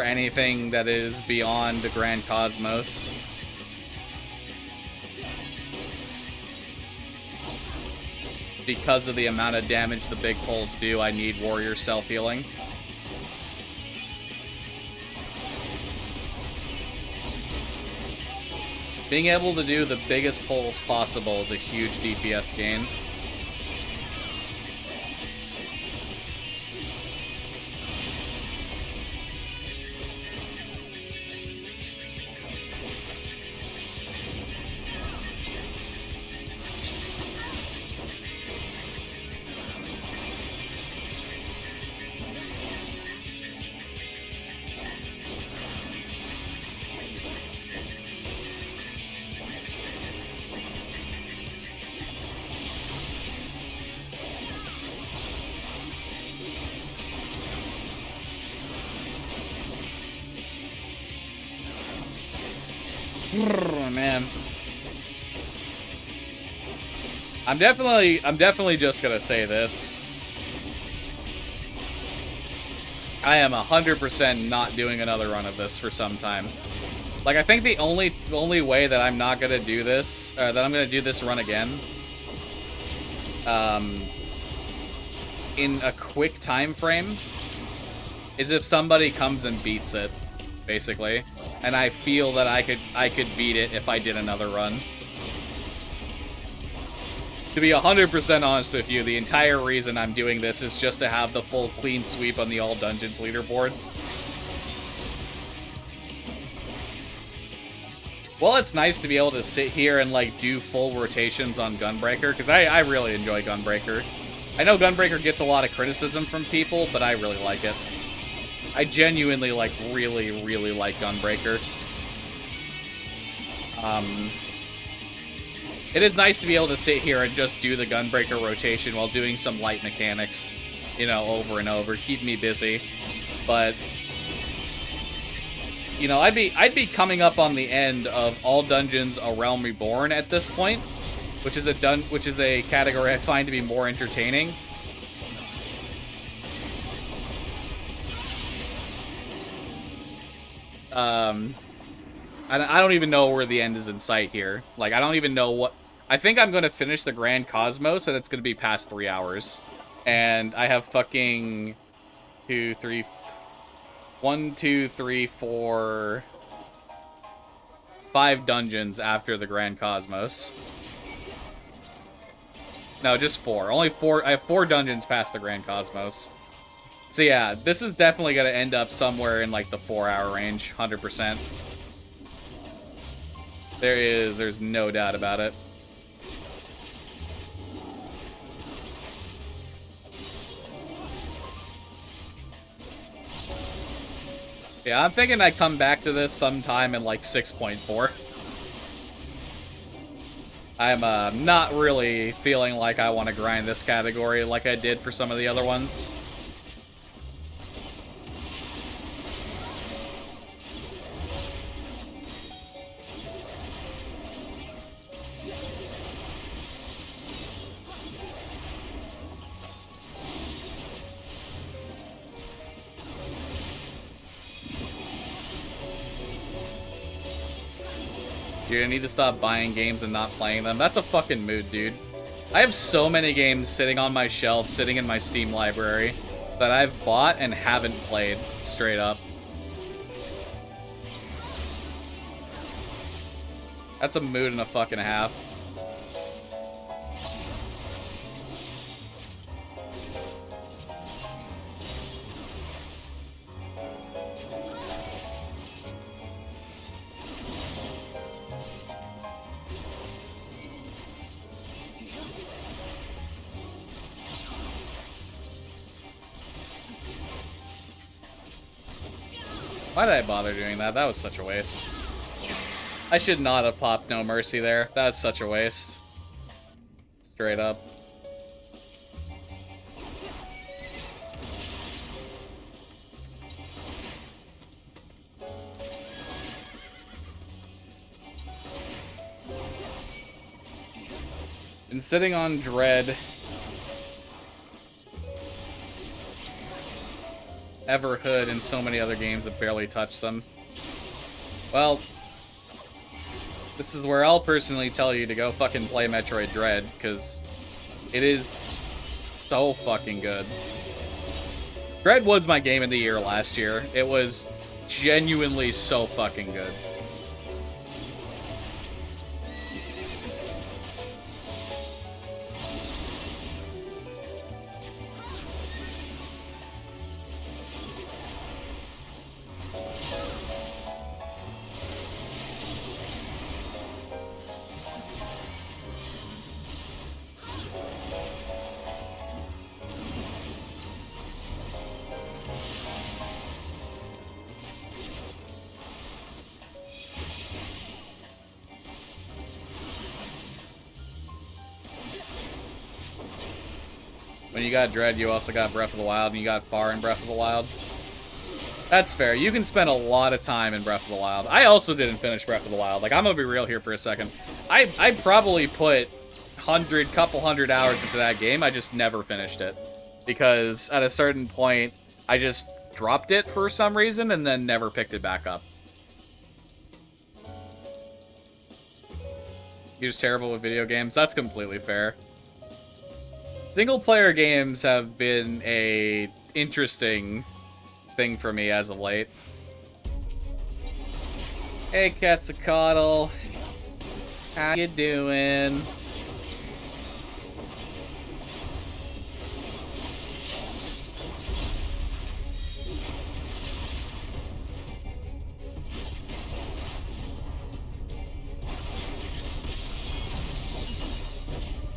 A: anything that is beyond the Grand Cosmos. Because of the amount of damage the big pulls do, I need Warrior self-healing. Being able to do the biggest pulls possible is a huge DPS gain. Man. I'm definitely just gonna say this. I am 100% not doing another run of this for some time. Like, I think the only way that I'm not gonna do this, that I'm gonna do this run again, in a quick time frame, is if somebody comes and beats it, basically, and I feel that I could beat it if I did another run. To be 100% honest with you, the entire reason I'm doing this is just to have the full clean sweep on the all dungeons leaderboard. Well, it's nice to be able to sit here and, like, do full rotations on Gunbreaker, because I really enjoy Gunbreaker. I know Gunbreaker gets a lot of criticism from people, but I really like it. I genuinely, like, really like Gunbreaker. It is nice to be able to sit here and just do the Gunbreaker rotation while doing some light mechanics, you know, over and over, keep me busy. But, you know, I'd be coming up on the end of All Dungeons: A Realm Reborn at this point, which is a category I find to be more entertaining. I don't even know where the end is in sight here. Like, I don't even know what... I think I'm going to finish the Grand Cosmos, and it's going to be past 3 hours. And I have fucking 1, 2, 3, 4, 5 dungeons after the Grand Cosmos. No, just 4. Only 4. I have 4 dungeons past the Grand Cosmos. So yeah, this is definitely going to end up somewhere in, like, the 4-hour range, 100%. There's no doubt about it. Yeah, I'm thinking I'd come back to this sometime in, like, 6.4. I'm not really feeling like I want to grind this category like I did for some of the other ones. Dude, I need to stop buying games and not playing them. That's a fucking mood, dude. I have so many games sitting on my shelf, sitting in my Steam library, that I've bought and haven't played, straight up. That's a mood and a fucking half. Why did I bother doing that? That was such a waste. I should not have popped No Mercy there. That was such a waste. Straight up. Been sitting on Dread. Everhood and so many other games that barely touch them. Well, this is where I'll personally tell you to go fucking play Metroid Dread, because it is so fucking good. Dread was my game of the year last year. It was genuinely so fucking good. When you got Dread, you also got Breath of the Wild, and you got Far in Breath of the Wild. That's fair. You can spend a lot of time in Breath of the Wild. I also didn't finish Breath of the Wild. Like, I'm gonna be real here for a second. I probably put couple hundred hours into that game. I just never finished it. Because at a certain point, I just dropped it for some reason and then never picked it back up. You're just terrible with video games? That's completely fair. Single-player games have been a interesting thing for me as of late. Hey, Quetzalcoatl. How you doing?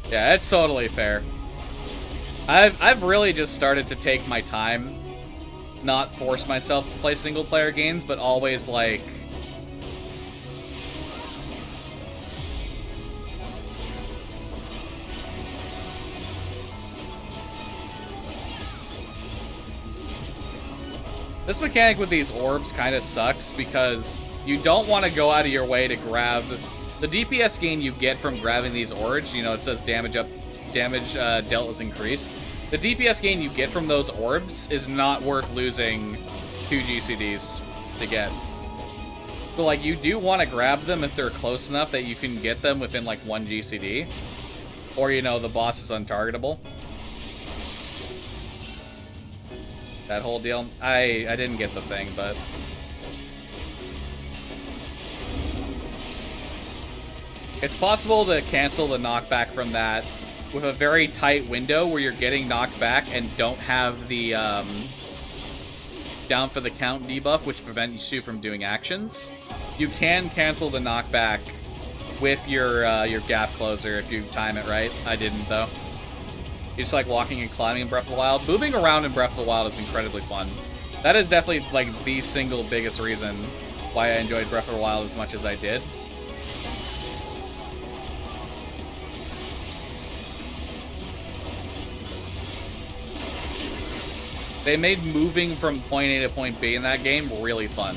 A: Yeah, it's totally fair. I've really just started to take my time, not force myself to play single player games, but always like this mechanic with these orbs kind of sucks because you don't want to go out of your way to grab the DPS gain you get from grabbing these orbs. You know, it says damage dealt is increased. The DPS gain you get from those orbs is not worth losing 2 GCDs to get. So, like, you do want to grab them if they're close enough that you can get them within, like, 1 GCD. Or, you know, the boss is untargetable. That whole deal. I didn't get the thing, but... it's possible to cancel the knockback from that with a very tight window where you're getting knocked back and don't have the down for the count debuff, which prevents you from doing actions. You can cancel the knockback with your gap closer if you time it right. I didn't, though. You just like walking and climbing in Breath of the Wild. Moving around in Breath of the Wild is incredibly fun. That is definitely like the single biggest reason why I enjoyed Breath of the Wild as much as I did. They made moving from point A to point B in that game really fun.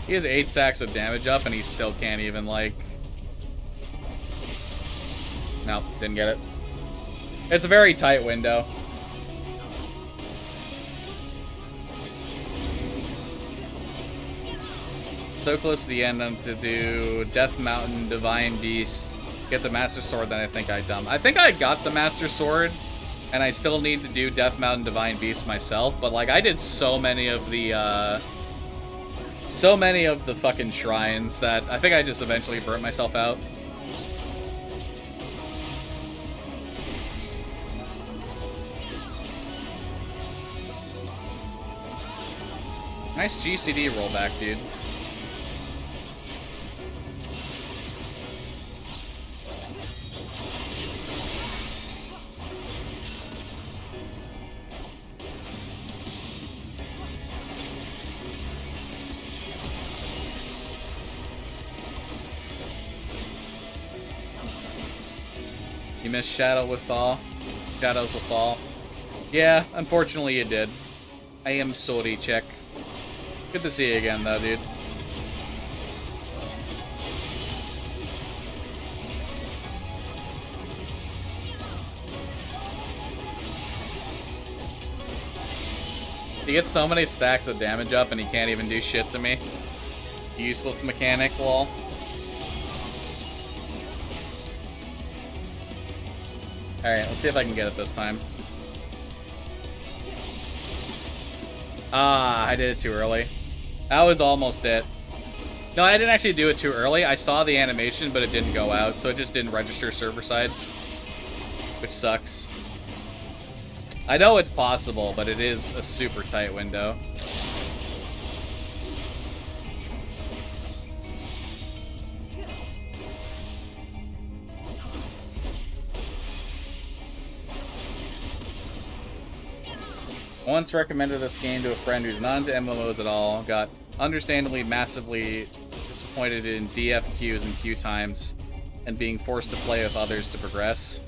A: He has 8 stacks of damage up, and he still can't even, like... Nope, didn't get it. It's a very tight window. So close to the end, I'm to do Death Mountain, Divine Beast, get the Master Sword that I think I dumped. I think I got the Master Sword, and I still need to do Death Mountain, Divine Beast myself, but, like, I did so many of the fucking shrines that I think I just eventually burnt myself out. Nice GCD rollback, dude. You missed Shadow with Thaw. Shadows with Fall. Yeah, unfortunately you did. I am sorry, Check. Good to see you again, though, dude. He gets so many stacks of damage up and he can't even do shit to me. Useless mechanic, lol. Alright, let's see if I can get it this time. Ah, I did it too early. That was almost it. No, I didn't actually do it too early. I saw the animation, but it didn't go out, so it just didn't register server side, which sucks. I know it's possible, but it is a super tight window. Once recommended this game to a friend who's not into MMOs at all, got understandably massively disappointed in DF queues and queue times, and being forced to play with others to progress.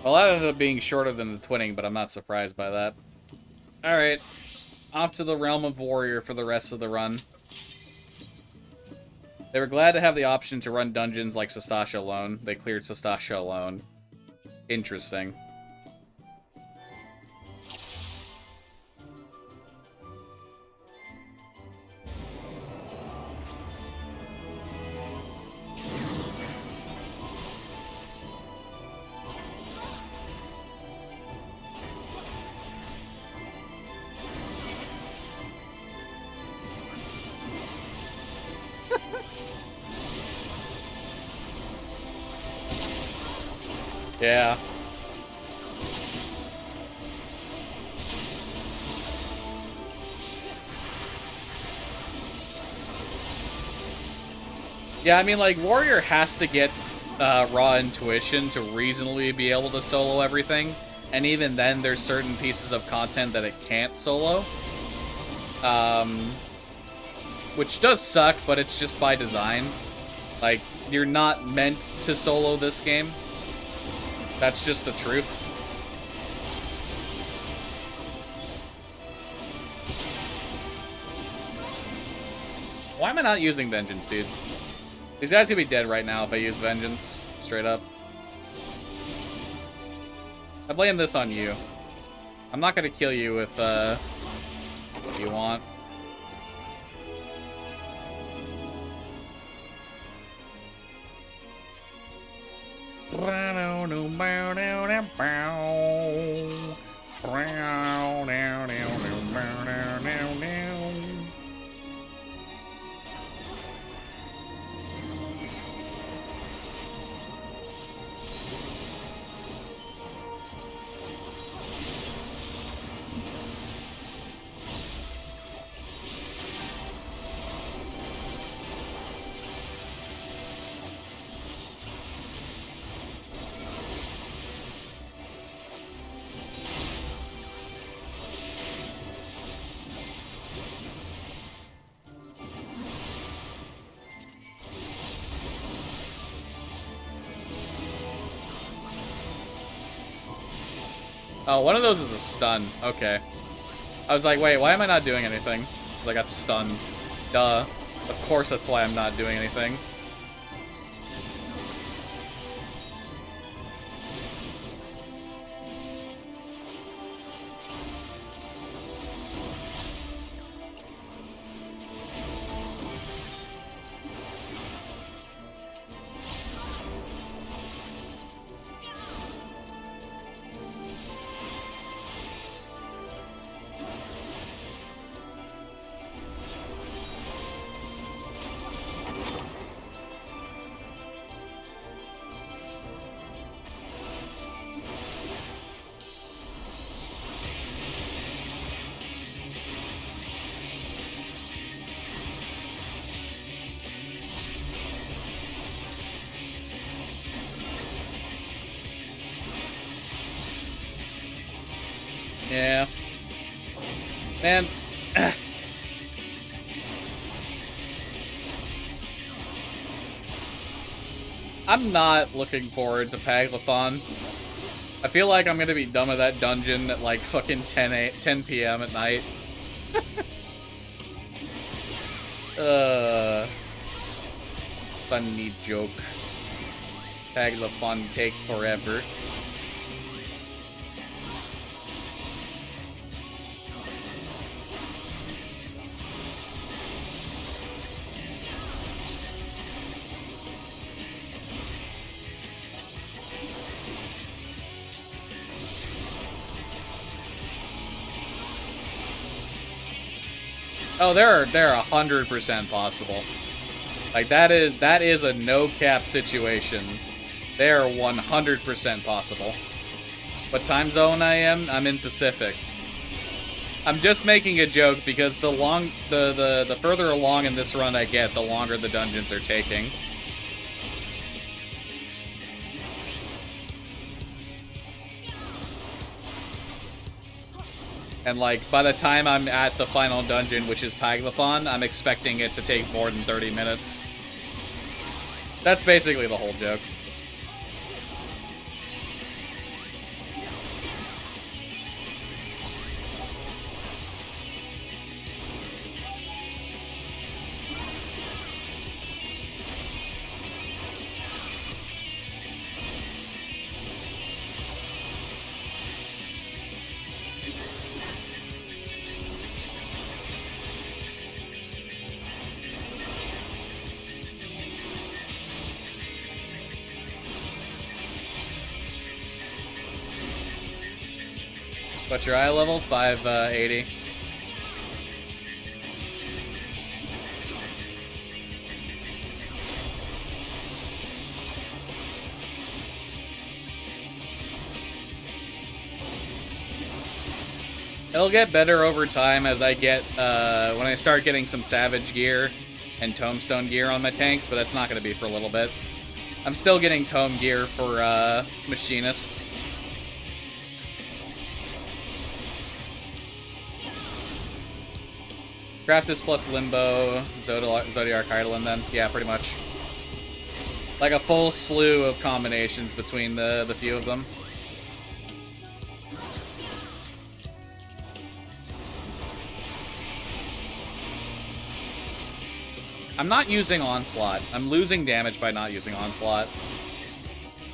A: Well, that ended up being shorter than the twinning, but I'm not surprised by that. Alright, off to the Realm of Warrior for the rest of the run. They were glad to have the option to run dungeons like Sastasha alone. They cleared Sastasha alone. Interesting. Yeah. Yeah, I mean, like, Warrior has to get raw intuition to reasonably be able to solo everything. And even then, there's certain pieces of content that it can't solo. Which does suck, but it's just by design. Like, you're not meant to solo this game. That's just the truth. Why am I not using Vengeance, dude? These guys could be dead right now if I use Vengeance. Straight up. I blame this on you. I'm not gonna kill you if, you want. Oh, one of those is a stun. Okay. I was like, wait, why am I not doing anything? Because I got stunned. Duh. Of course that's why I'm not doing anything. Yeah. Man. I'm not looking forward to Paglathon. I feel like I'm gonna be done with that dungeon at like fucking 10 p.m. at night. Funny joke. Paglathon take forever. Oh, they're 100% possible. Like that is a no cap situation. They are 100% possible. What time zone I am? I'm in Pacific. I'm just making a joke because the further along in this run I get, the longer the dungeons are taking. And like by the time I'm at the final dungeon, which is Paglathon, I'm expecting it to take more than 30 minutes. That's basically the whole joke. What's your eye level? 580. It'll get better over time as I get, when I start getting some Savage gear and Tombstone gear on my tanks, but that's not going to be for a little bit. I'm still getting Tome gear for, Machinist. Craftus plus Limbo, Zodiarch Eidolon then. Yeah, pretty much. Like a full slew of combinations between the few of them. I'm not using Onslaught. I'm losing damage by not using Onslaught.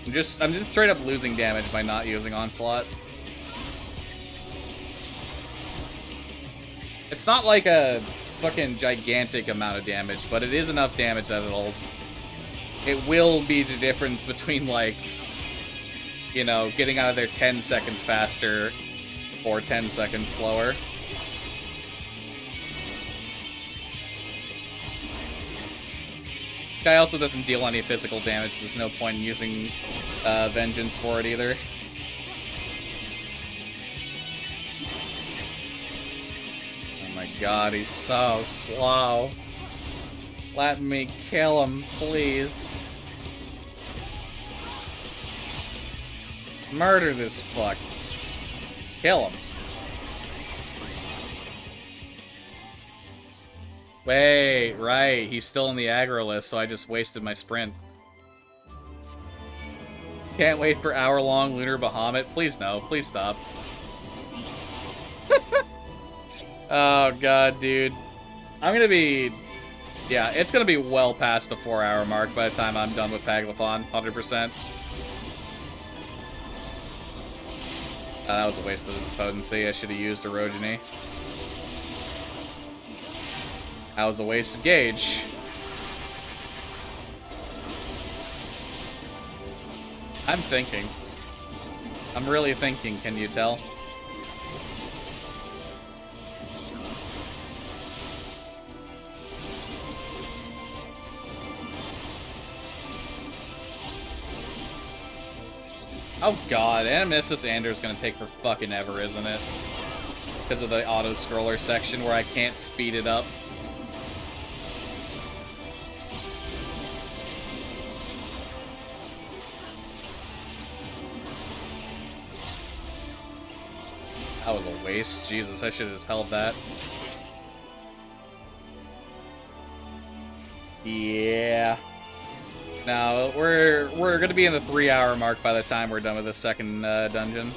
A: I'm just straight up losing damage by not using Onslaught. It's not like a fucking gigantic amount of damage, but it is enough damage that it will be the difference between, like, you know, getting out of there 10 seconds faster or 10 seconds slower. This guy also doesn't deal any physical damage, so there's no point in using Vengeance for it either. Oh my god, he's so slow. Let me kill him, please. Murder this fuck. Kill him. Wait, right, he's still in the aggro list, so I just wasted my sprint. Can't wait for hour-long Lunar Bahamut. Please no, please stop. Oh god, dude. I'm gonna be... Yeah, it's gonna be well past the 4-hour mark by the time I'm done with Paglathon, 100%. That was a waste of potency. I should have used Orogeny. That was a waste of gauge. I'm thinking. I'm really thinking, can you tell? Oh god, Animistus Ander's gonna take for fucking ever, isn't it? Because of the auto-scroller section where I can't speed it up. That was a waste. Jesus, I should have just held that. Yeah. No, we're gonna be in the 3-hour mark by the time we're done with the second dungeon.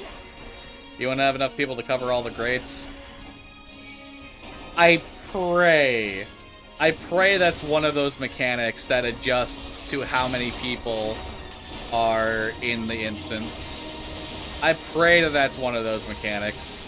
A: You wanna have enough people to cover all the greats? I pray that's one of those mechanics that adjusts to how many people are in the instance. I pray that that's one of those mechanics.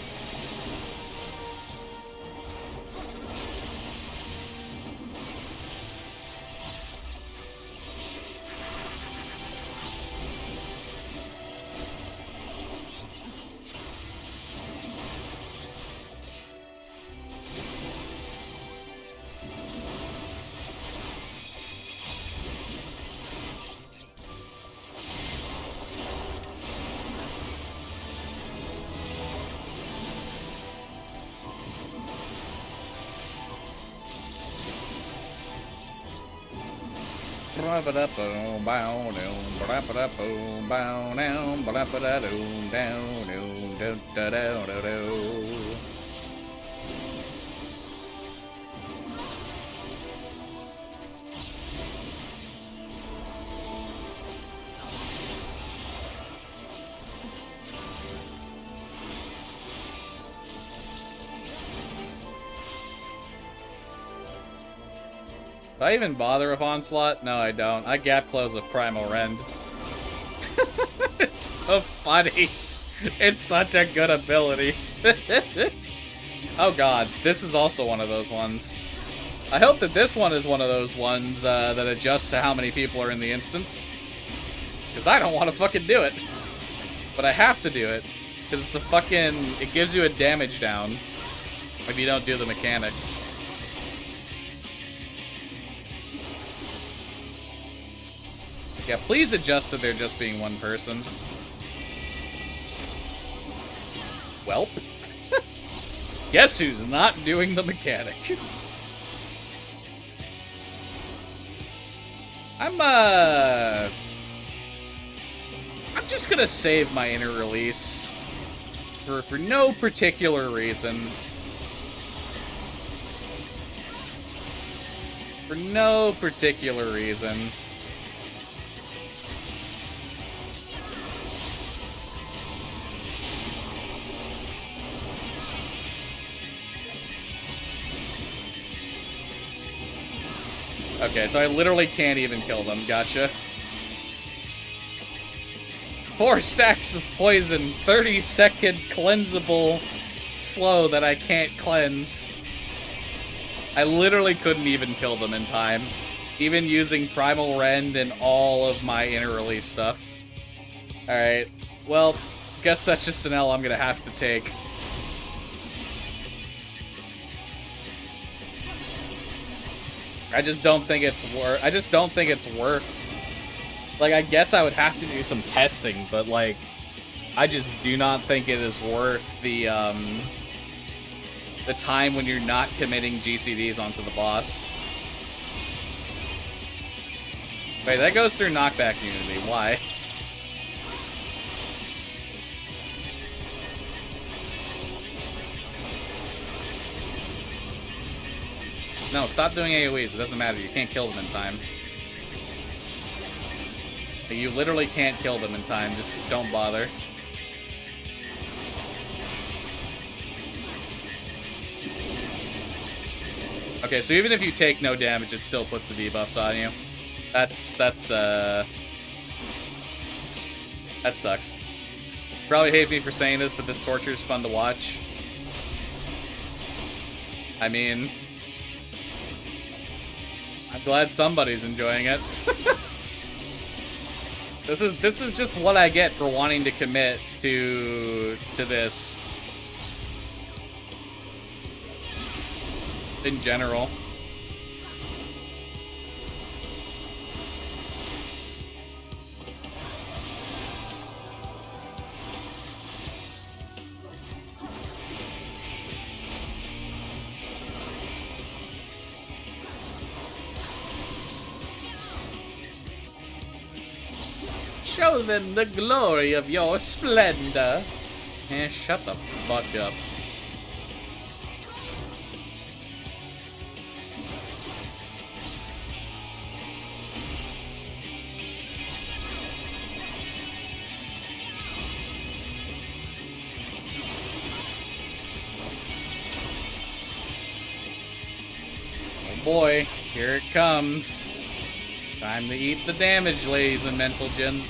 A: Do I even bother with Onslaught? No, I don't. I gap close with Primal Rend. It's so funny. It's such a good ability. Oh god, this is also one of those ones. I hope that this one is one of those ones that adjusts to how many people are in the instance. Because I don't want to fucking do it. But I have to do it. Because it's a fucking... It gives you a damage down if you don't do the mechanic. Yeah, please adjust to there just being one person. Welp. Guess who's not doing the mechanic? I'm just gonna save my inner release for no particular reason. For no particular reason. Okay, so I literally can't even kill them. Gotcha. 4 stacks of poison, 30-second cleansable slow that I can't cleanse. I literally couldn't even kill them in time. Even using Primal Rend and all of my inner release stuff. Alright, well, guess that's just an L I'm gonna have to take. I just don't think it's worth. Like, I guess I would have to do some testing, but like, I just do not think it is worth the time when you're not committing GCDs onto the boss. Wait, that goes through knockback unity. Why? No, stop doing AoEs. It doesn't matter. You can't kill them in time. You literally can't kill them in time. Just don't bother. Okay, so even if you take no damage, it still puts the debuffs on you. That sucks. Probably hate me for saying this, but this torture is fun to watch. I mean, I'm glad somebody's enjoying it. This is just what I get for wanting to commit to this. In general. Show them the glory of your splendor. Eh, shut the fuck up. Oh boy, here it comes. Time to eat the damage, ladies and mental gen.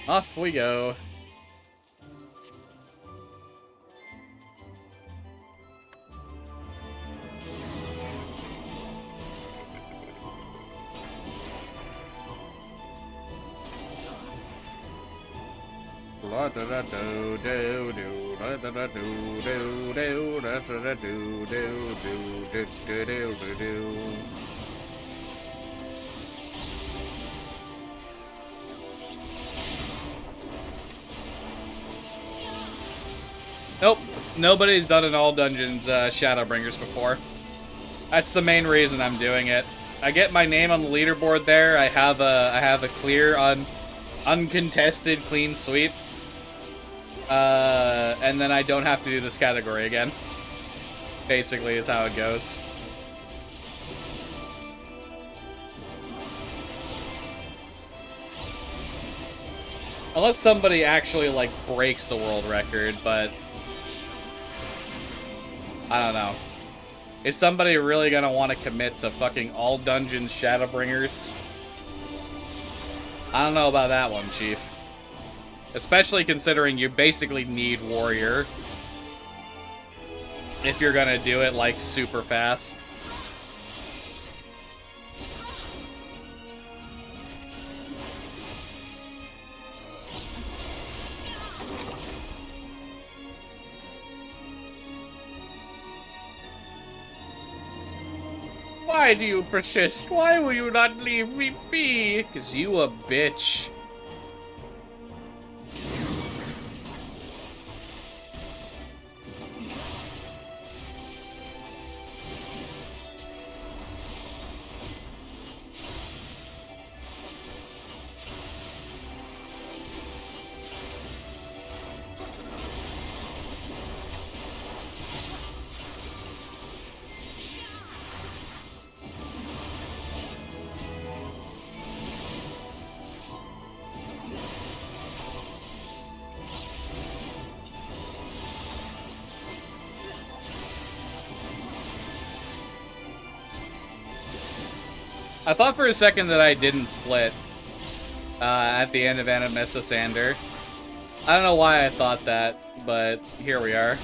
A: Off we go. Nope, nobody's done an all dungeons Shadowbringers before. That's the main reason I'm doing it. I get my name on the leaderboard there. I have a clear, uncontested, clean sweep, and then I don't have to do this category again. Basically, is how it goes. Unless somebody actually like breaks the world record, but I don't know. Is somebody really gonna want to commit to fucking all dungeons Shadowbringers? I don't know about that one, Chief. Especially considering you basically need Warrior if you're gonna do it like super fast. Why do you persist? Why will you not leave me be? 'Cause you a bitch. I thought for a second that I didn't split at the end of Animessa Sander. I don't know why I thought that, but here we are.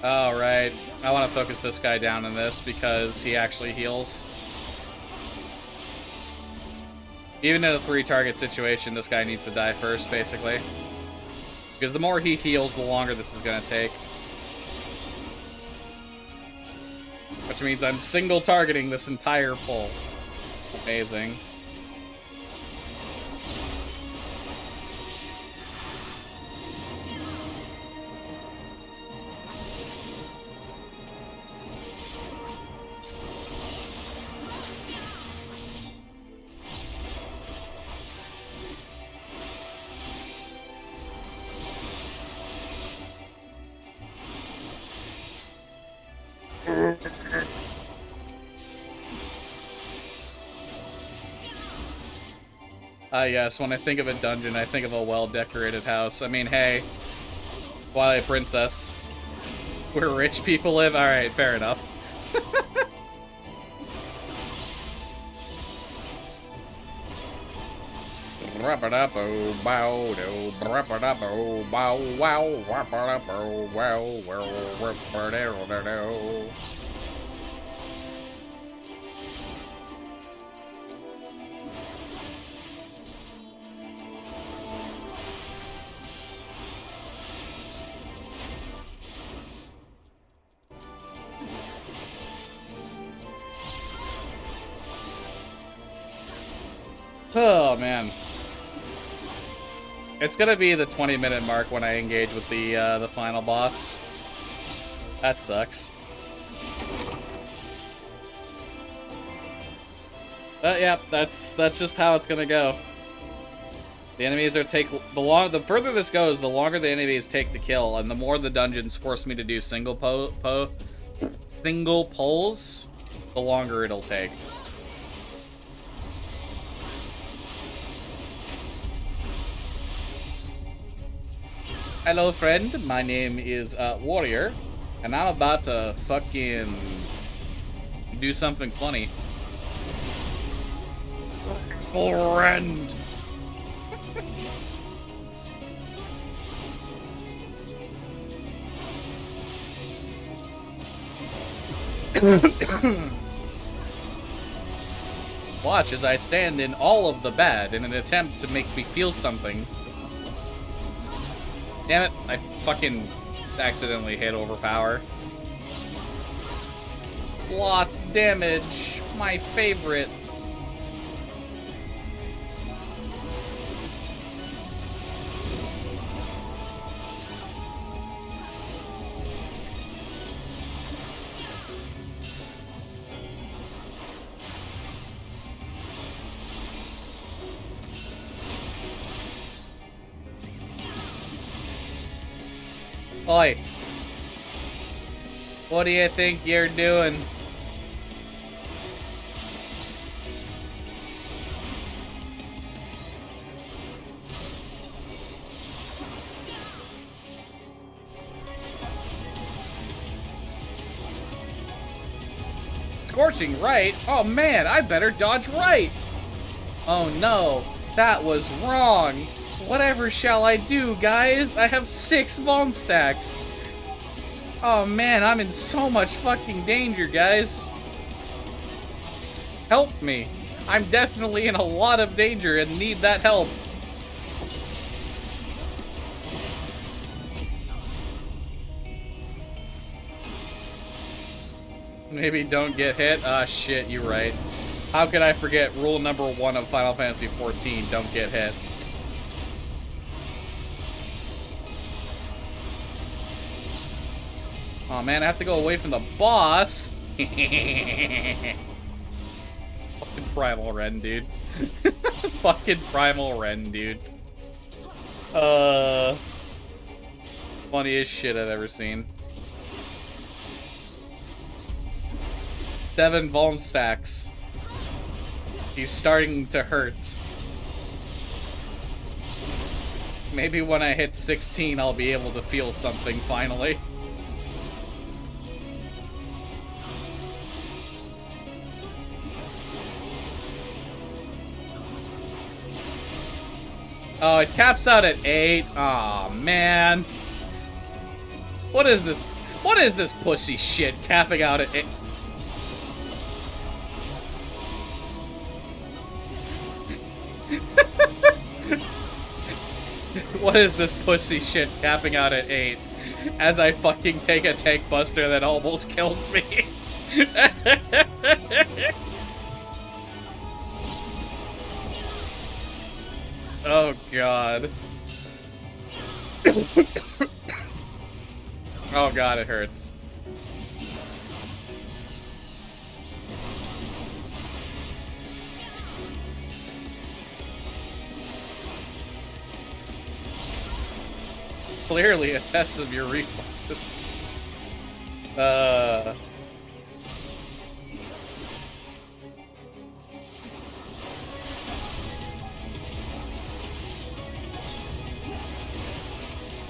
A: Oh, right. I want to focus this guy down in this because he actually heals. Even in a 3-target situation, this guy needs to die first, basically. Because the more he heals, the longer this is going to take. Which means I'm single-targeting this entire pull. Amazing. Yes, when I think of a dungeon, I think of a well-decorated house. I mean, hey, Twilight Princess, where rich people live? Alright, fair enough. Oh, man. It's gonna be the 20-minute mark when I engage with the final boss. That sucks. But yeah, that's just how it's gonna go. The enemies are the further this goes, the longer the enemies take to kill, and the more the dungeons force me to do single single pulls, the longer it'll take. Hello, friend. My name is Warrior, and I'm about to fucking do something funny. Friend. Watch as I stand in all of the bad in an attempt to make me feel something. Damn it, I fucking accidentally hit overpower. Lost damage, my favorite. Oi. What do you think you're doing? Scorching right? Oh man, I better dodge right! Oh no, that was wrong! Whatever shall I do, guys? I have 6 Vuln stacks. Oh man, I'm in so much fucking danger, guys. Help me. I'm definitely in a lot of danger and need that help. Maybe don't get hit? Ah, shit, you're right. How could I forget rule number 1 of Final Fantasy XIV, don't get hit. Oh man, I have to go away from the boss. Fucking Primal Ren, dude. Fucking Primal Ren, dude. Funniest shit I've ever seen. 7 Vuln stacks. He's starting to hurt. Maybe when I hit 16, I'll be able to feel something finally. Oh, it caps out at 8. Aw, man. What is this? What is this pussy shit capping out at 8? What is this pussy shit capping out at 8? As I fucking take a tank buster that almost kills me. Oh god. Oh god, it hurts. Clearly a test of your reflexes.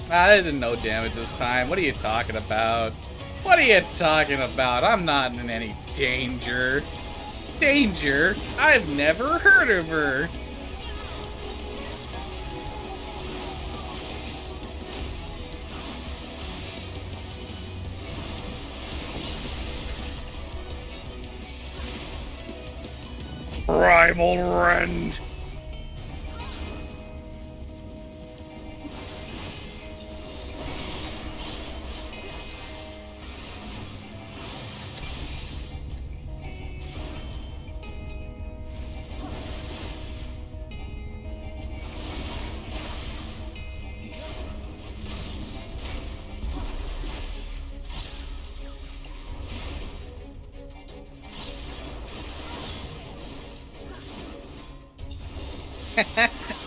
A: I didn't know damage this time. What are you talking about? What are you talking about? I'm not in any danger. Danger? I've never heard of her. Primal Rend.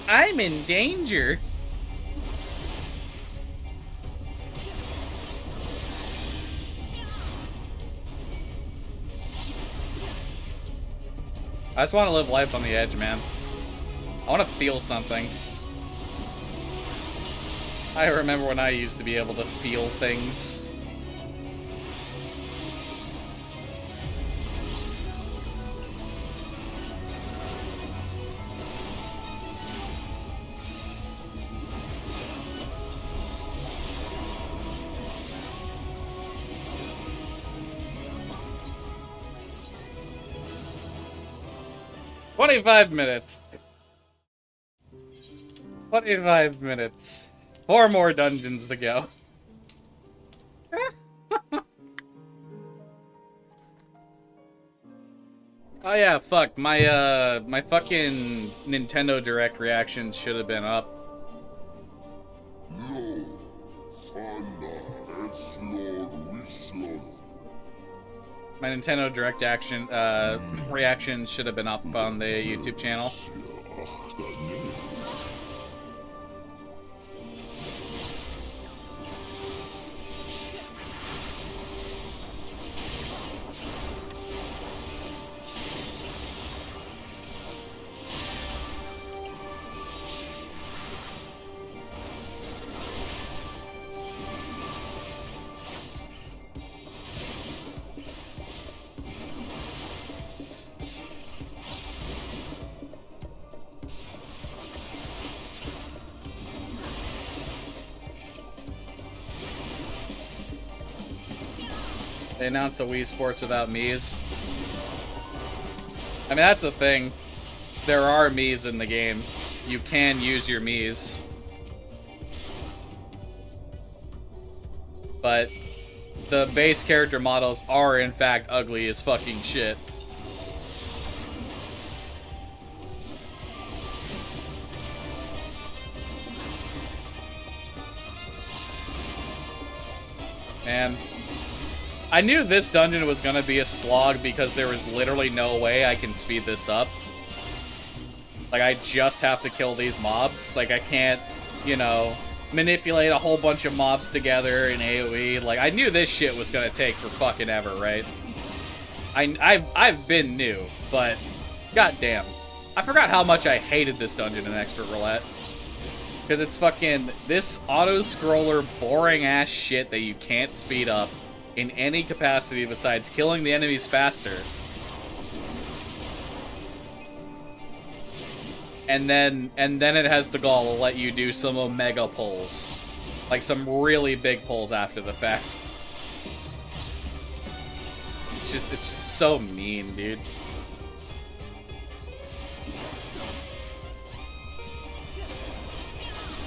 A: I'm in danger. I just want to live life on the edge, man. I want to feel something. I remember when I used to be able to feel things. "25 minutes. 25 minutes. 4 more dungeons to go." Oh yeah, fuck. My fucking Nintendo Direct reactions should have been up. My Nintendo Direct reactions should have been up on the YouTube channel. They announced a Wii Sports without Mii's. I mean, that's the thing. There are Mii's in the game. You can use your Mii's. But the base character models are, in fact, ugly as fucking shit. Man. I knew this dungeon was gonna be a slog because there was literally no way I can speed this up. Like, I just have to kill these mobs. Like, I can't, you know, manipulate a whole bunch of mobs together in AoE. Like, I knew this shit was gonna take for fucking ever, right? I've been new, but goddamn. I forgot how much I hated this dungeon in Expert Roulette. Because it's fucking this auto-scroller boring-ass shit that you can't speed up in any capacity besides killing the enemies faster. And then it has the gall to let you do some omega pulls. Like some really big pulls after the fact. It's just so mean, dude.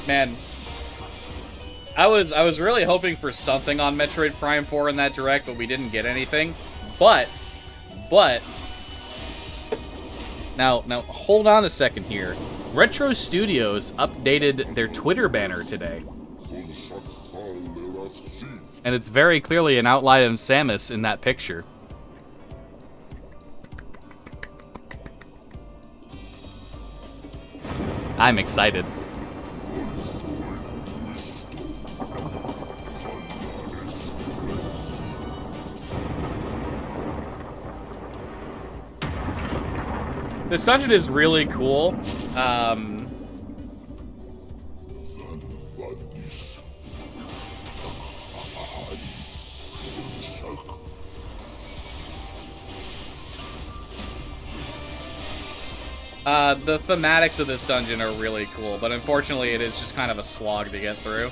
A: Man, I was really hoping for something on Metroid Prime 4 in that direct, but we didn't get anything. But now hold on a second here. Retro Studios updated their Twitter banner today. And it's very clearly an outline of Samus in that picture. I'm excited. This dungeon is really cool. The thematics of this dungeon are really cool, but unfortunately it is just kind of a slog to get through.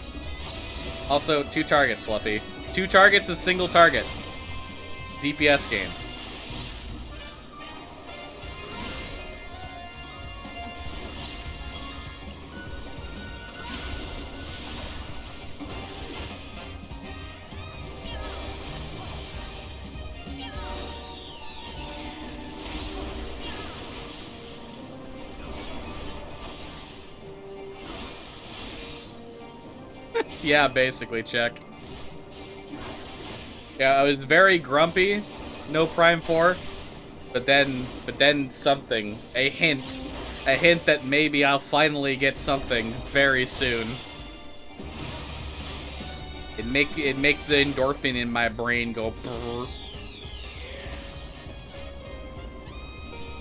A: Also, 2 targets, Fluffy. 2 targets, a single target. DPS game. Yeah, basically, check. Yeah, I was very grumpy, no Prime 4, but then something, a hint that maybe I'll finally get something very soon. It make the endorphin in my brain go brrr.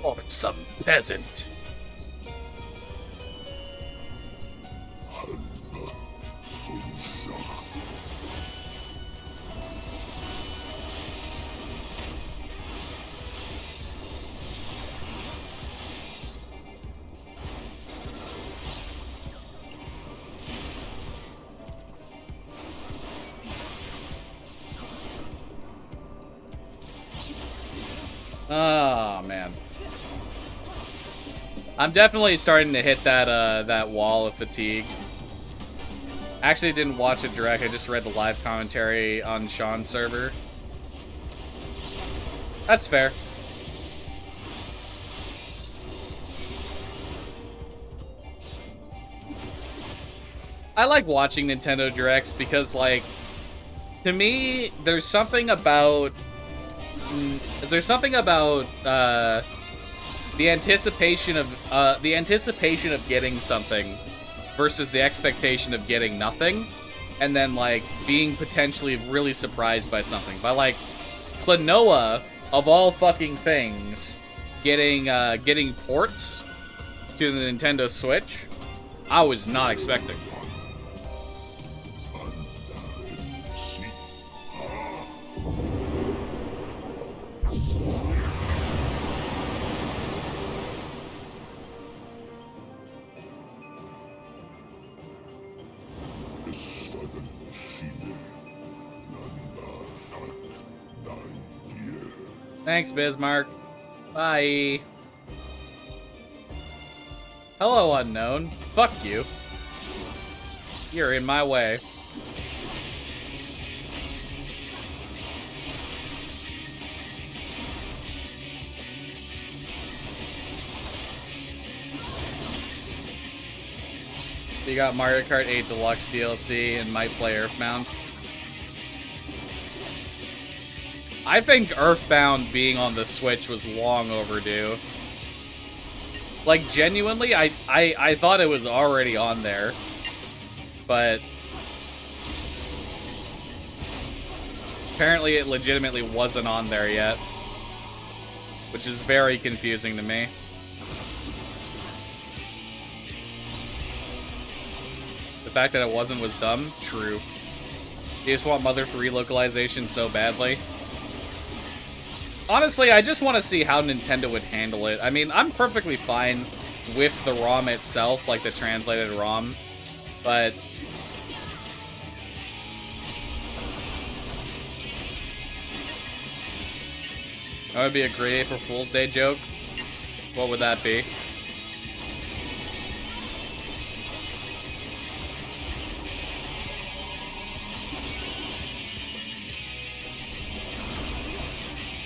A: Or some peasant. Oh, man. I'm definitely starting to hit that that wall of fatigue. Actually didn't watch it direct, I just read the live commentary on Sean's server. That's fair. I like watching Nintendo Directs because, like, to me, there's something about the anticipation of getting something versus the expectation of getting nothing, and then like being potentially really surprised by something. By like Klonoa of all fucking things getting ports to the Nintendo Switch, I was not expecting. Thanks, Bismarck. Bye. Hello, unknown. Fuck you. You're in my way. You got Mario Kart 8 Deluxe DLC and might play Earthbound. I think Earthbound being on the Switch was long overdue. Like, genuinely, I thought it was already on there. But apparently it legitimately wasn't on there yet. Which is very confusing to me. The fact that it wasn't was dumb? True. You just want Mother 3 localization so badly? Honestly, I just want to see how Nintendo would handle it. I mean, I'm perfectly fine with the ROM itself, like the translated ROM, but that would be a great April Fool's Day joke. What would that be?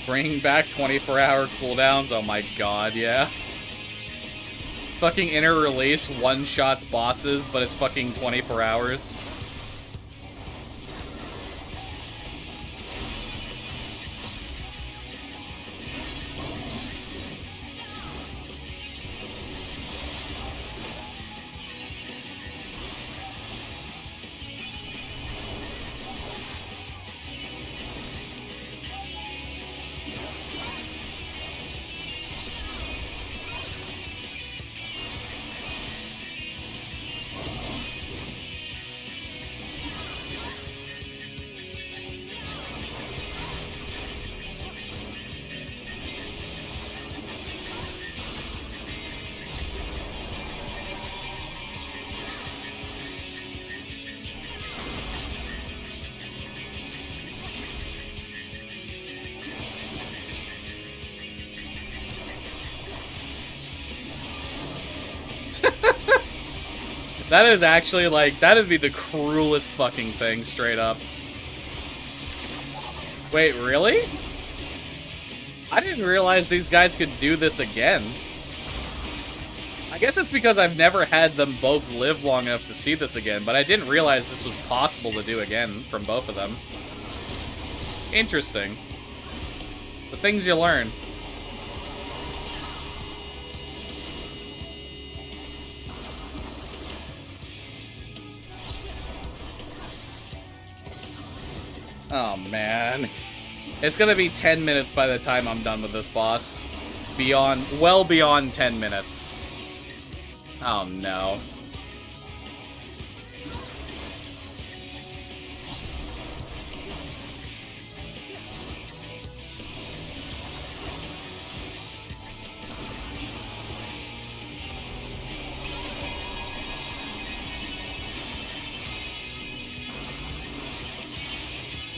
A: Bringing back 24-hour cooldowns? Oh my god, yeah. Fucking inter-release one-shots bosses, but it's fucking 24 hours. That is actually, like, that'd be the cruelest fucking thing, straight up. Wait, really? I didn't realize these guys could do this again. I guess it's because I've never had them both live long enough to see this again, but I didn't realize this was possible to do again from both of them. Interesting. The things you learn. Oh, man. It's gonna be 10 minutes by the time I'm done with this boss. well beyond 10 minutes. Oh no.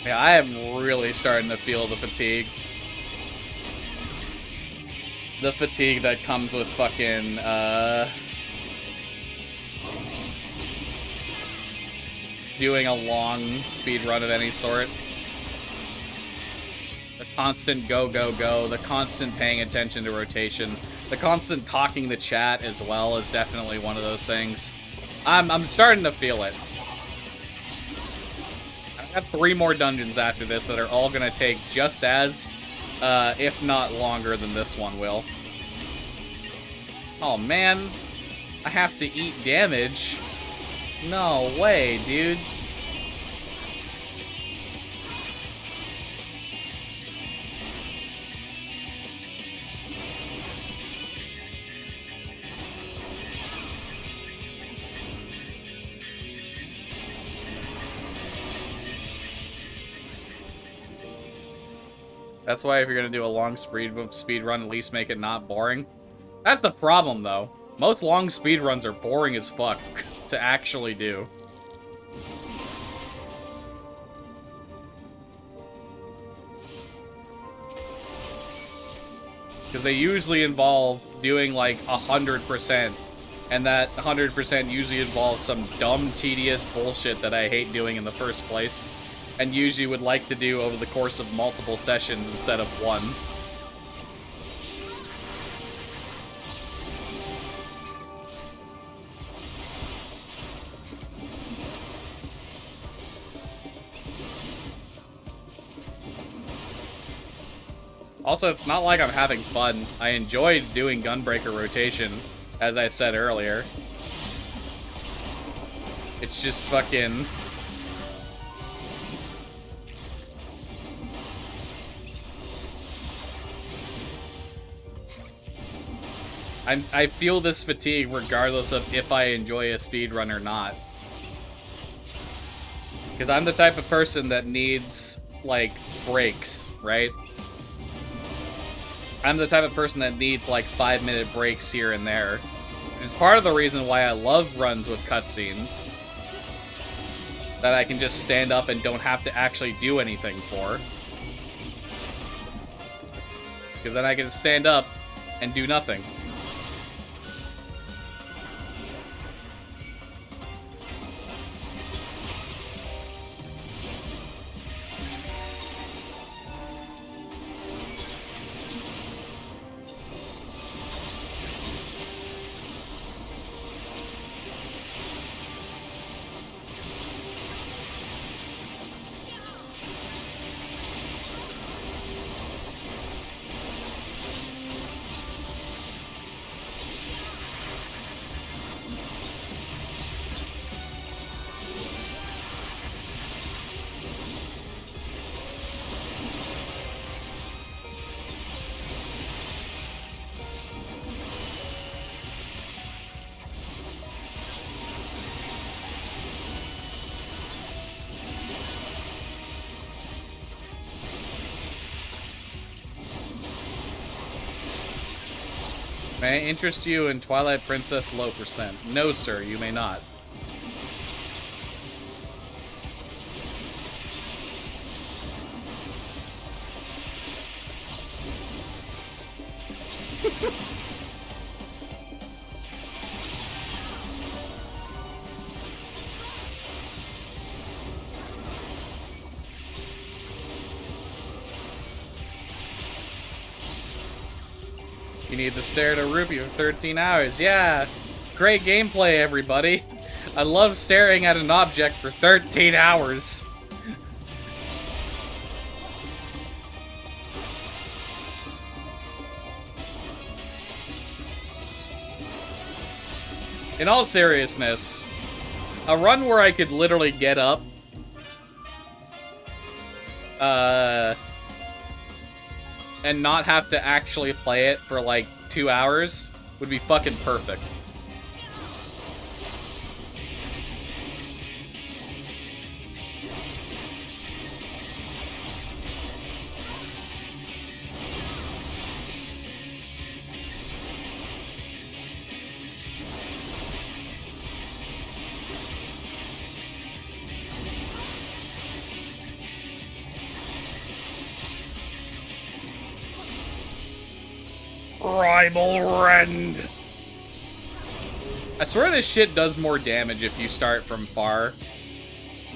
A: Yeah, I am really starting to feel the fatigue. The fatigue that comes with fucking, doing a long speed run of any sort. The constant go, go, go, the constant paying attention to rotation, the constant talking to chat as well is definitely one of those things. I'm starting to feel it. I have 3 more dungeons after this that are all gonna take just as, if not longer than this one will. Oh man, I have to eat damage. No way, dude. That's why if you're gonna do a long speed run, at least make it not boring. That's the problem, though. Most long speed runs are boring as fuck to actually do. Because they usually involve doing like 100%, and that 100% usually involves some dumb, tedious bullshit that I hate doing in the first place, and usually would like to do over the course of multiple sessions instead of one. Also, it's not like I'm having fun. I enjoy doing Gunbreaker rotation, as I said earlier. It's just fucking... I feel this fatigue regardless of if I enjoy a speedrun or not. Because I'm the type of person that needs, like, breaks, right? I'm the type of person that needs, like, 5-minute breaks here and there. Which is part of the reason why I love runs with cutscenes. That I can just stand up and don't have to actually do anything for. Because then I can stand up and do nothing. May I interest you in Twilight Princess low percent? No, sir, you may not. You need to stare at a rupee for 13 hours. Yeah, great gameplay, everybody. I love staring at an object for 13 hours. In all seriousness, a run where I could literally get up, and not have to actually play it for like 2 hours would be fucking perfect. Primal Rend! I swear this shit does more damage if you start from far.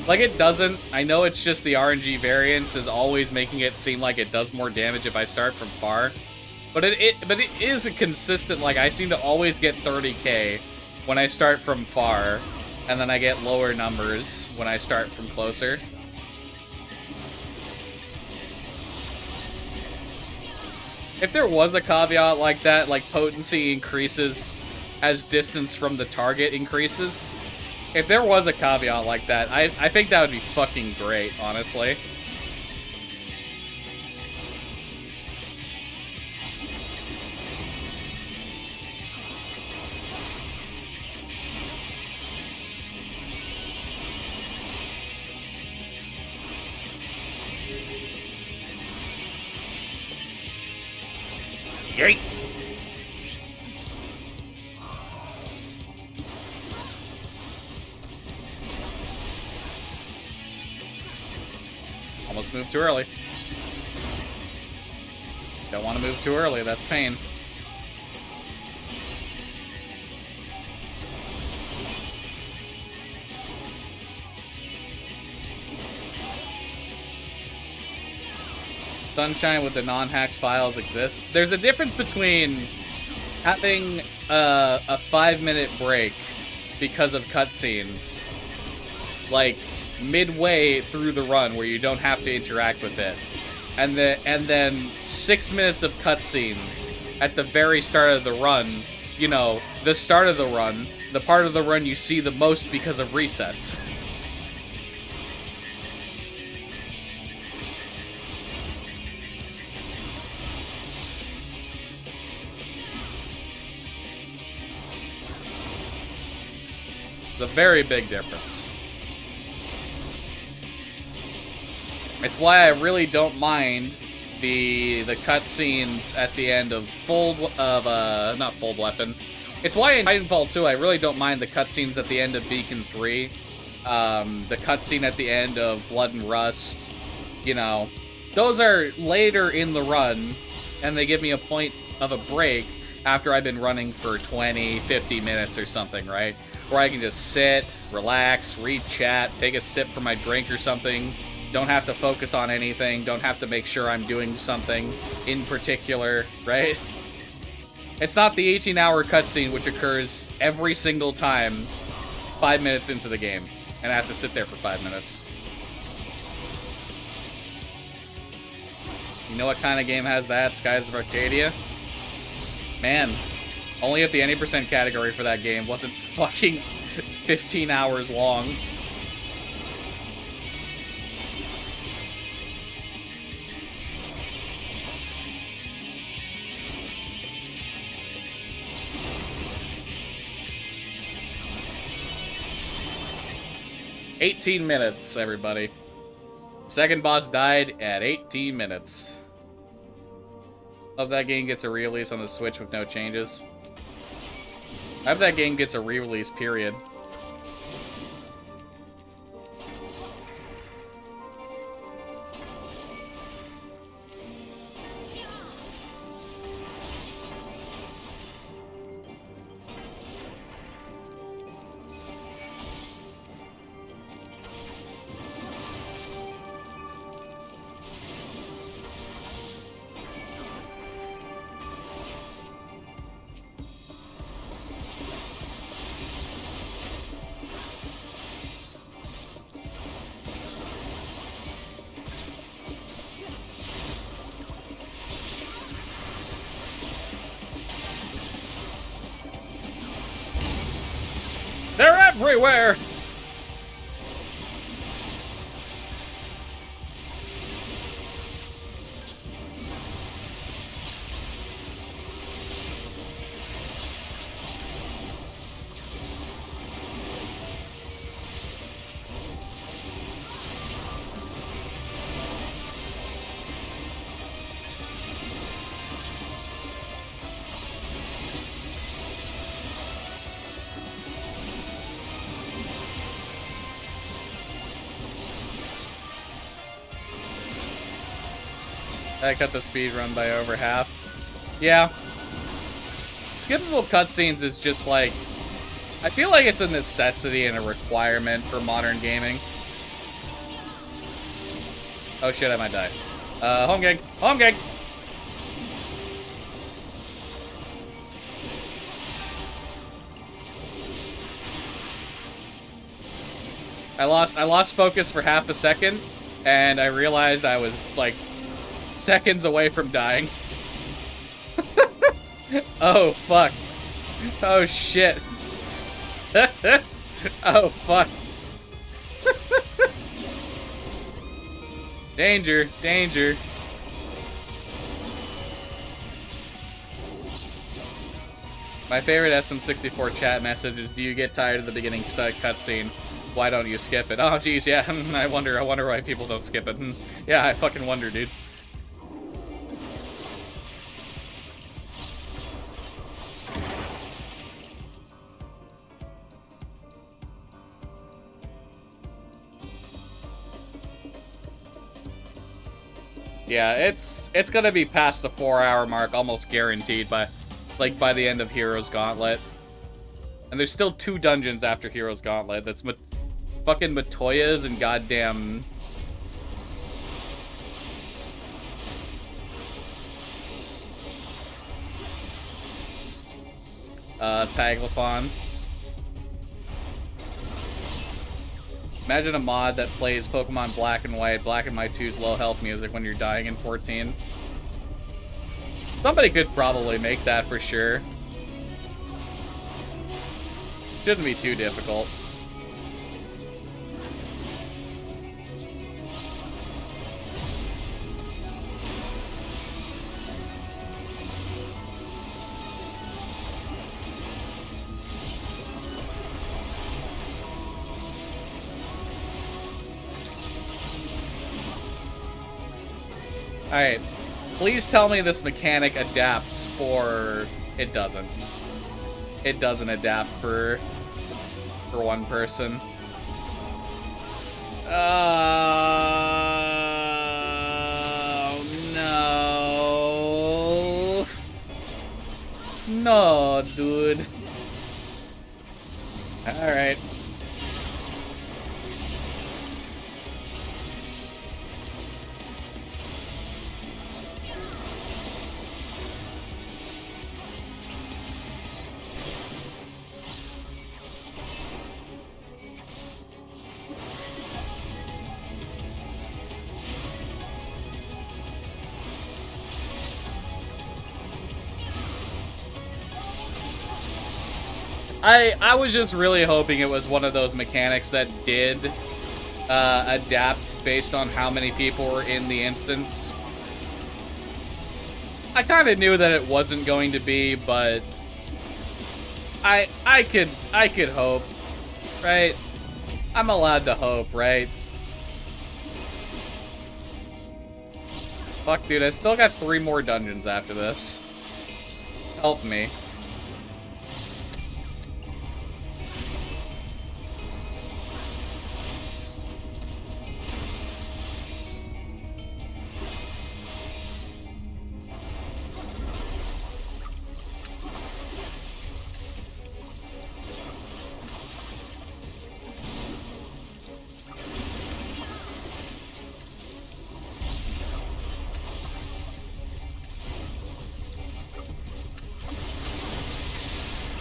A: Like, it doesn't. I know it's just the RNG variance is always making it seem like it does more damage if I start from far. But it is a consistent, like, I seem to always get 30k when I start from far, and then I get lower numbers when I start from closer. If there was a caveat like that, like potency increases as distance from the target increases, if there was a caveat like that, I think that would be fucking great, honestly. Yeet! Almost moved too early. Don't want to move too early, that's pain. Sunshine with the non-hacks files exists. There's a difference between having a 5-minute break because of cutscenes, like midway through the run where you don't have to interact with it, and then 6 minutes of cutscenes at the very start of the run. You know, the start of the run, the part of the run you see the most because of resets. It's a very big difference. It's why I really don't mind the cutscenes at the end of not Fold Weapon. It's why in Titanfall 2 I really don't mind the cutscenes at the end of Beacon 3. The cutscene at the end of Blood and Rust. You know, those are later in the run, and they give me a point of a break after I've been running for 20, 50 minutes or something, right? Where I can just sit, relax, read chat, take a sip from my drink or something. Don't have to focus on anything. Don't have to make sure I'm doing something in particular, right? It's not the 18-hour cutscene which occurs every single time 5 minutes into the game, and I have to sit there for 5 minutes. You know what kind of game has that? Skies of Arcadia? Man, only if the any percent category for that game wasn't fucking 15 hours long. $18 minutes, everybody. Second boss died at 18 minutes. Hope that game gets a re-release on the Switch with no changes. I hope that game gets a re-release, period. They're everywhere! That cut the speed run by over half. Yeah. Skippable cutscenes is just like... I feel like it's a necessity and a requirement for modern gaming. Oh shit, I might die. Home gig! Home gig! I lost focus for half a second, and I realized I was, like, seconds away from dying. Oh, fuck. Oh, shit. Oh, fuck. Danger, danger. My favorite SM64 chat message is, do you get tired of the beginning cutscene? Why don't you skip it? Oh, geez, yeah. I wonder why people don't skip it. Yeah, I fucking wonder, dude. Yeah, it's gonna be past the 4-hour mark, almost guaranteed by the end of Heroes Gauntlet. And there's still 2 dungeons after Heroes Gauntlet. That's fucking Matoya's and goddamn... Taglifon. Imagine a mod that plays Pokemon Black and White 2's low health music when you're dying in 14. Somebody could probably make that for sure. Shouldn't be too difficult. Alright, please tell me this mechanic adapts for... It doesn't. It doesn't adapt for one person. Oh, no. No, dude. Alright. I was just really hoping it was one of those mechanics that did adapt based on how many people were in the instance. I kind of knew that it wasn't going to be, but I could hope, right? I'm allowed to hope, right? Fuck, dude, I still got 3 more dungeons after this. Help me.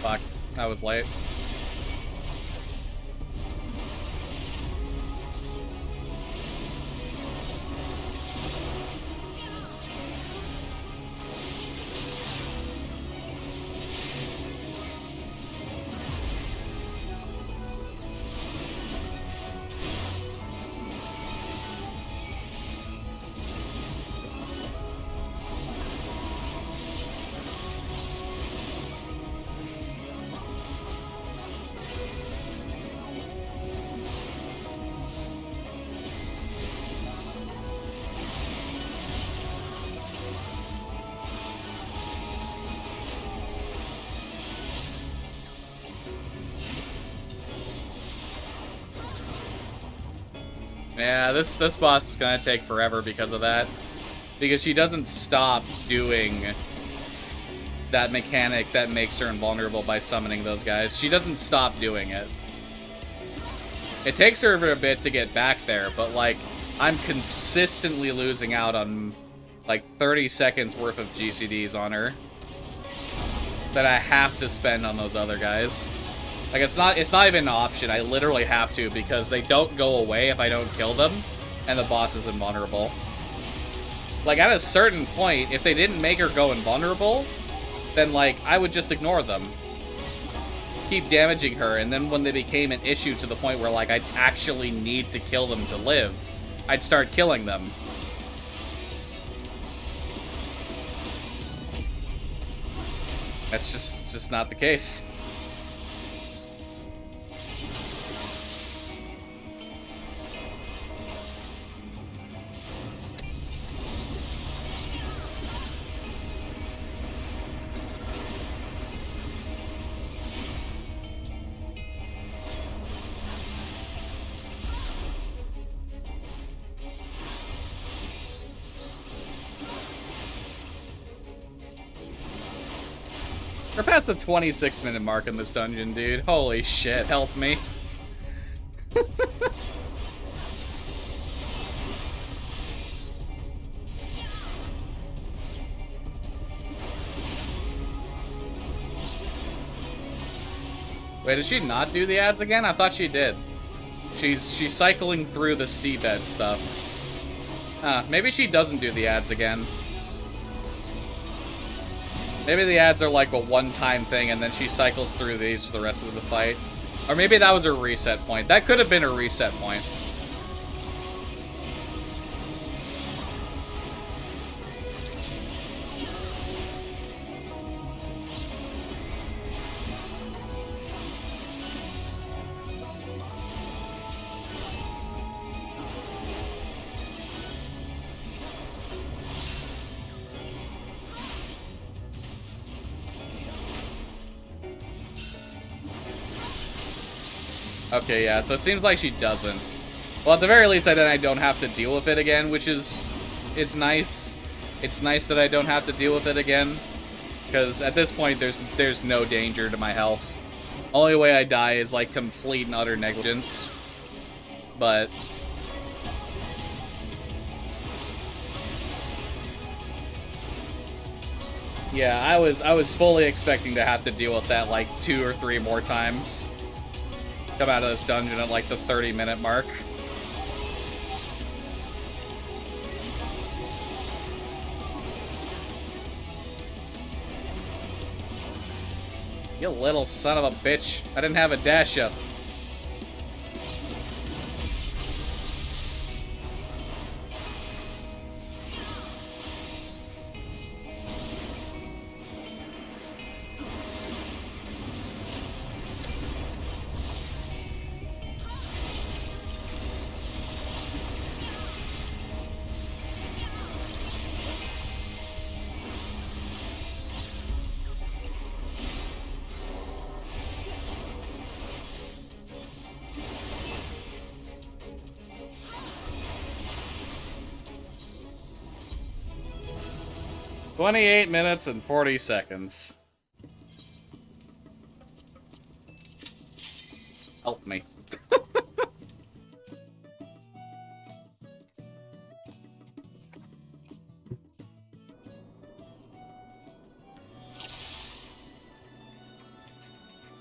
A: Fuck, I was late. Yeah, this boss is gonna take forever because of that. Because she doesn't stop doing that mechanic that makes her invulnerable by summoning those guys. She doesn't stop doing it. It takes her a bit to get back there, but, like, I'm consistently losing out on, like, 30 seconds worth of GCDs on her that I have to spend on those other guys. Like, it's not even an option. I literally have to, because they don't go away if I don't kill them, and the boss is invulnerable. Like, at a certain point, if they didn't make her go invulnerable, then, like, I would just ignore them. Keep damaging her, and then when they became an issue to the point where, like, I'd actually need to kill them to live, I'd start killing them. It's just not the case. We're past the 26-minute mark in this dungeon, dude. Holy shit, help me. Wait, did she not do the ads again? I thought she did. She's cycling through the seabed stuff. Maybe she doesn't do the ads again. Maybe the ads are like a one-time thing, and then she cycles through these for the rest of the fight. Or maybe that was a reset point. That could have been a reset point. Okay, yeah, so it seems like she doesn't. Well, at the very least, then I don't have to deal with it again, which is... it's nice. It's nice that I don't have to deal with it again. Because at this point, there's no danger to my health. Only way I die is, like, complete and utter negligence. But... yeah, I was fully expecting to have to deal with that, like, 2 or 3 more times. Come out of this dungeon at, like, the 30-minute mark. You little son of a bitch. I didn't have a dash up. "28 minutes and 40 seconds. Help me.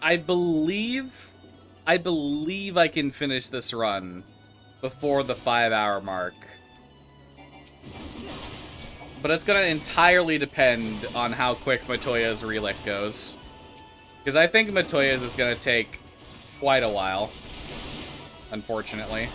A: I believe I can finish this run before the 5-hour mark. But it's going to entirely depend on how quick Matoya's relic goes. Because I think Matoya's is going to take quite a while, unfortunately.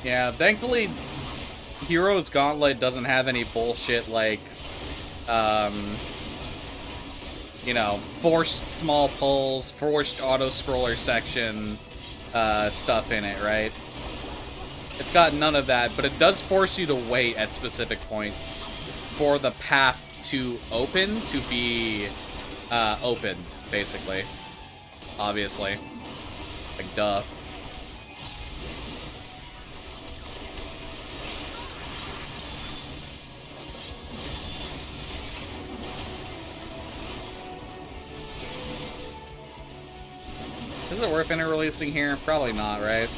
A: Yeah, thankfully, Hero's Gauntlet doesn't have any bullshit like, you know, forced small pulls, forced auto-scroller section, stuff in it, right? It's got none of that, but it does force you to wait at specific points for the path to open to be opened, basically. Obviously. Like, duh. Is it worth inter-releasing here? Probably not, right?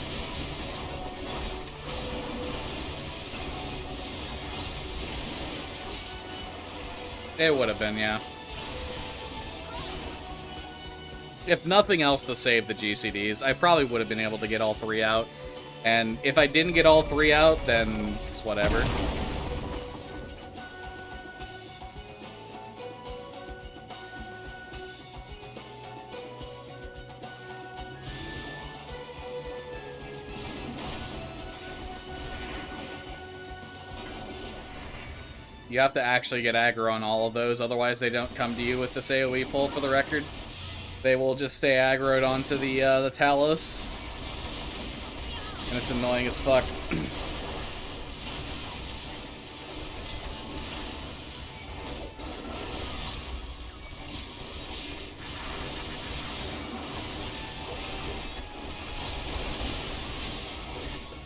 A: It would have been, yeah. If nothing else to save the GCDs, I probably would have been able to get all 3 out. And if I didn't get all 3 out, then it's whatever. You have to actually get aggro on all of those, otherwise they don't come to you with this AoE pull, for the record. They will just stay aggroed onto the Talos. And it's annoying as fuck.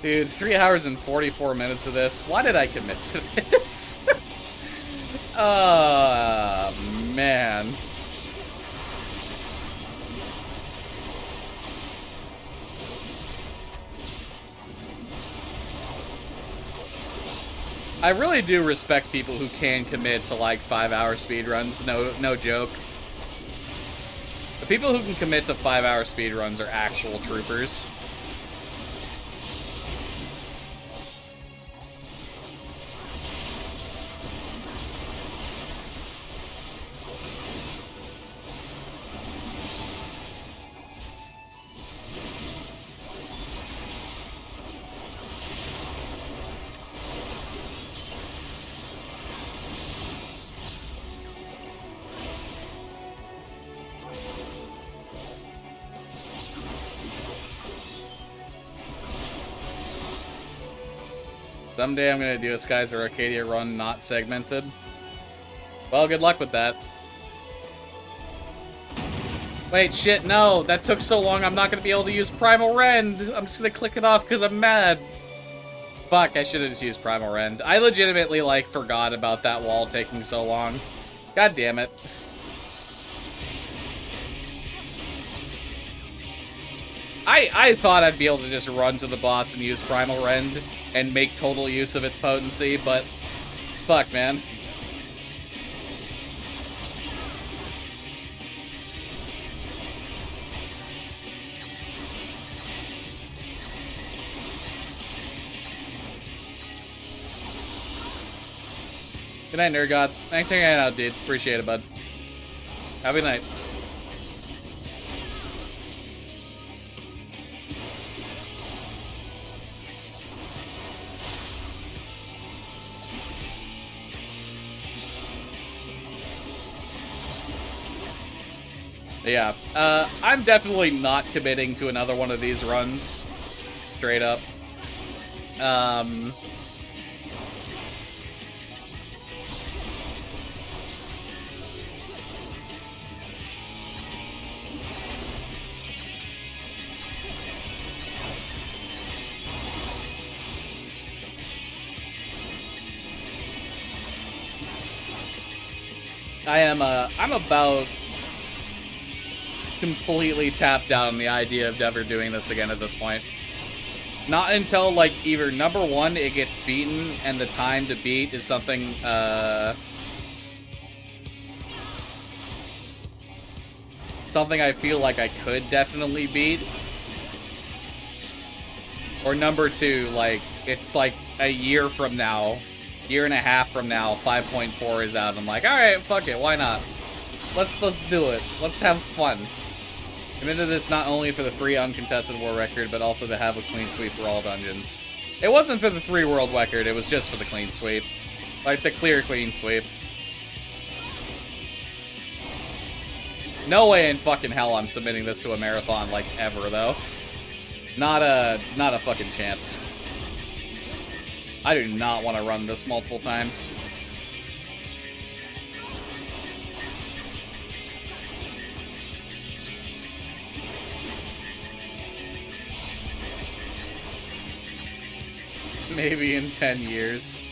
A: Dude, 3 hours and 44 minutes of this. Why did I commit to this? Man. I really do respect people who can commit to like 5-hour speedruns, no joke. The people who can commit to 5-hour speedruns are actual troopers. Someday I'm gonna do a Skies or Arcadia run not segmented. Well, good luck with that. Wait, shit, no! That took so long, I'm not gonna be able to use Primal Rend! I'm just gonna click it off because I'm mad! Fuck, I should've just used Primal Rend. I legitimately, like, forgot about that wall taking so long. God damn it. I thought I'd be able to just run to the boss and use Primal Rend and make total use of its potency, but fuck, man. Good night, Nerd God. Thanks for hanging out, dude. Appreciate it, bud. Have a good night. Yeah, I'm definitely not committing to another one of these runs, straight up. I'm about completely tapped out on the idea of ever doing this again at this point. Not until, like, either number one, it gets beaten, and the time to beat is something, something I feel like I could definitely beat. Or number two, like, it's like a year from now, year and a half from now, 5.4 is out, and I'm like, alright, fuck it, why not? Let's do it. Let's have fun. Committed this not only for the 3 uncontested war record, but also to have a clean sweep for all dungeons. It wasn't for the 3 world record, it was just for the clean sweep. Like, the clear clean sweep. No way in fucking hell I'm submitting this to a marathon, like, ever, though. Not a fucking chance. I do not want to run this multiple times. Maybe in 10 years.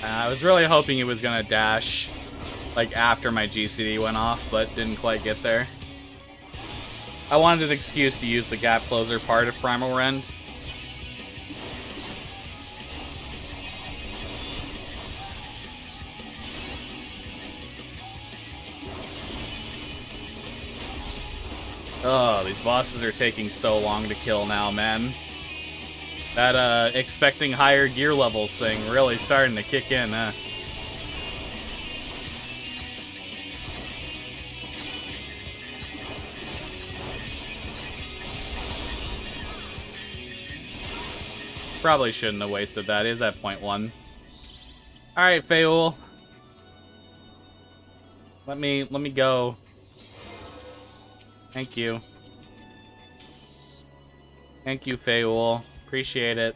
A: I was really hoping it was gonna dash, like, after my GCD went off, but didn't quite get there. I wanted an excuse to use the gap closer part of Primal Rend. Oh, these bosses are taking so long to kill now, man. That, expecting higher gear levels thing really starting to kick in, huh? Probably shouldn't have wasted that. Is at point 1. Alright, Feul. Let me go. Thank you. Thank you, Feul. Appreciate it.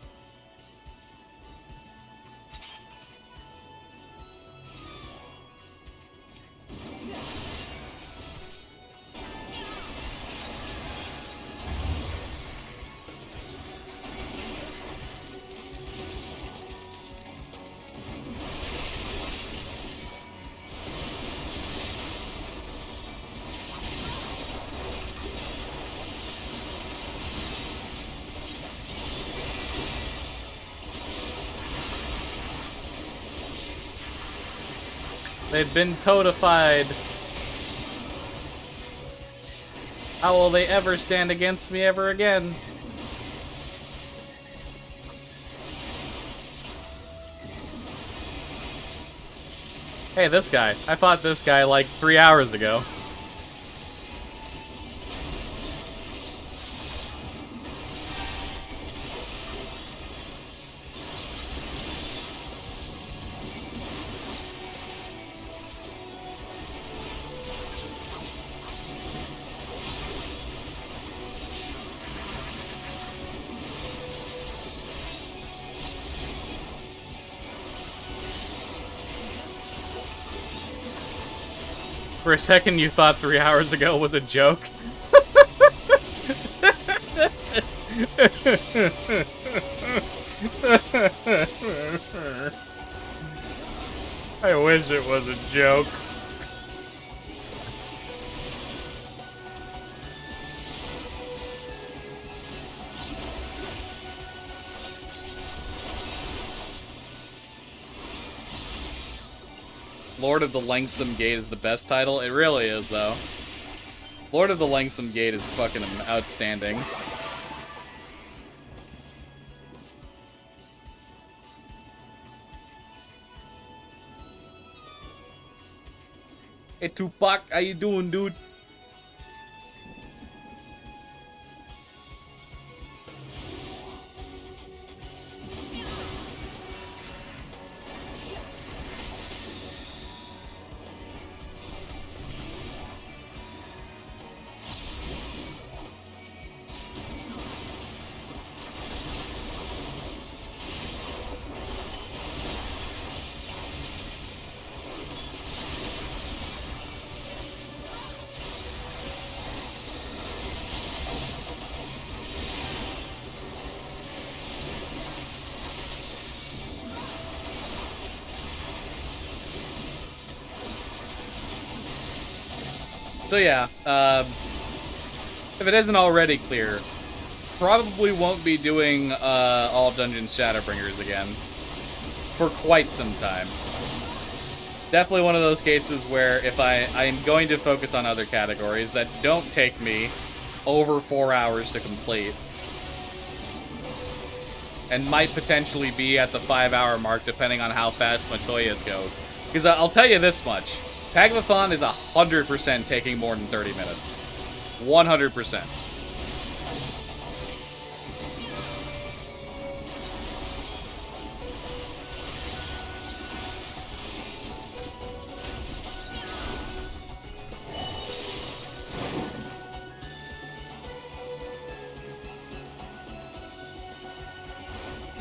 A: They've been toadified. How will they ever stand against me ever again? Hey, this guy. I fought this guy like 3 hours ago. For a second, you thought 3 hours ago was a joke. I wish it was a joke. Lord of the Longsome Gate is the best title. It really is, though. Lord of the Longsome Gate is fucking outstanding. Hey, Tupac, how you doing, dude? So yeah, if it isn't already clear, probably won't be doing all Dungeons Shadowbringers again for quite some time. Definitely one of those cases where if I'm going to focus on other categories that don't take me over 4 hours to complete, and might potentially be at the 5-hour mark depending on how fast Matoyas go. Because I'll tell you this much, Pagathon is 100% taking more than 30 minutes. 100%.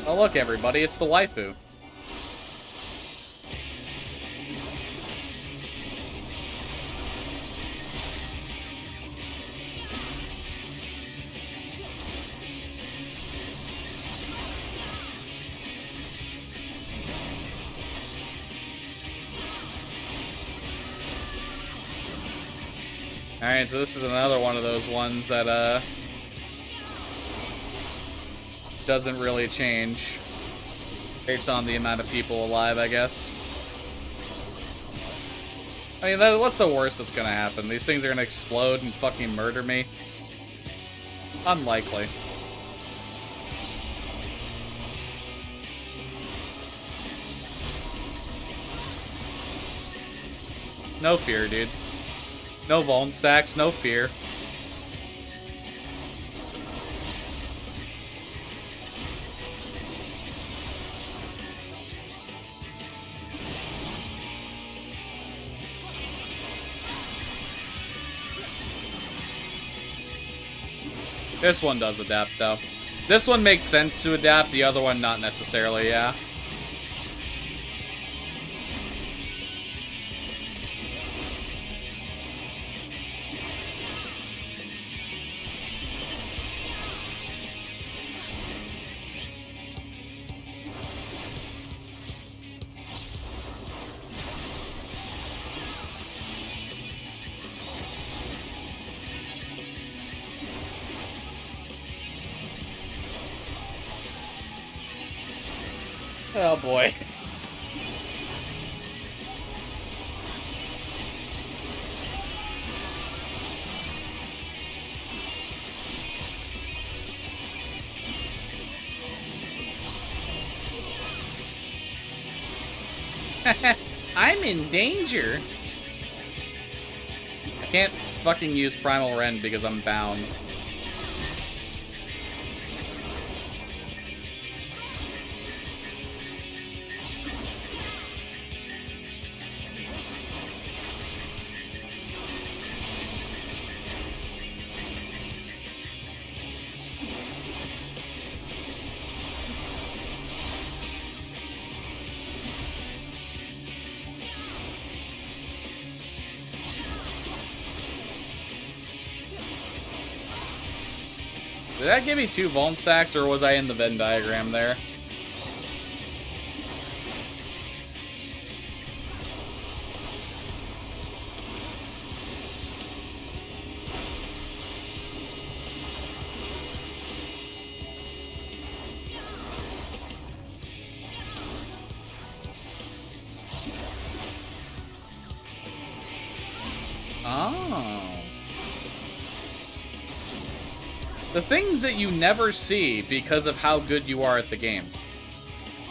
A: Oh look, everybody, it's the waifu. Alright, so this is another one of those ones that, doesn't really change based on the amount of people alive, I guess. I mean, what's the worst that's gonna happen? These things are gonna explode and fucking murder me? Unlikely. No fear, dude. No vuln stacks, no fear. This one does adapt, though. This one makes sense to adapt, the other one not necessarily, yeah. Oh boy. I'm in danger. I can't fucking use Primal Rend because I'm bound. Did that give me 2 vuln stacks, or was I in the Venn diagram there? Oh. The things that you never see because of how good you are at the game.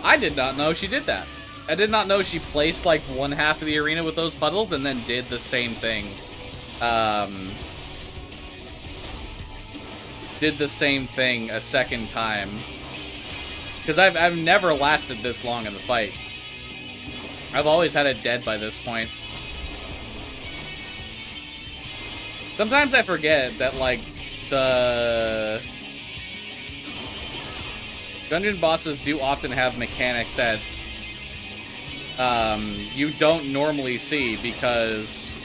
A: I did not know she did that. I did not know she placed like one half of the arena with those puddles and then did the same thing. Did the same thing a second time. Because I've never lasted this long in the fight. I've always had it dead by this point. Sometimes I forget that, like, the dungeon bosses do often have mechanics that you don't normally see because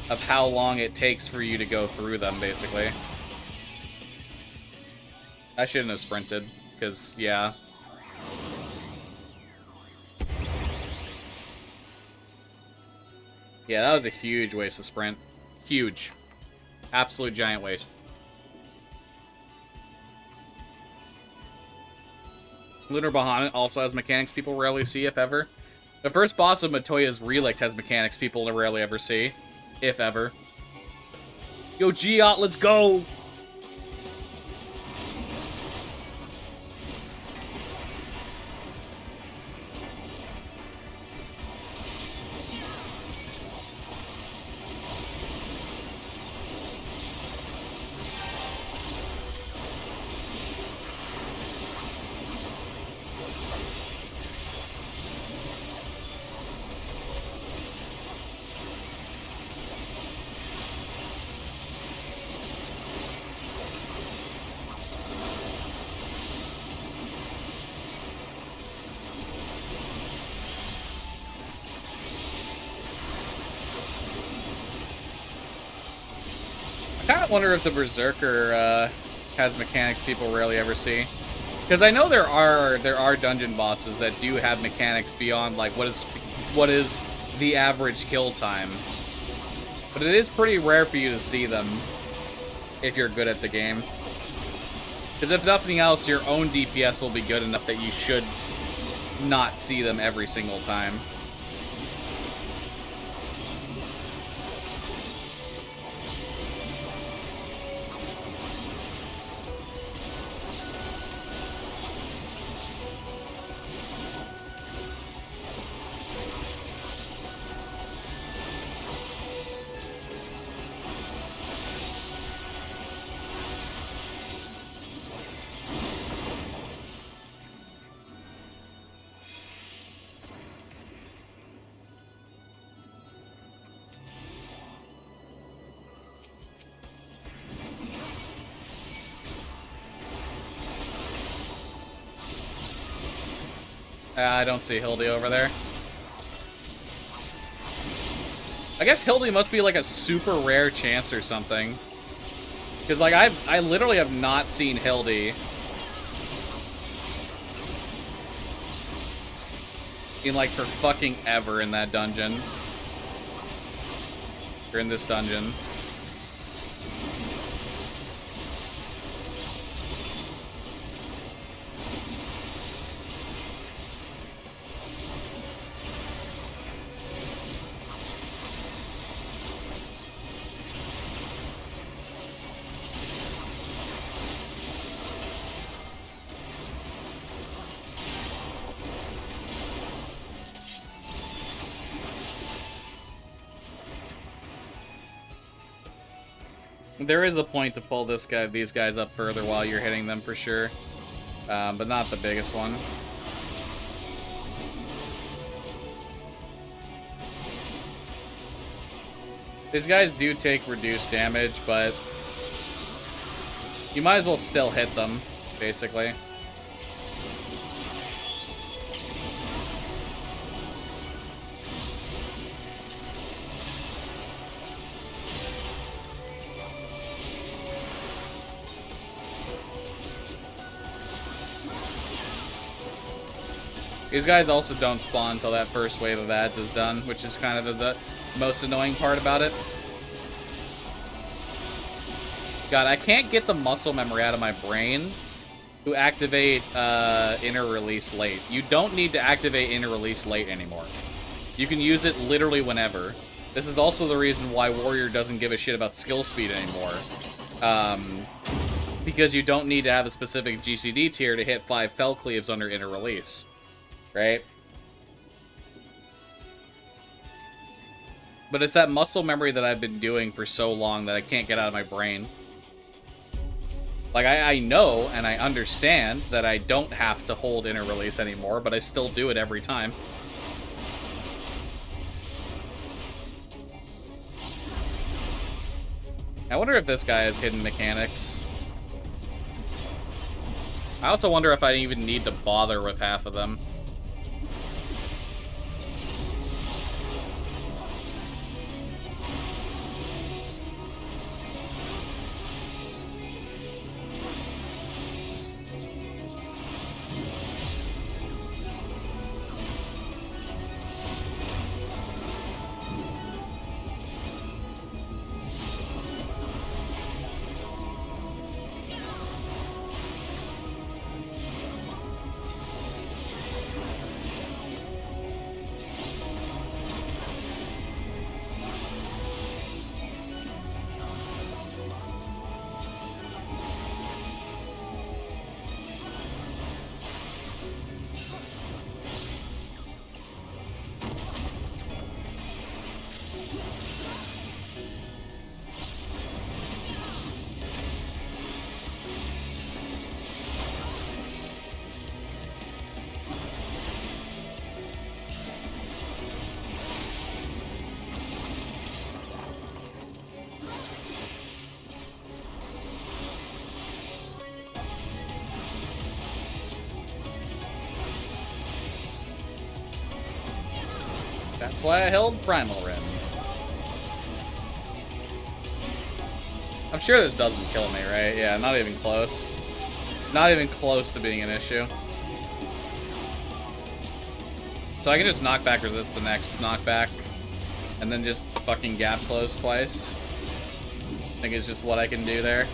A: of how long it takes for you to go through them, basically. I shouldn't have sprinted, because, yeah. Yeah, that was a huge waste of sprint. Huge. Absolute giant waste. Lunar Bahamut also has mechanics people rarely see, if ever. The first boss of Matoya's Relict has mechanics people rarely ever see, if ever. Yo, Giot, let's go! I kind of wonder if the Berserker has mechanics people rarely ever see, because I know there are dungeon bosses that do have mechanics beyond like what is the average kill time, but it is pretty rare for you to see them if you're good at the game. Because if nothing else, your own DPS will be good enough that you should not see them every single time. I don't see Hildy over there. I guess Hildy must be like a super rare chance or something. Because like I literally have not seen Hildy in like for fucking ever in that dungeon. Or in this dungeon. There is a point to pull these guys up further while you're hitting them for sure, but not the biggest one. These guys do take reduced damage, but you might as well still hit them, basically. These guys also don't spawn until that first wave of ads is done, which is kind of the most annoying part about it. God, I can't get the muscle memory out of my brain to activate inner release late. You don't need to activate inner release late anymore. You can use it literally whenever. This is also the reason why Warrior doesn't give a shit about skill speed anymore. Because you don't need to have a specific GCD tier to hit 5 Fell Cleaves under inner release. Right? But it's that muscle memory that I've been doing for so long that I can't get out of my brain. Like, I know and I understand that I don't have to hold inner release anymore, but I still do it every time. I wonder if this guy has hidden mechanics. I also wonder if I even need to bother with half of them. That's why I held Primal Rend. I'm sure this doesn't kill me, right? Yeah, not even close. Not even close to being an issue. So I can just knockback resist the next knockback, and then just fucking gap close twice. I think it's just what I can do there.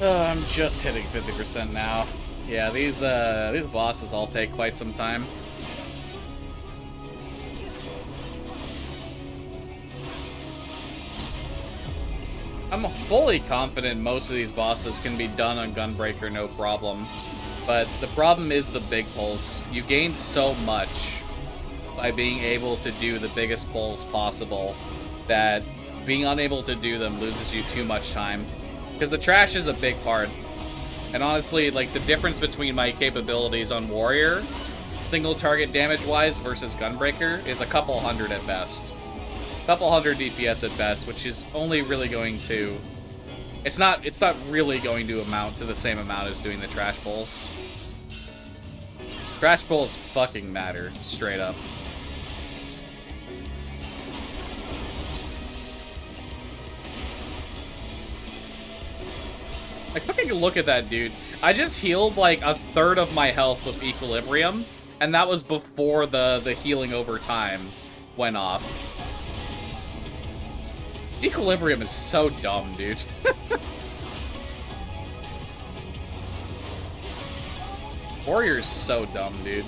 A: I'm just hitting 50% now. Yeah, these bosses all take quite some time. I'm fully confident most of these bosses can be done on Gunbreaker, no problem. But the problem is the big pulls. You gain so much by being able to do the biggest pulls possible that being unable to do them loses you too much time. Because the trash is a big part. And honestly, like, the difference between my capabilities on Warrior, single target damage-wise, versus Gunbreaker is a couple hundred at best. A couple hundred DPS at best, which is only really going to... It's not really going to amount to the same amount as doing the trash pulls. Trash pulls fucking matter, straight up. Like, fucking look at that, dude. I just healed, like, a third of my health with Equilibrium, and that was before the healing over time went off. Equilibrium is so dumb, dude. Warrior's so dumb, dude.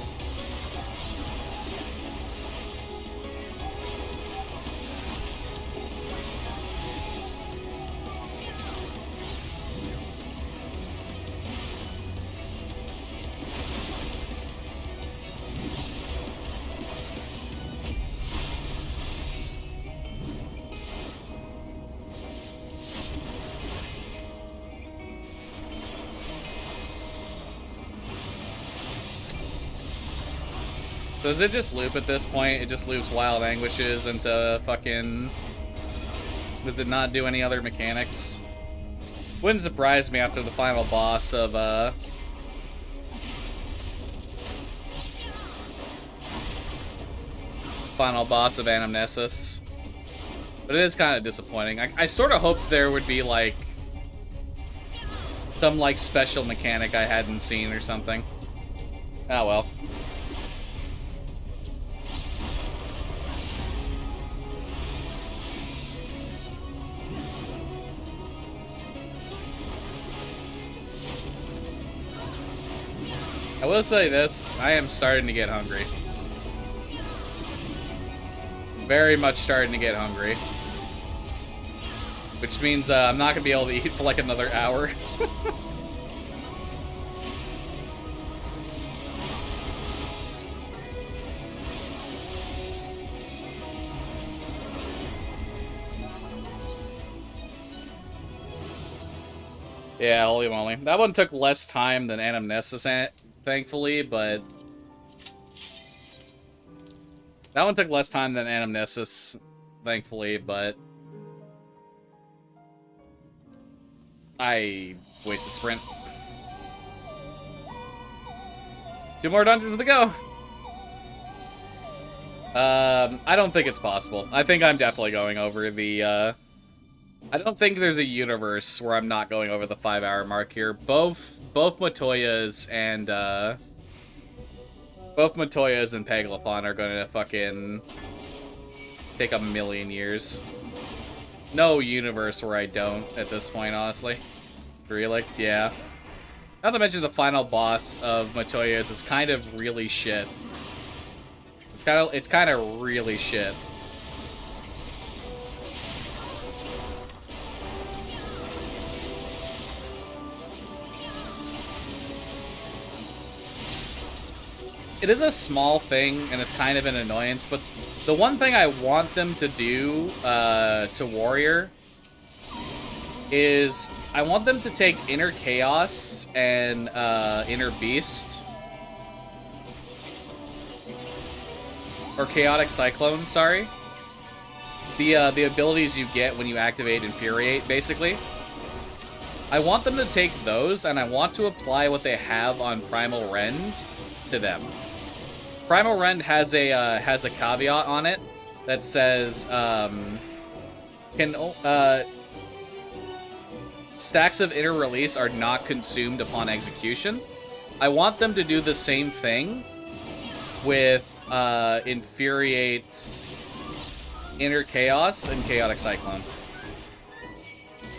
A: Does it just loop at this point? It just loops Wild Anguishes into fucking... Does it not do any other mechanics? Wouldn't surprise me after the final boss of, final boss of Anamnesis. But it is kind of disappointing. I sort of hoped there would be, like, some, like, special mechanic I hadn't seen or something. Oh well. I will say this, I am starting to get hungry. Very much starting to get hungry. Which means I'm not going to be able to eat for like another hour. Yeah, holy moly. That one took less time than Anamnesis, thankfully, but... That one took less time than Anamnesis, thankfully, but... I wasted sprint. 2 more dungeons to go! I don't think it's possible. I think I'm definitely going over the, I don't think there's a universe where I'm not going over the 5-hour mark here. Both Matoyas and, Peglafon are gonna fucking take a million years. No universe where I don't at this point, honestly. Really? Yeah. Not to mention the final boss of Matoyas is kind of really shit. It's kind of really shit. It is a small thing, and it's kind of an annoyance, but the one thing I want them to do to Warrior is I want them to take Inner Chaos and Inner Beast. Or Chaotic Cyclone, sorry. The abilities you get when you activate Infuriate, basically. I want them to take those, and I want to apply what they have on Primal Rend to them. Primal Rend has a caveat on it that says stacks of Inner Release are not consumed upon execution. I want them to do the same thing with Infuriate's Inner Chaos and Chaotic Cyclone.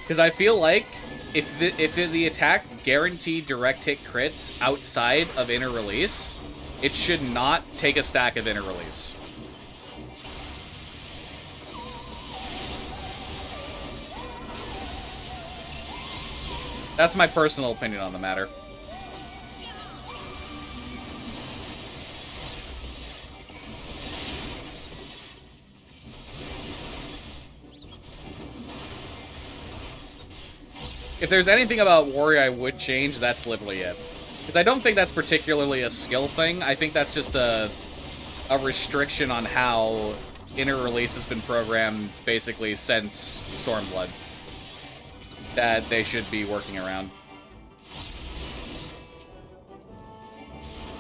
A: Because I feel like if the attack guaranteed direct hit crits outside of Inner Release, it should not take a stack of Inner Release. That's my personal opinion on the matter. If there's anything about Warrior I would change, that's literally it. Because I don't think that's particularly a skill thing. I think that's just a restriction on how Inner Release has been programmed basically since Stormblood that they should be working around.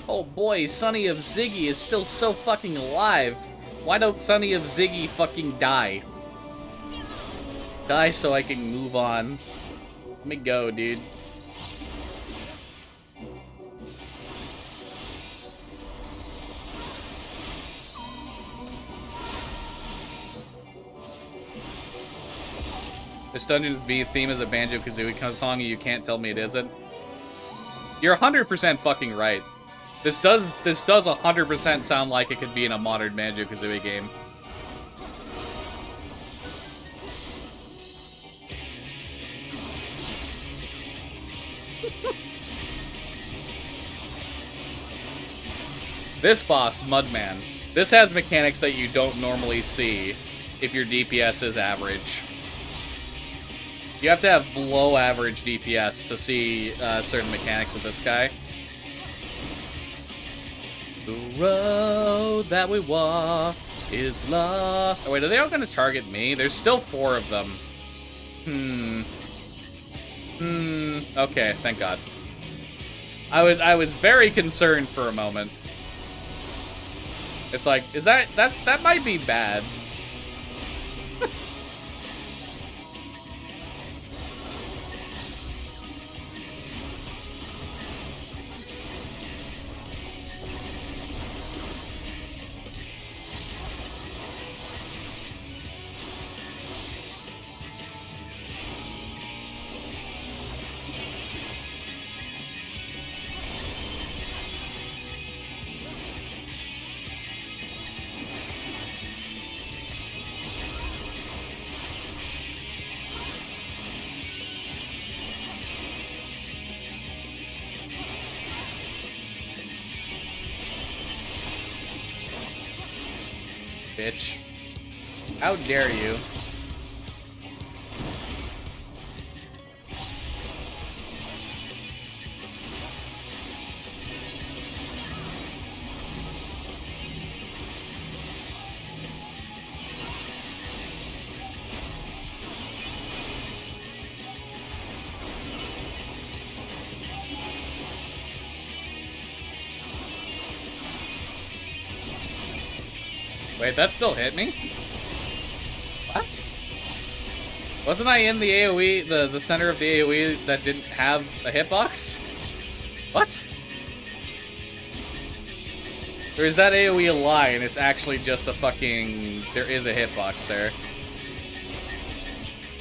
A: Oh boy, Sonny of Ziggy is still so fucking alive. Why don't Sonny of Ziggy fucking die? Die so I can move on. Let me go, dude. This Dungeons B theme is a Banjo-Kazooie song, and you can't tell me it isn't. You're 100% fucking right. This does 100% sound like it could be in a modern Banjo-Kazooie game. This boss, Mudman, this has mechanics that you don't normally see if your DPS is average. You have to have below average DPS to see certain mechanics with this guy. The road that we walk is lost. Oh wait, are they all gonna target me? There's still 4 of them. Okay, thank God. I was very concerned for a moment. It's like, is that might be bad. Bitch. How dare you? Wait, that still hit me? What? Wasn't I in the AoE, the center of the AoE that didn't have a hitbox? What? Or is that AoE a lie and it's actually just a fucking... There is a hitbox there.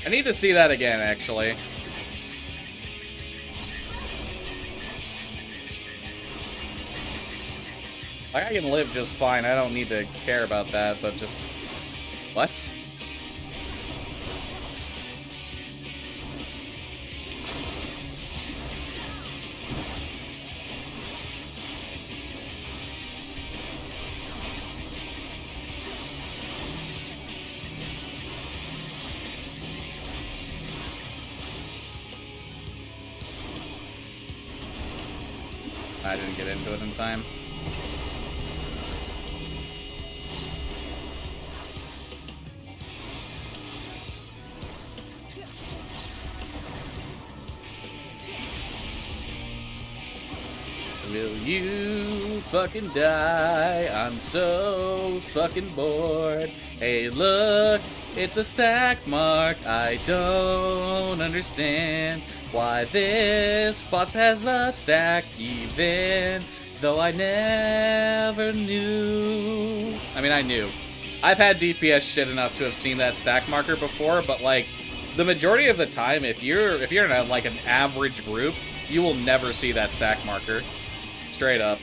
A: I need to see that again, actually. Like, I can live just fine. I don't need to care about that, but just... What? I didn't get into it in time. Will you fucking die? I'm so fucking bored. Hey, look, it's a stack mark. I don't understand why this boss has a stack, even though I never knew. I mean, I knew. I've had DPS shit enough to have seen that stack marker before, but like the majority of the time, if you're in a, like an average group, you will never see that stack marker. Straight up.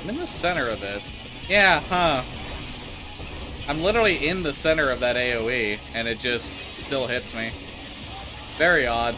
A: I'm in the center of it. Yeah, huh. I'm literally in the center of that AoE, and it just still hits me. Very odd.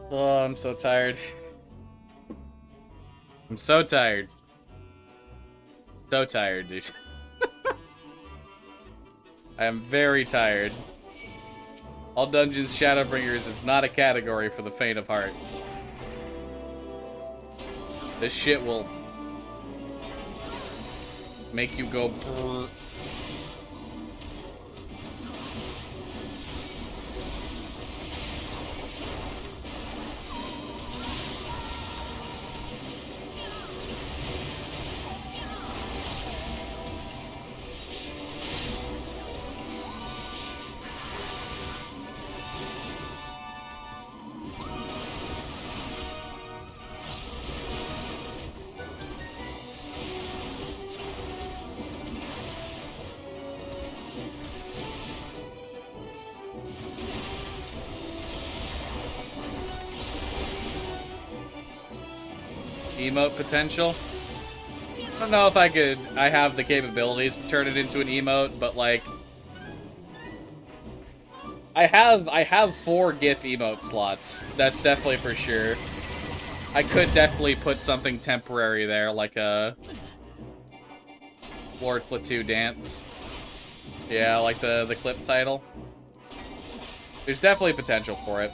A: Oh, I'm so tired. I'm so tired. So tired, dude. I am very tired. All Dungeons Shadowbringers is not a category for the faint of heart. This shit will make you go brrr. Emote potential. I don't know if I have the capabilities to turn it into an emote, but like I have 4 GIF emote slots. That's definitely for sure. I could definitely put something temporary there, like a Lord Plateau dance. Yeah, like the clip title. There's definitely potential for it.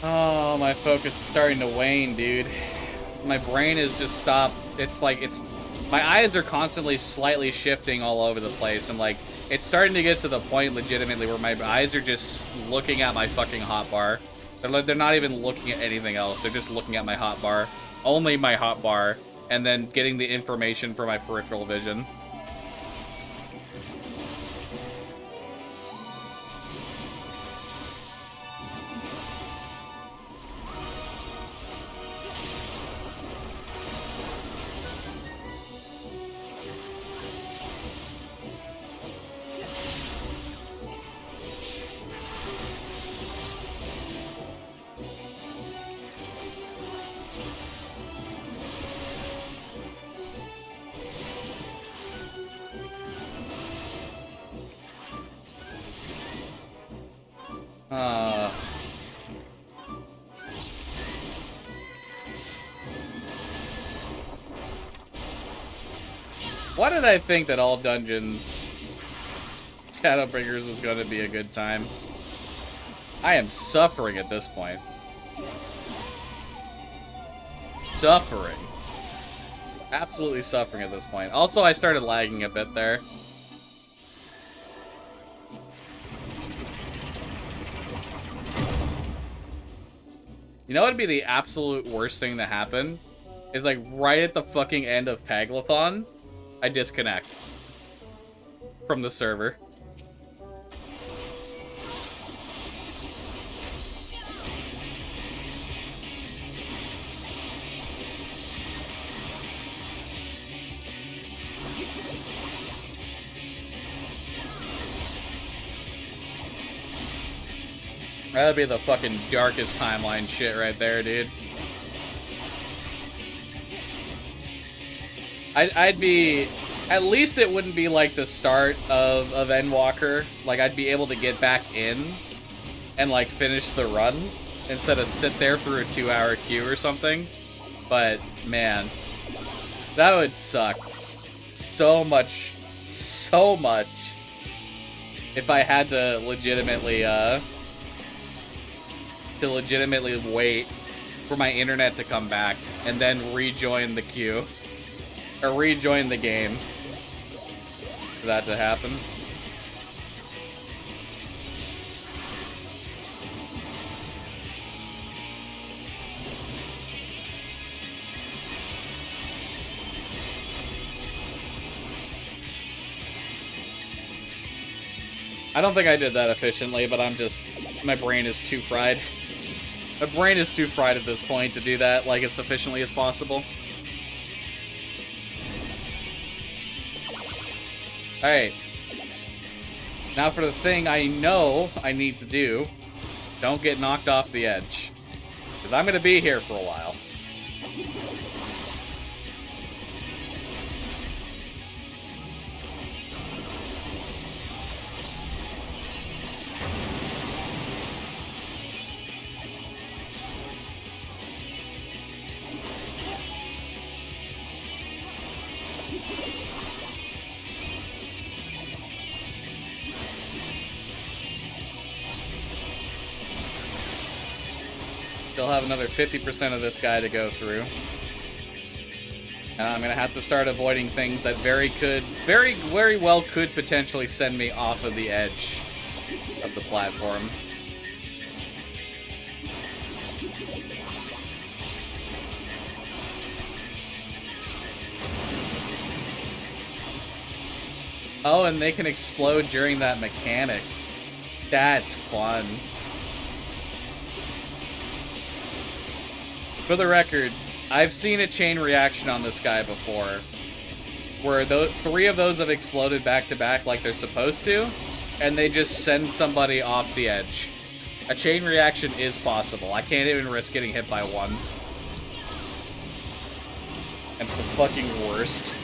A: Oh, my focus is starting to wane, dude. My brain is just stopped. It's like, my eyes are constantly slightly shifting all over the place, and like, it's starting to get to the point legitimately where my eyes are just looking at my fucking hotbar. They're not even looking at anything else. They're just looking at my hotbar. Only my hotbar. And then getting the information for my peripheral vision. Why did I think that all dungeons Shadowbringers was going to be a good time? I am suffering at this point. Suffering. Absolutely suffering at this point. Also, I started lagging a bit there. You know what would be the absolute worst thing to happen? Is like right at the fucking end of Paglathon, I disconnect from the server. That'd be the fucking darkest timeline shit right there, dude. I'd be... At least it wouldn't be like the start of Endwalker. Like, I'd be able to get back in and, like, finish the run instead of sit there through a 2-hour queue or something. But, man, that would suck so much if I had to legitimately wait for my internet to come back and then rejoin the queue. Or rejoin the game for that to happen. I don't think I did that efficiently, but I'm just... my brain is too fried. My brain is too fried at this point to do that, like, as efficiently as possible. Alright. Now for the thing I know I need to do. Don't get knocked off the edge. Because I'm going to be here for a while. Still have another 50% of this guy to go through. And I'm gonna have to start avoiding things that very well could potentially send me off of the edge of the platform. Oh, and they can explode during that mechanic. That's fun. For the record, I've seen a chain reaction on this guy before, where 3 of those have exploded back to back like they're supposed to, and they just send somebody off the edge. A chain reaction is possible. I can't even risk getting hit by one. And it's the fucking worst.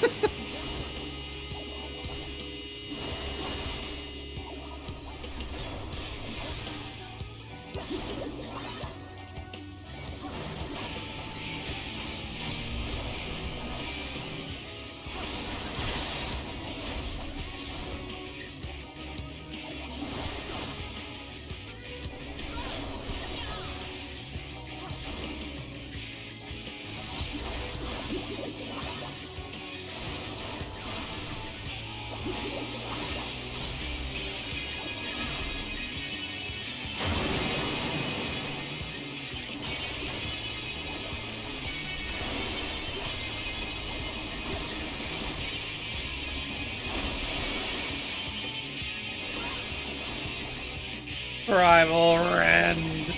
A: Primal Rend.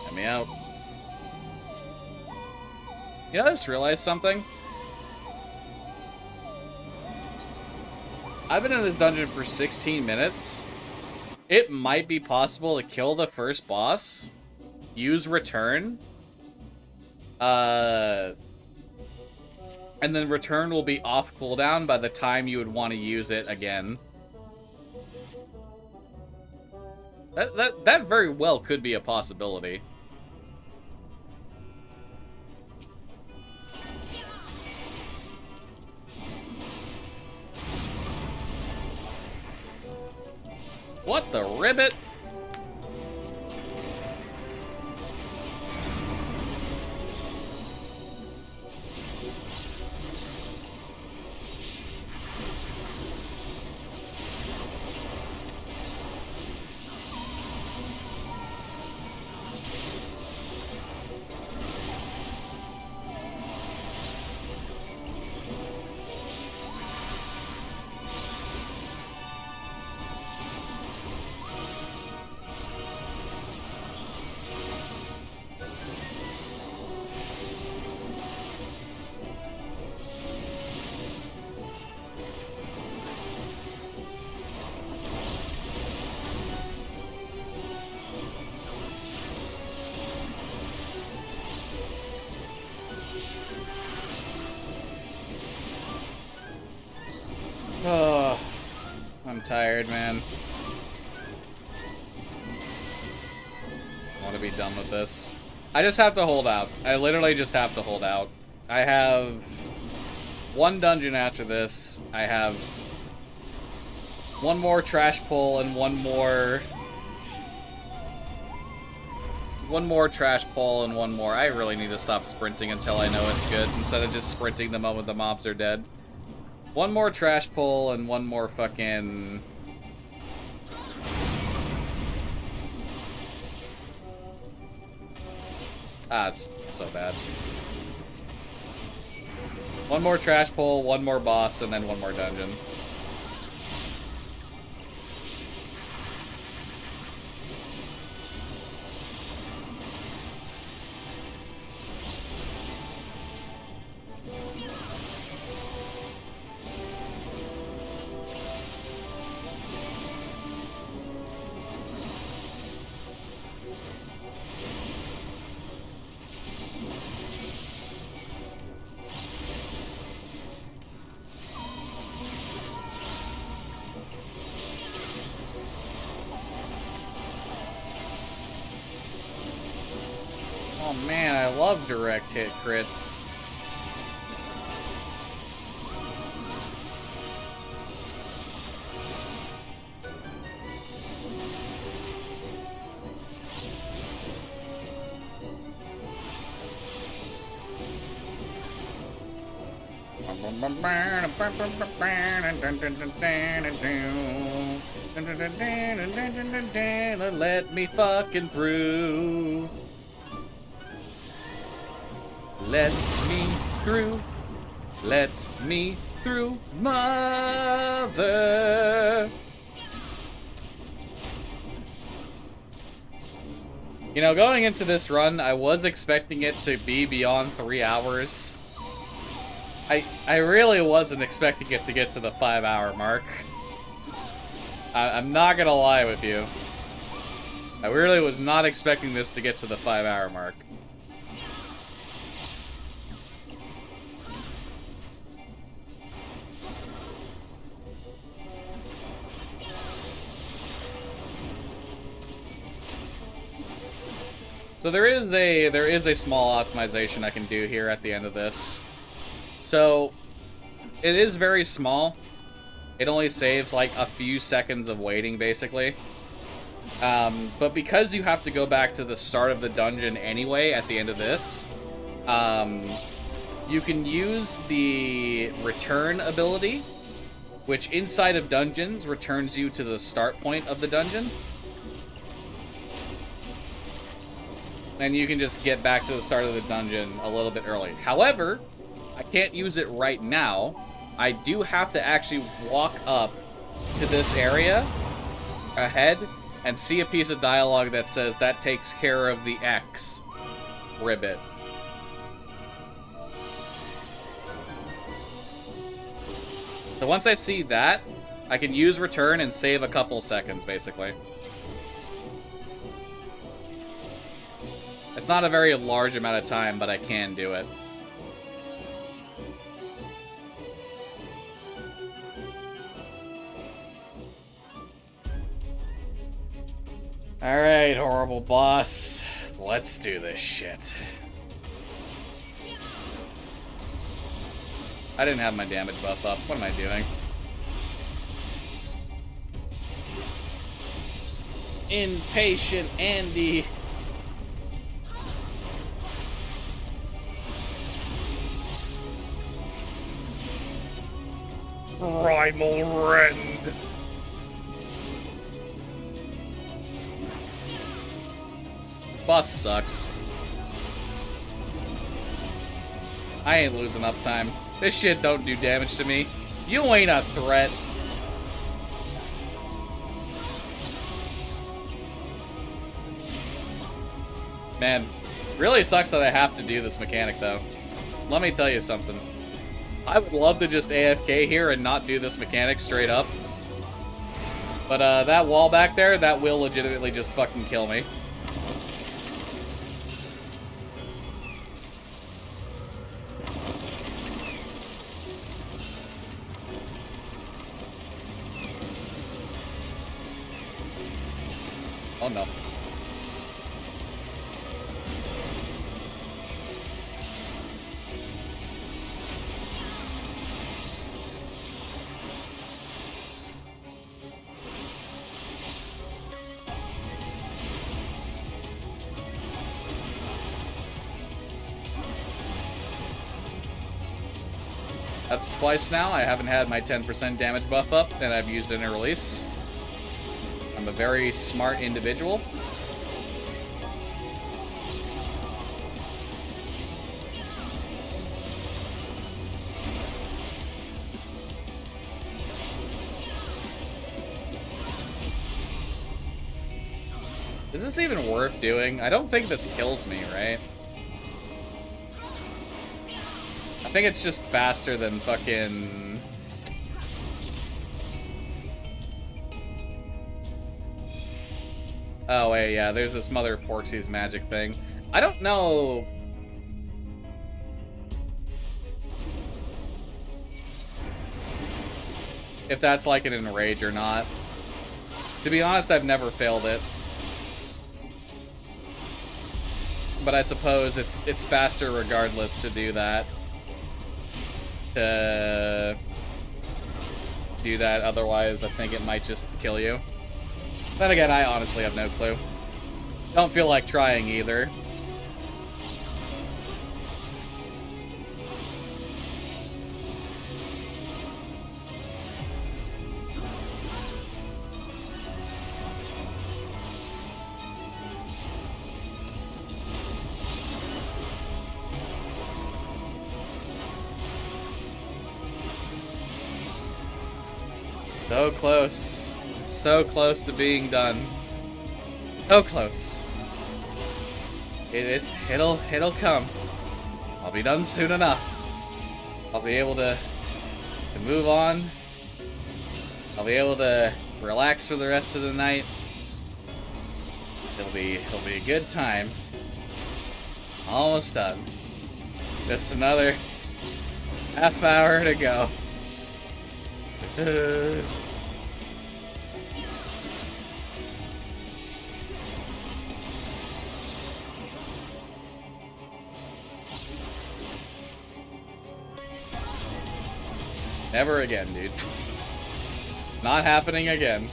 A: Let me out. You know, I just realized something. I've been in this dungeon for 16 minutes. It might be possible to kill the first boss, use return, and then return will be off cooldown by the time you would want to use it again. That very well could be a possibility. What the ribbit? Oh, I'm tired, man. I want to be done with this. I just have to hold out. I literally just have to hold out. I have one dungeon after this. I have one more trash pull and one more trash pull and one more. I really need to stop sprinting until I know it's good, instead of just sprinting the moment the mobs are dead. One more trash pull and one more fucking... Ah, it's so bad. One more trash pull, one more boss, and then one more dungeon. Oh man, I love direct hit crits. Let me fucking through. Let me through. Let me through, mother. You know, going into this run, I was expecting it to be beyond 3 hours. I really wasn't expecting it to get to the 5-hour mark. I'm not gonna lie with you. I really was not expecting this to get to the 5-hour mark. So there is a small optimization I can do here at the end of this. So it is very small. It only saves like a few seconds of waiting, basically. But because you have to go back to the start of the dungeon anyway at the end of this, you can use the return ability, which inside of dungeons returns you to the start point of the dungeon. and you can just get back to the start of the dungeon a little bit early. However, I can't use it right now. I do have to actually walk up to this area ahead and see a piece of dialogue that says that takes care of the X ribbit. So once I see that, I can use return and save a couple seconds, basically. It's not a very large amount of time, but I can do it. Alright, horrible boss. Let's do this shit. I didn't have my damage buff up. What am I doing? Impatient Andy. Primal Rend. This boss sucks. I ain't losing uptime. This shit don't do damage to me. You ain't a threat. Man, really sucks that I have to do this mechanic, though. Let me tell you something. I would love to just AFK here and not do this mechanic straight up. But that wall back there, that will legitimately just fucking kill me. Oh no. That's twice now. I haven't had my 10% damage buff up, and I've used it in a release. I'm a very smart individual. Is this even worth doing? I don't think this kills me, right? I think it's just faster than fucking... Oh, wait, yeah, there's this Mother Porxie's magic thing. I don't know... if that's like an enrage or not. To be honest, I've never failed it. But I suppose it's faster regardless to do that. To do that, otherwise I think it might just kill you. Then again, I honestly have no clue. Don't feel like trying either. So close. So close to being done. So close. It'll come. I'll be done soon enough. I'll be able to move on. I'll be able to relax for the rest of the night. It'll be a good time. Almost done. Just another half hour to go. Never again, dude. Not happening again.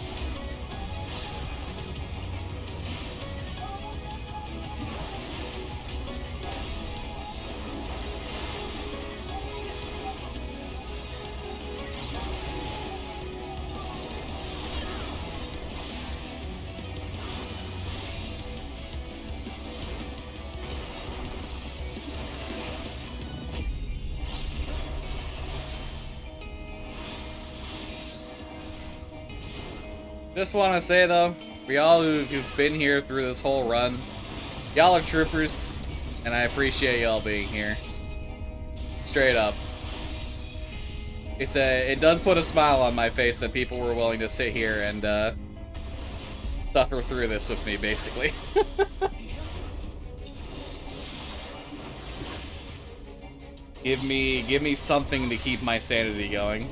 A: Just want to say, though, for y'all who've been here through this whole run, y'all are troopers, and I appreciate y'all being here. Straight up. It does put a smile on my face that people were willing to sit here and suffer through this with me, basically. Give me something to keep my sanity going.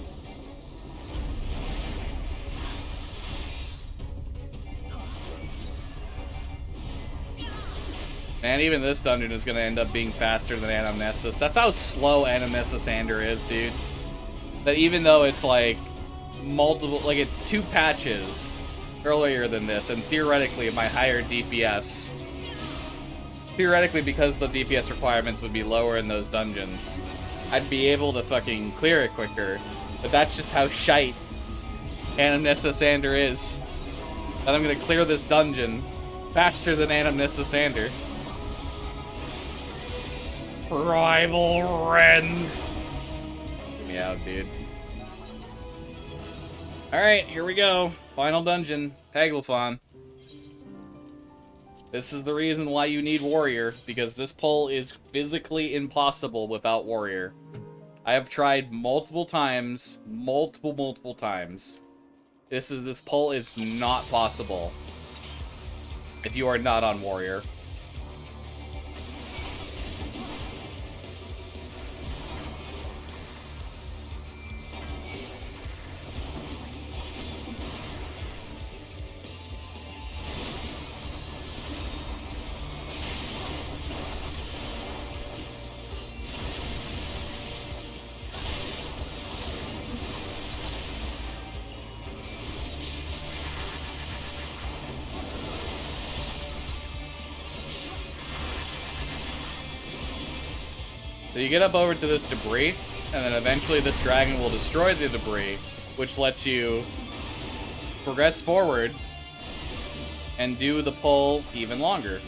A: Man, even this dungeon is gonna end up being faster than Anamnesis. That's how slow Anamnesis Ander is, dude. That even though it's like multiple, like it's 2 patches earlier than this, and theoretically my higher DPS, theoretically because the DPS requirements would be lower in those dungeons, I'd be able to fucking clear it quicker. But that's just how shite Anamnesis Ander is. And I'm gonna clear this dungeon faster than Anamnesis Ander. Primal Rend. Get me out, dude. Alright, here we go. Final dungeon. Paglifon. This is the reason why you need Warrior, because this pull is physically impossible without Warrior. I have tried multiple times. Multiple times. This pull is not possible if you are not on Warrior. So you get up over to this debris, and then eventually this dragon will destroy the debris, which lets you progress forward and do the pull even longer.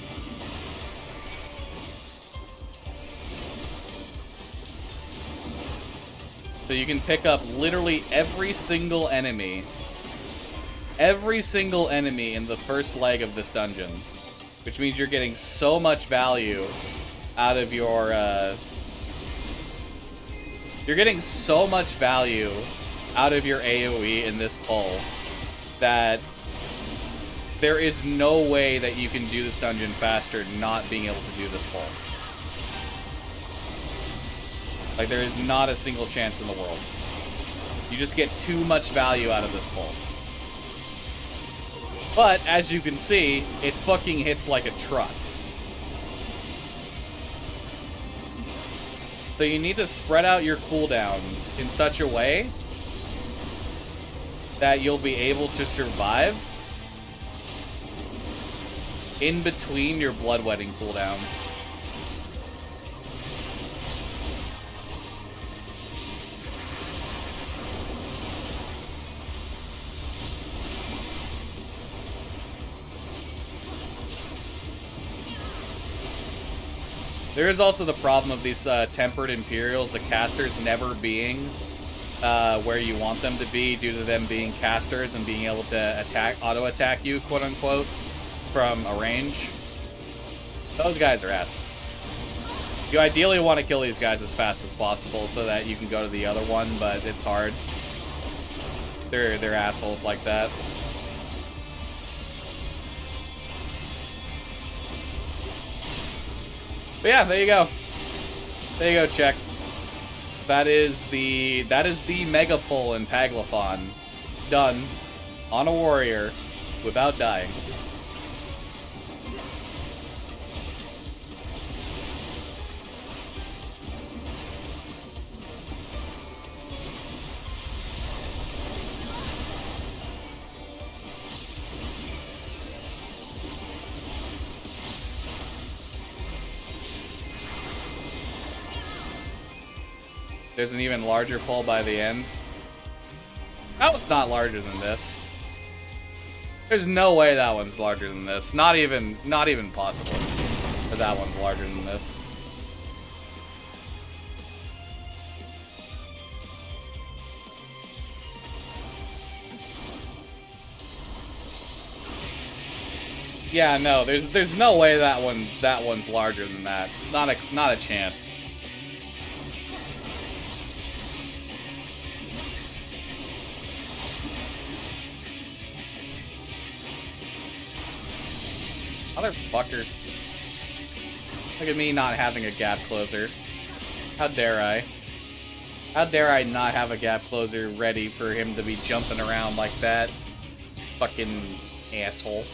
A: So you can pick up literally every single enemy in the first leg of this dungeon, which means you're getting so much value out of your, you're getting so much value out of your AoE in this pull that there is no way that you can do this dungeon faster not being able to do this pull. Like, there is not a single chance in the world. You just get too much value out of this pull. But, as you can see, it fucking hits like a truck. So you need to spread out your cooldowns in such a way that you'll be able to survive in between your bloodwetting cooldowns. There is also the problem of these tempered Imperials, the casters never being where you want them to be due to them being casters and being able to auto-attack you, quote-unquote, from a range. Those guys are assholes. You ideally want to kill these guys as fast as possible so that you can go to the other one, but it's hard. They're assholes like that. But yeah, there you go. There you go, check. That is the mega pull in Paglifon. Done on a warrior without dying. There's an even larger pull by the end. That one's not larger than this. There's no way that one's larger than this. Not even possible that one's larger than this. Yeah, no, there's no way that one's larger than that. Not a chance. Motherfucker. Look at me not having a gap closer. How dare I? How dare I not have a gap closer ready for him to be jumping around like that? Fucking asshole.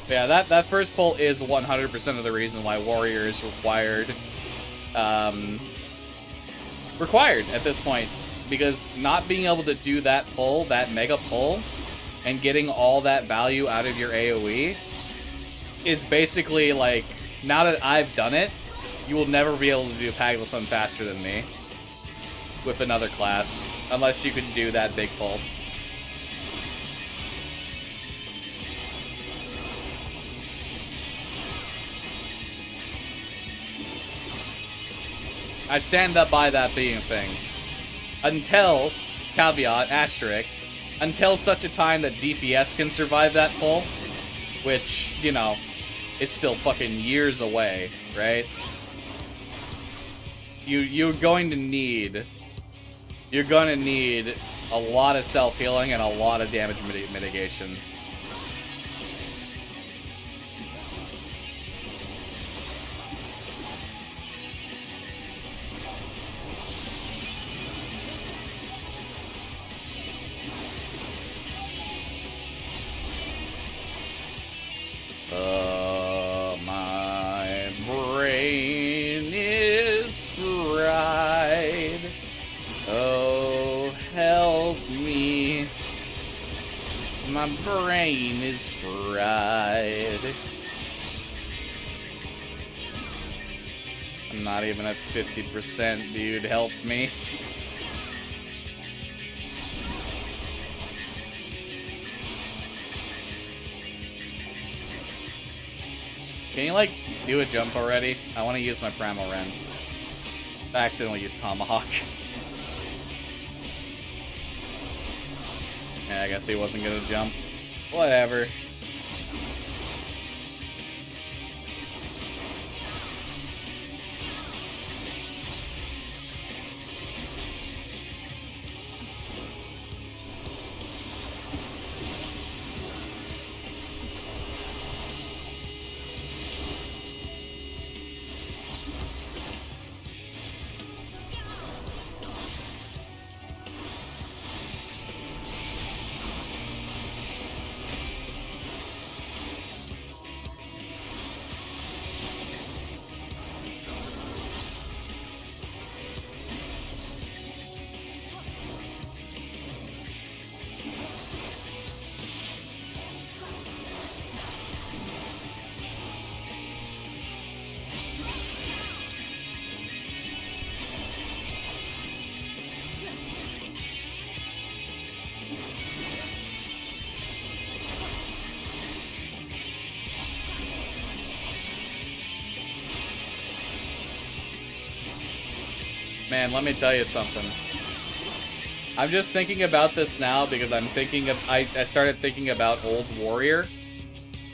A: Yeah, that first pull is 100% of the reason why Warrior is required. Required at this point. Because not being able to do that pull, that mega pull, and getting all that value out of your AoE is basically like, now that I've done it, you will never be able to do Paglathon faster than me with another class, unless you can do that big pull. I stand up by that being a thing. Until, caveat, asterisk, until such a time that DPS can survive that pull, which, you know, is still fucking years away, right? You're gonna need a lot of self-healing and a lot of damage mitigation. My brain is fried. Oh, help me. My brain is fried. I'm not even at 50%, dude. Help me. Can you, like, do a jump already? I want to use my Primal Rend. I accidentally used Tomahawk. Yeah, I guess he wasn't gonna jump. Whatever. Man, let me tell you something. I'm just thinking about this now because I'm thinking of I started thinking about old Warrior.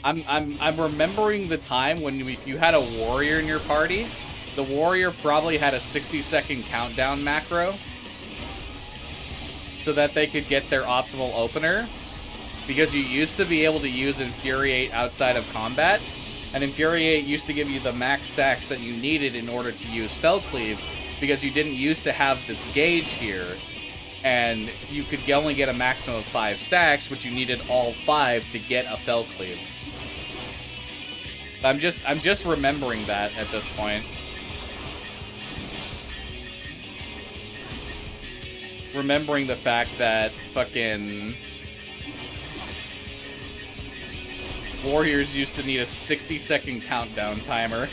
A: I'm remembering the time when you had a Warrior in your party. The Warrior probably had a 60-second countdown macro so that they could get their optimal opener, because you used to be able to use Infuriate outside of combat, and Infuriate used to give you the max stacks that you needed in order to use Fell Cleave, because you didn't used to have this gauge here, and you could only get a maximum of 5 stacks, which you needed all 5 to get a Fell Cleave. I'm just remembering that at this point. Remembering the fact that fucking Warriors used to need a 60-second countdown timer.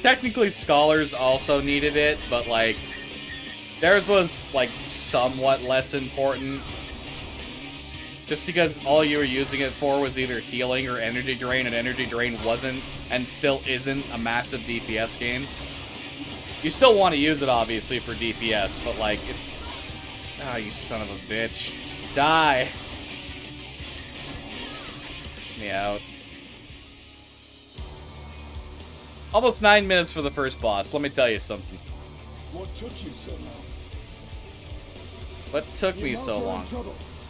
A: Technically, Scholars also needed it, but, like, theirs was, like, somewhat less important. Just because all you were using it for was either healing or energy drain, and energy drain wasn't, and still isn't, a massive DPS game. You still want to use it, obviously, for DPS, but, like, it's... Ah, you son of a bitch. Die! Get me out. Almost 9 minutes for the first boss. Let me tell you something.
B: What took you so long?
A: What took me so long?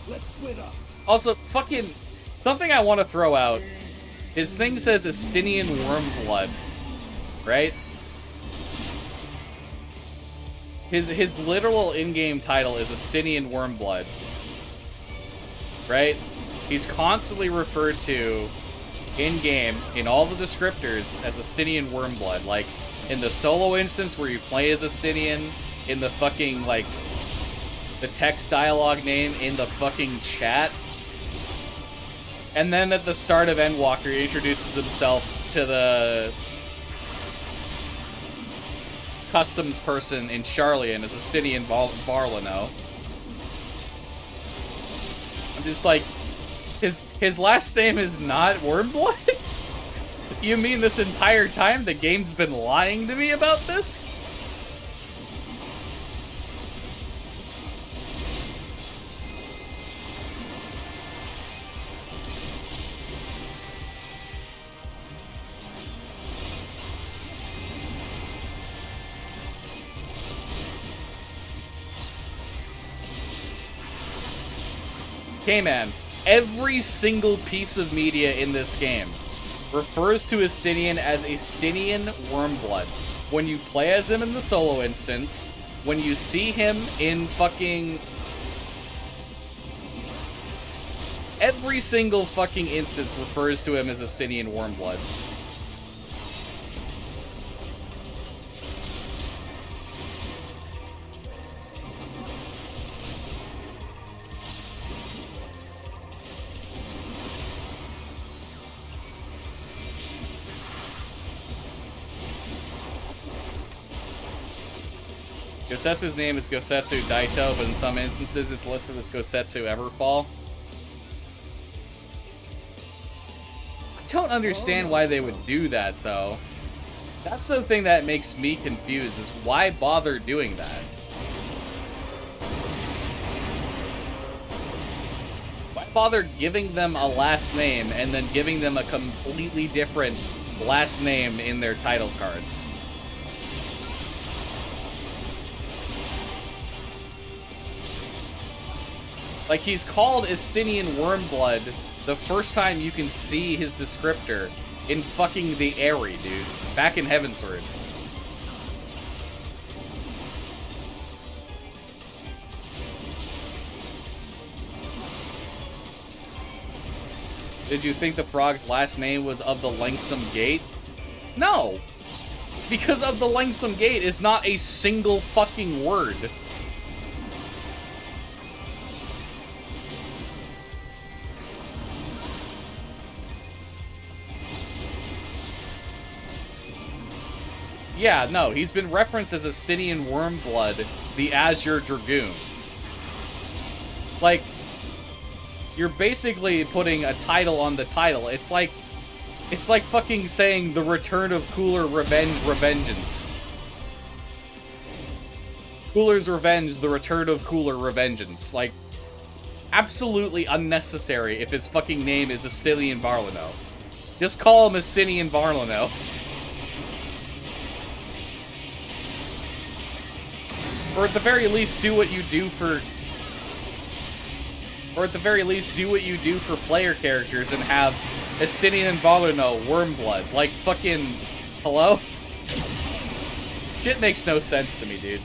B: Let's split up.
A: Also, fucking... Something I want to throw out. His thing says Estinian Wormblood. Right? His literal in-game title is Estinian Wormblood. Right? He's constantly referred to in-game, in all the descriptors, as Estinian Wormblood. Like, in the solo instance where you play as Estinian, in the fucking, like, the text dialogue name in the fucking chat. And then at the start of Endwalker, he introduces himself to the customs person in Charlian as Estinian Barlino. I'm just like, his last name is not Wormblood? You mean this entire time the game's been lying to me about this? Okay, man. Every single piece of media in this game refers to Estinian as Estinian Wormblood. When you play as him in the solo instance, when you see him in fucking... Every single fucking instance refers to him as Estinian Wormblood. Gosetsu's name is Gosetsu Daito, but in some instances it's listed as Gosetsu Everfall. I don't understand why they would do that, though. That's the thing that makes me confused, is why bother doing that? Why bother giving them a last name and then giving them a completely different last name in their title cards? Like, he's called Estinian Wormblood the first time you can see his descriptor in fucking the Aerie, dude. Back in Heavensward. Did you think the frog's last name was Of the Lengthsome Gate? No! Because Of the Lengthsome Gate is not a single fucking word. Yeah, no, he's been referenced as Estinian Wormblood, the Azure Dragoon. Like, you're basically putting a title on the title. It's like fucking saying The Return of Cooler Revenge Revengeance. Cooler's Revenge, The Return of Cooler Revengeance. Like, absolutely unnecessary if his fucking name is Estinian Barlino. Just call him Estinian Barlino. Or at the very least, do what you do for... Or at the very least, do what you do for player characters and have Estinian Barlino Wormblood. Like, fucking... Hello? Shit makes no sense to me, dude.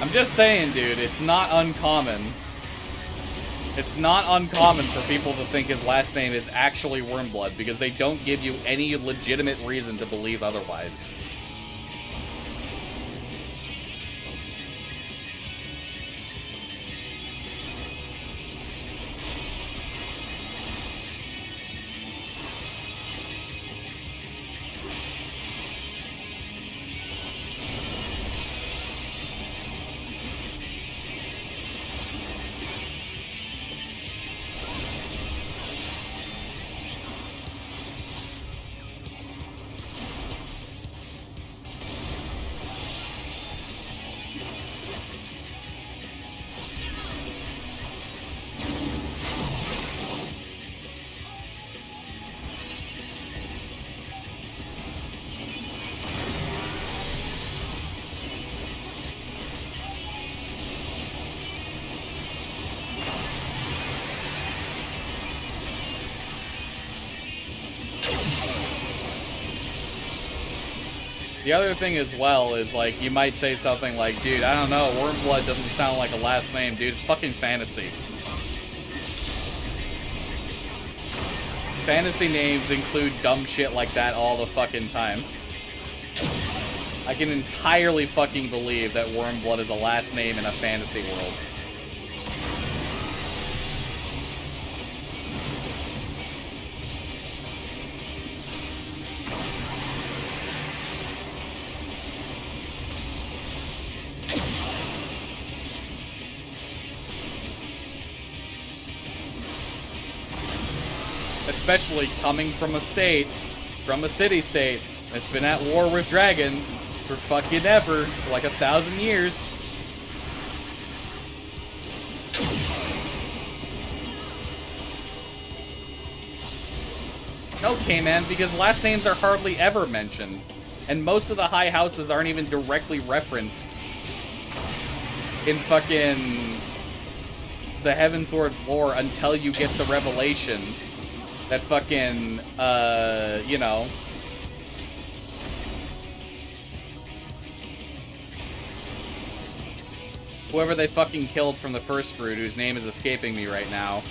A: I'm just saying, dude, it's not uncommon. It's not uncommon for people to think his last name is actually Wormblood, because they don't give you any legitimate reason to believe otherwise. The other thing as well is, like, you might say something like, dude, I don't know, Wormblood doesn't sound like a last name, dude. It's fucking fantasy. Fantasy names include dumb shit like that all the fucking time. I can entirely fucking believe that Wormblood is a last name in a fantasy world. Especially coming from a city-state that's been at war with dragons for fucking ever, for like 1,000 years. Okay, man, because last names are hardly ever mentioned, and most of the high houses aren't even directly referenced in fucking the Heavensward lore until you get the revelation that fucking, you know, whoever they fucking killed from the first brood, whose name is escaping me right now.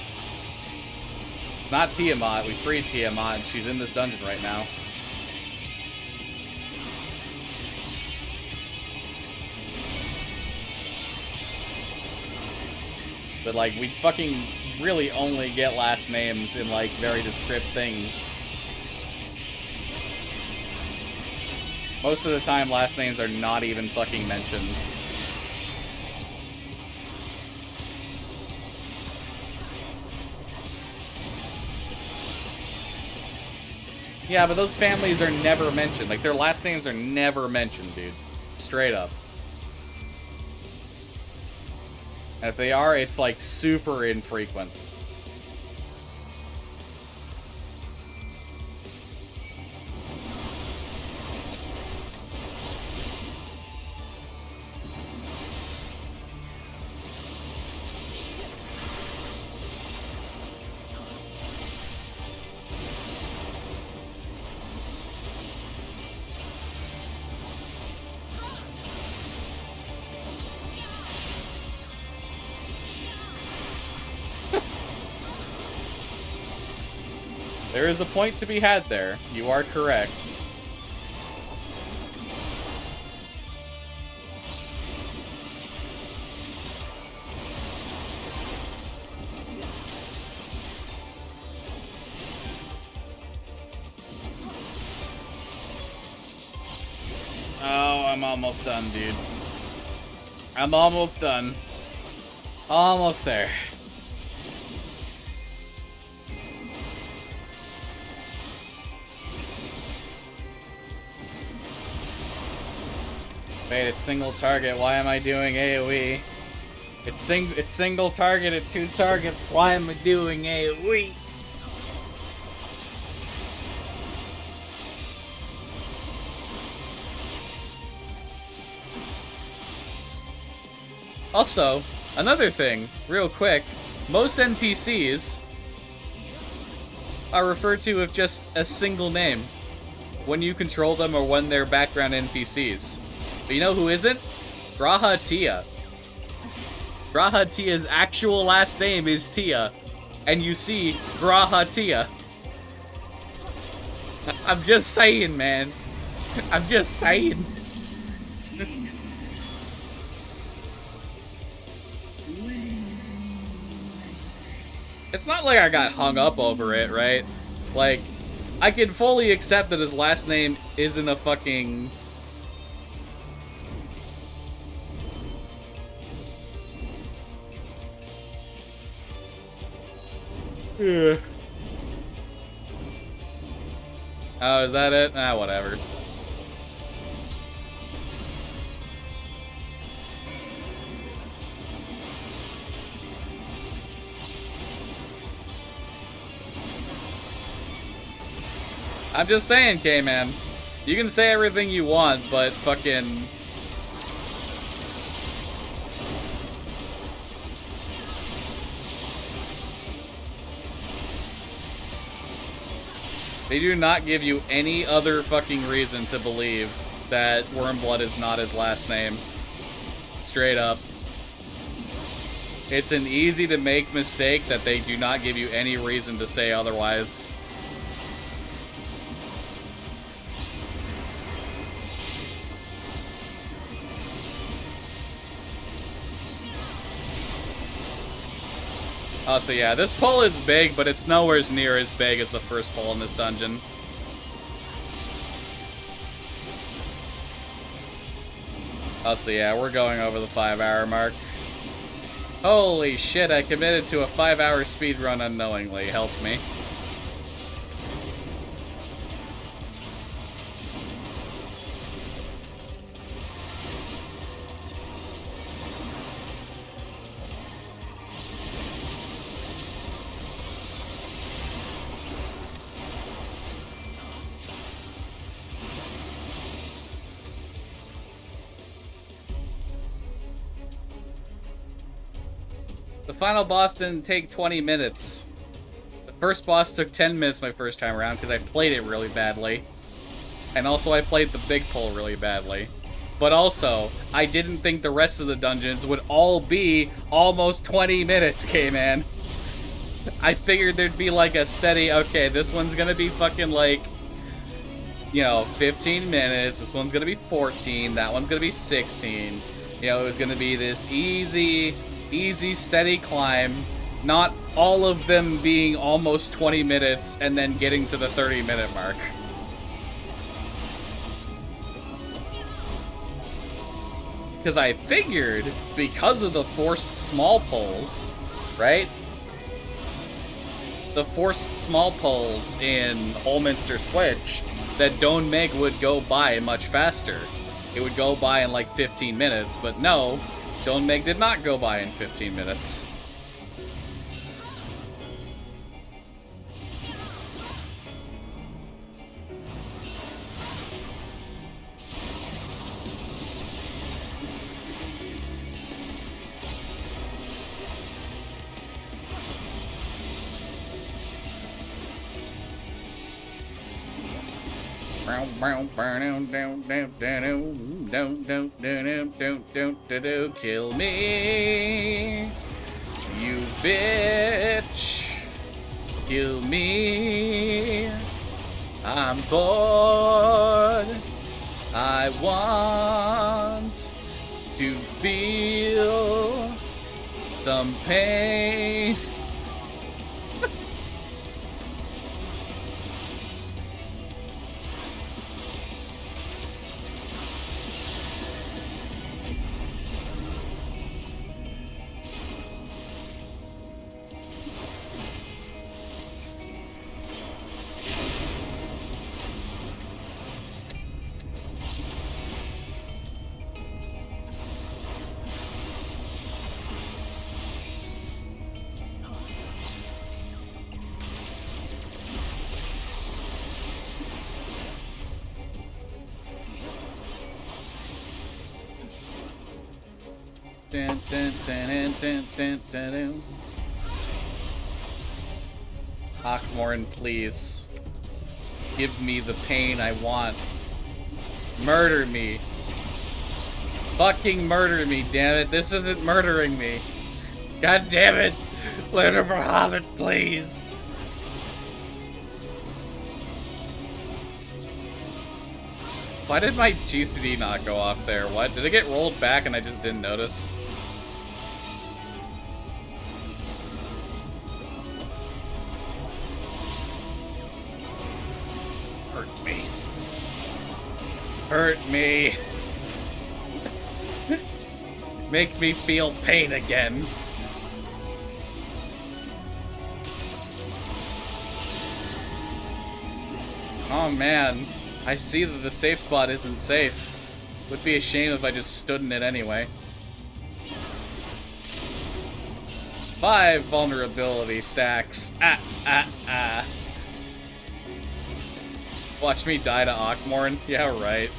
A: Not Tiamat, we freed Tiamat, and she's in this dungeon right now. But, like, we fucking really only get last names in, like, very descriptive things. Most of the time, last names are not even fucking mentioned. Yeah, but those families are never mentioned. Like, their last names are never mentioned, dude. Straight up. And if they are, it's, like, super infrequent. There is a point to be had there. You are correct. Oh, I'm almost done, dude. I'm almost done. Almost there. Wait, it's single target. Why am I doing AoE? It's single target at 2 targets. Why am I doing AoE? Also, another thing, real quick, most NPCs are referred to with just a single name when you control them or when they're background NPCs. But you know who isn't? Graha Tia. Graha Tia's actual last name is Tia, and you see Graha Tia. I'm just saying, man. I'm just saying. It's not like I got hung up over it, right? Like, I can fully accept that his last name isn't a fucking... Yeah. Oh, is that it? Ah, whatever. I'm just saying, K-Man. You can say everything you want, but fucking... They do not give you any other fucking reason to believe that Wormblood is not his last name. Straight up. It's an easy to make mistake that they do not give you any reason to say otherwise. Oh, so yeah, this pull is big, but it's nowhere near as big as the first pull in this dungeon. Oh, so yeah, we're going over the 5-hour mark. Holy shit, I committed to a 5-hour speedrun unknowingly. Help me. The final boss didn't take 20 minutes. The first boss took 10 minutes my first time around because I played it really badly. And also I played the big pull really badly. But also, I didn't think the rest of the dungeons would all be almost 20 minutes, K-Man. I figured there'd be like a steady, okay, this one's gonna be fucking like, you know, 15 minutes, this one's gonna be 14, that one's gonna be 16. You know, it was gonna be this easy, steady climb, not all of them being almost 20 minutes and then getting to the 30-minute mark. Because I figured, because of the forced small pulls, right? The forced small pulls in Holminster Switch, that Don't Meg would go by much faster. It would go by in like 15 minutes, but no, Don't Meg did not go by in 15 minutes. Kill me, you bitch. Kill me. I'm bored. I want to feel some pain. Akmorn, please. Give me the pain I want. Murder me. Fucking murder me, damn it. This isn't murdering me. God damn it. Leonard of Muhammad, please. Why did my GCD not go off there? What? Did it get rolled back and I just didn't notice? Hurt me. Hurt me. Make me feel pain again. Oh man. I see that the safe spot isn't safe. Would be a shame if I just stood in it anyway. 5 vulnerability stacks. Watch me die to Akmorn? Yeah, right.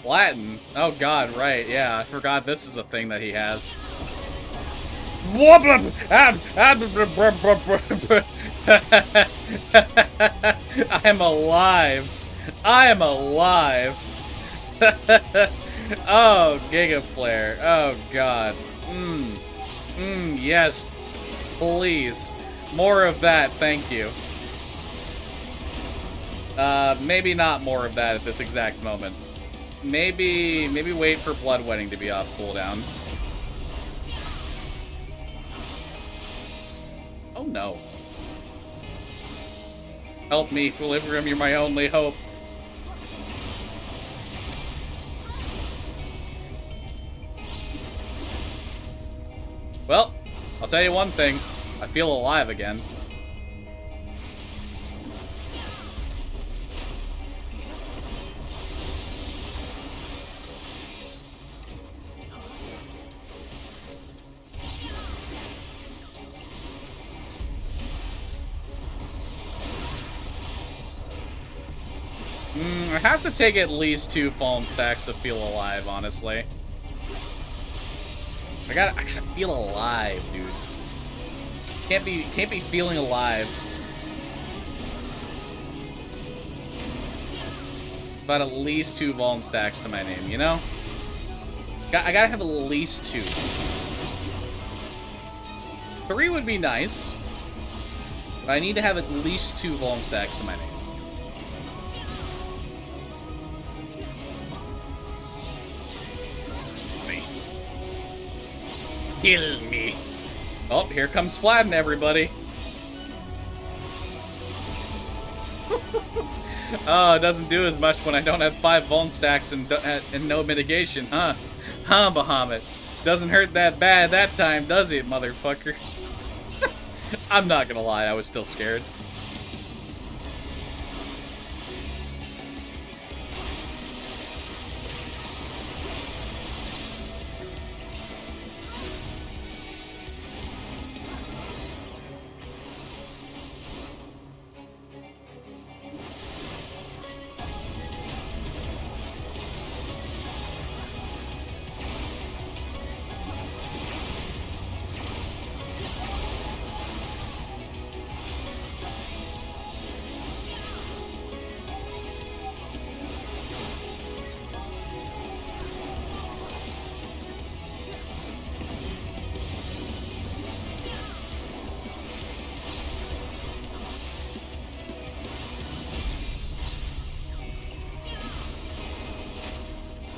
A: Latin? Oh god, right, yeah. I forgot this is a thing that he has. I am alive. I am alive. Oh, Giga Flare. Oh, God. Yes. Please. More of that, thank you. Maybe not more of that at this exact moment. Maybe wait for Blood Wedding to be off cooldown. Oh no. Help me, Equilibrium, you're my only hope. Well, I'll tell you one thing. I feel alive again. I have to take at least 2 fallen stacks to feel alive, honestly. I gotta feel alive, dude. Can't be feeling alive. About at least 2 Vuln stacks to my name, you know? I gotta have at least 2. 3 would be nice. But I need to have at least 2 Vuln stacks to my name. Kill me. Oh, here comes Flatten, everybody. Oh, it doesn't do as much when I don't have 5 Vuln stacks and no mitigation, huh? Huh, Bahamut? Doesn't hurt that bad that time, does it, motherfucker? I'm not gonna lie, I was still scared.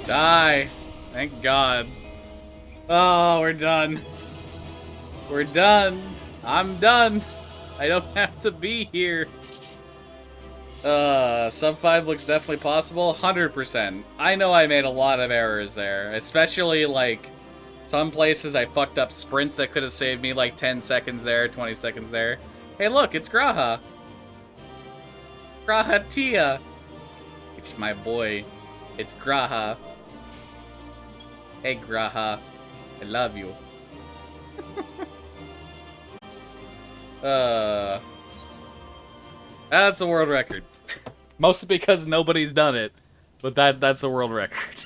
A: Die. Thank God. Oh, we're done. We're done. I'm done. I don't have to be here. Sub 5 looks definitely possible. 100%. I know I made a lot of errors there. Especially, like, some places I fucked up sprints that could have saved me, like, 10 seconds there, 20 seconds there. Hey, look, it's Graha. Graha Tia. It's my boy. It's Graha. Hey, Graha. I love you. That's a world record. Mostly because nobody's done it. But that's a world record.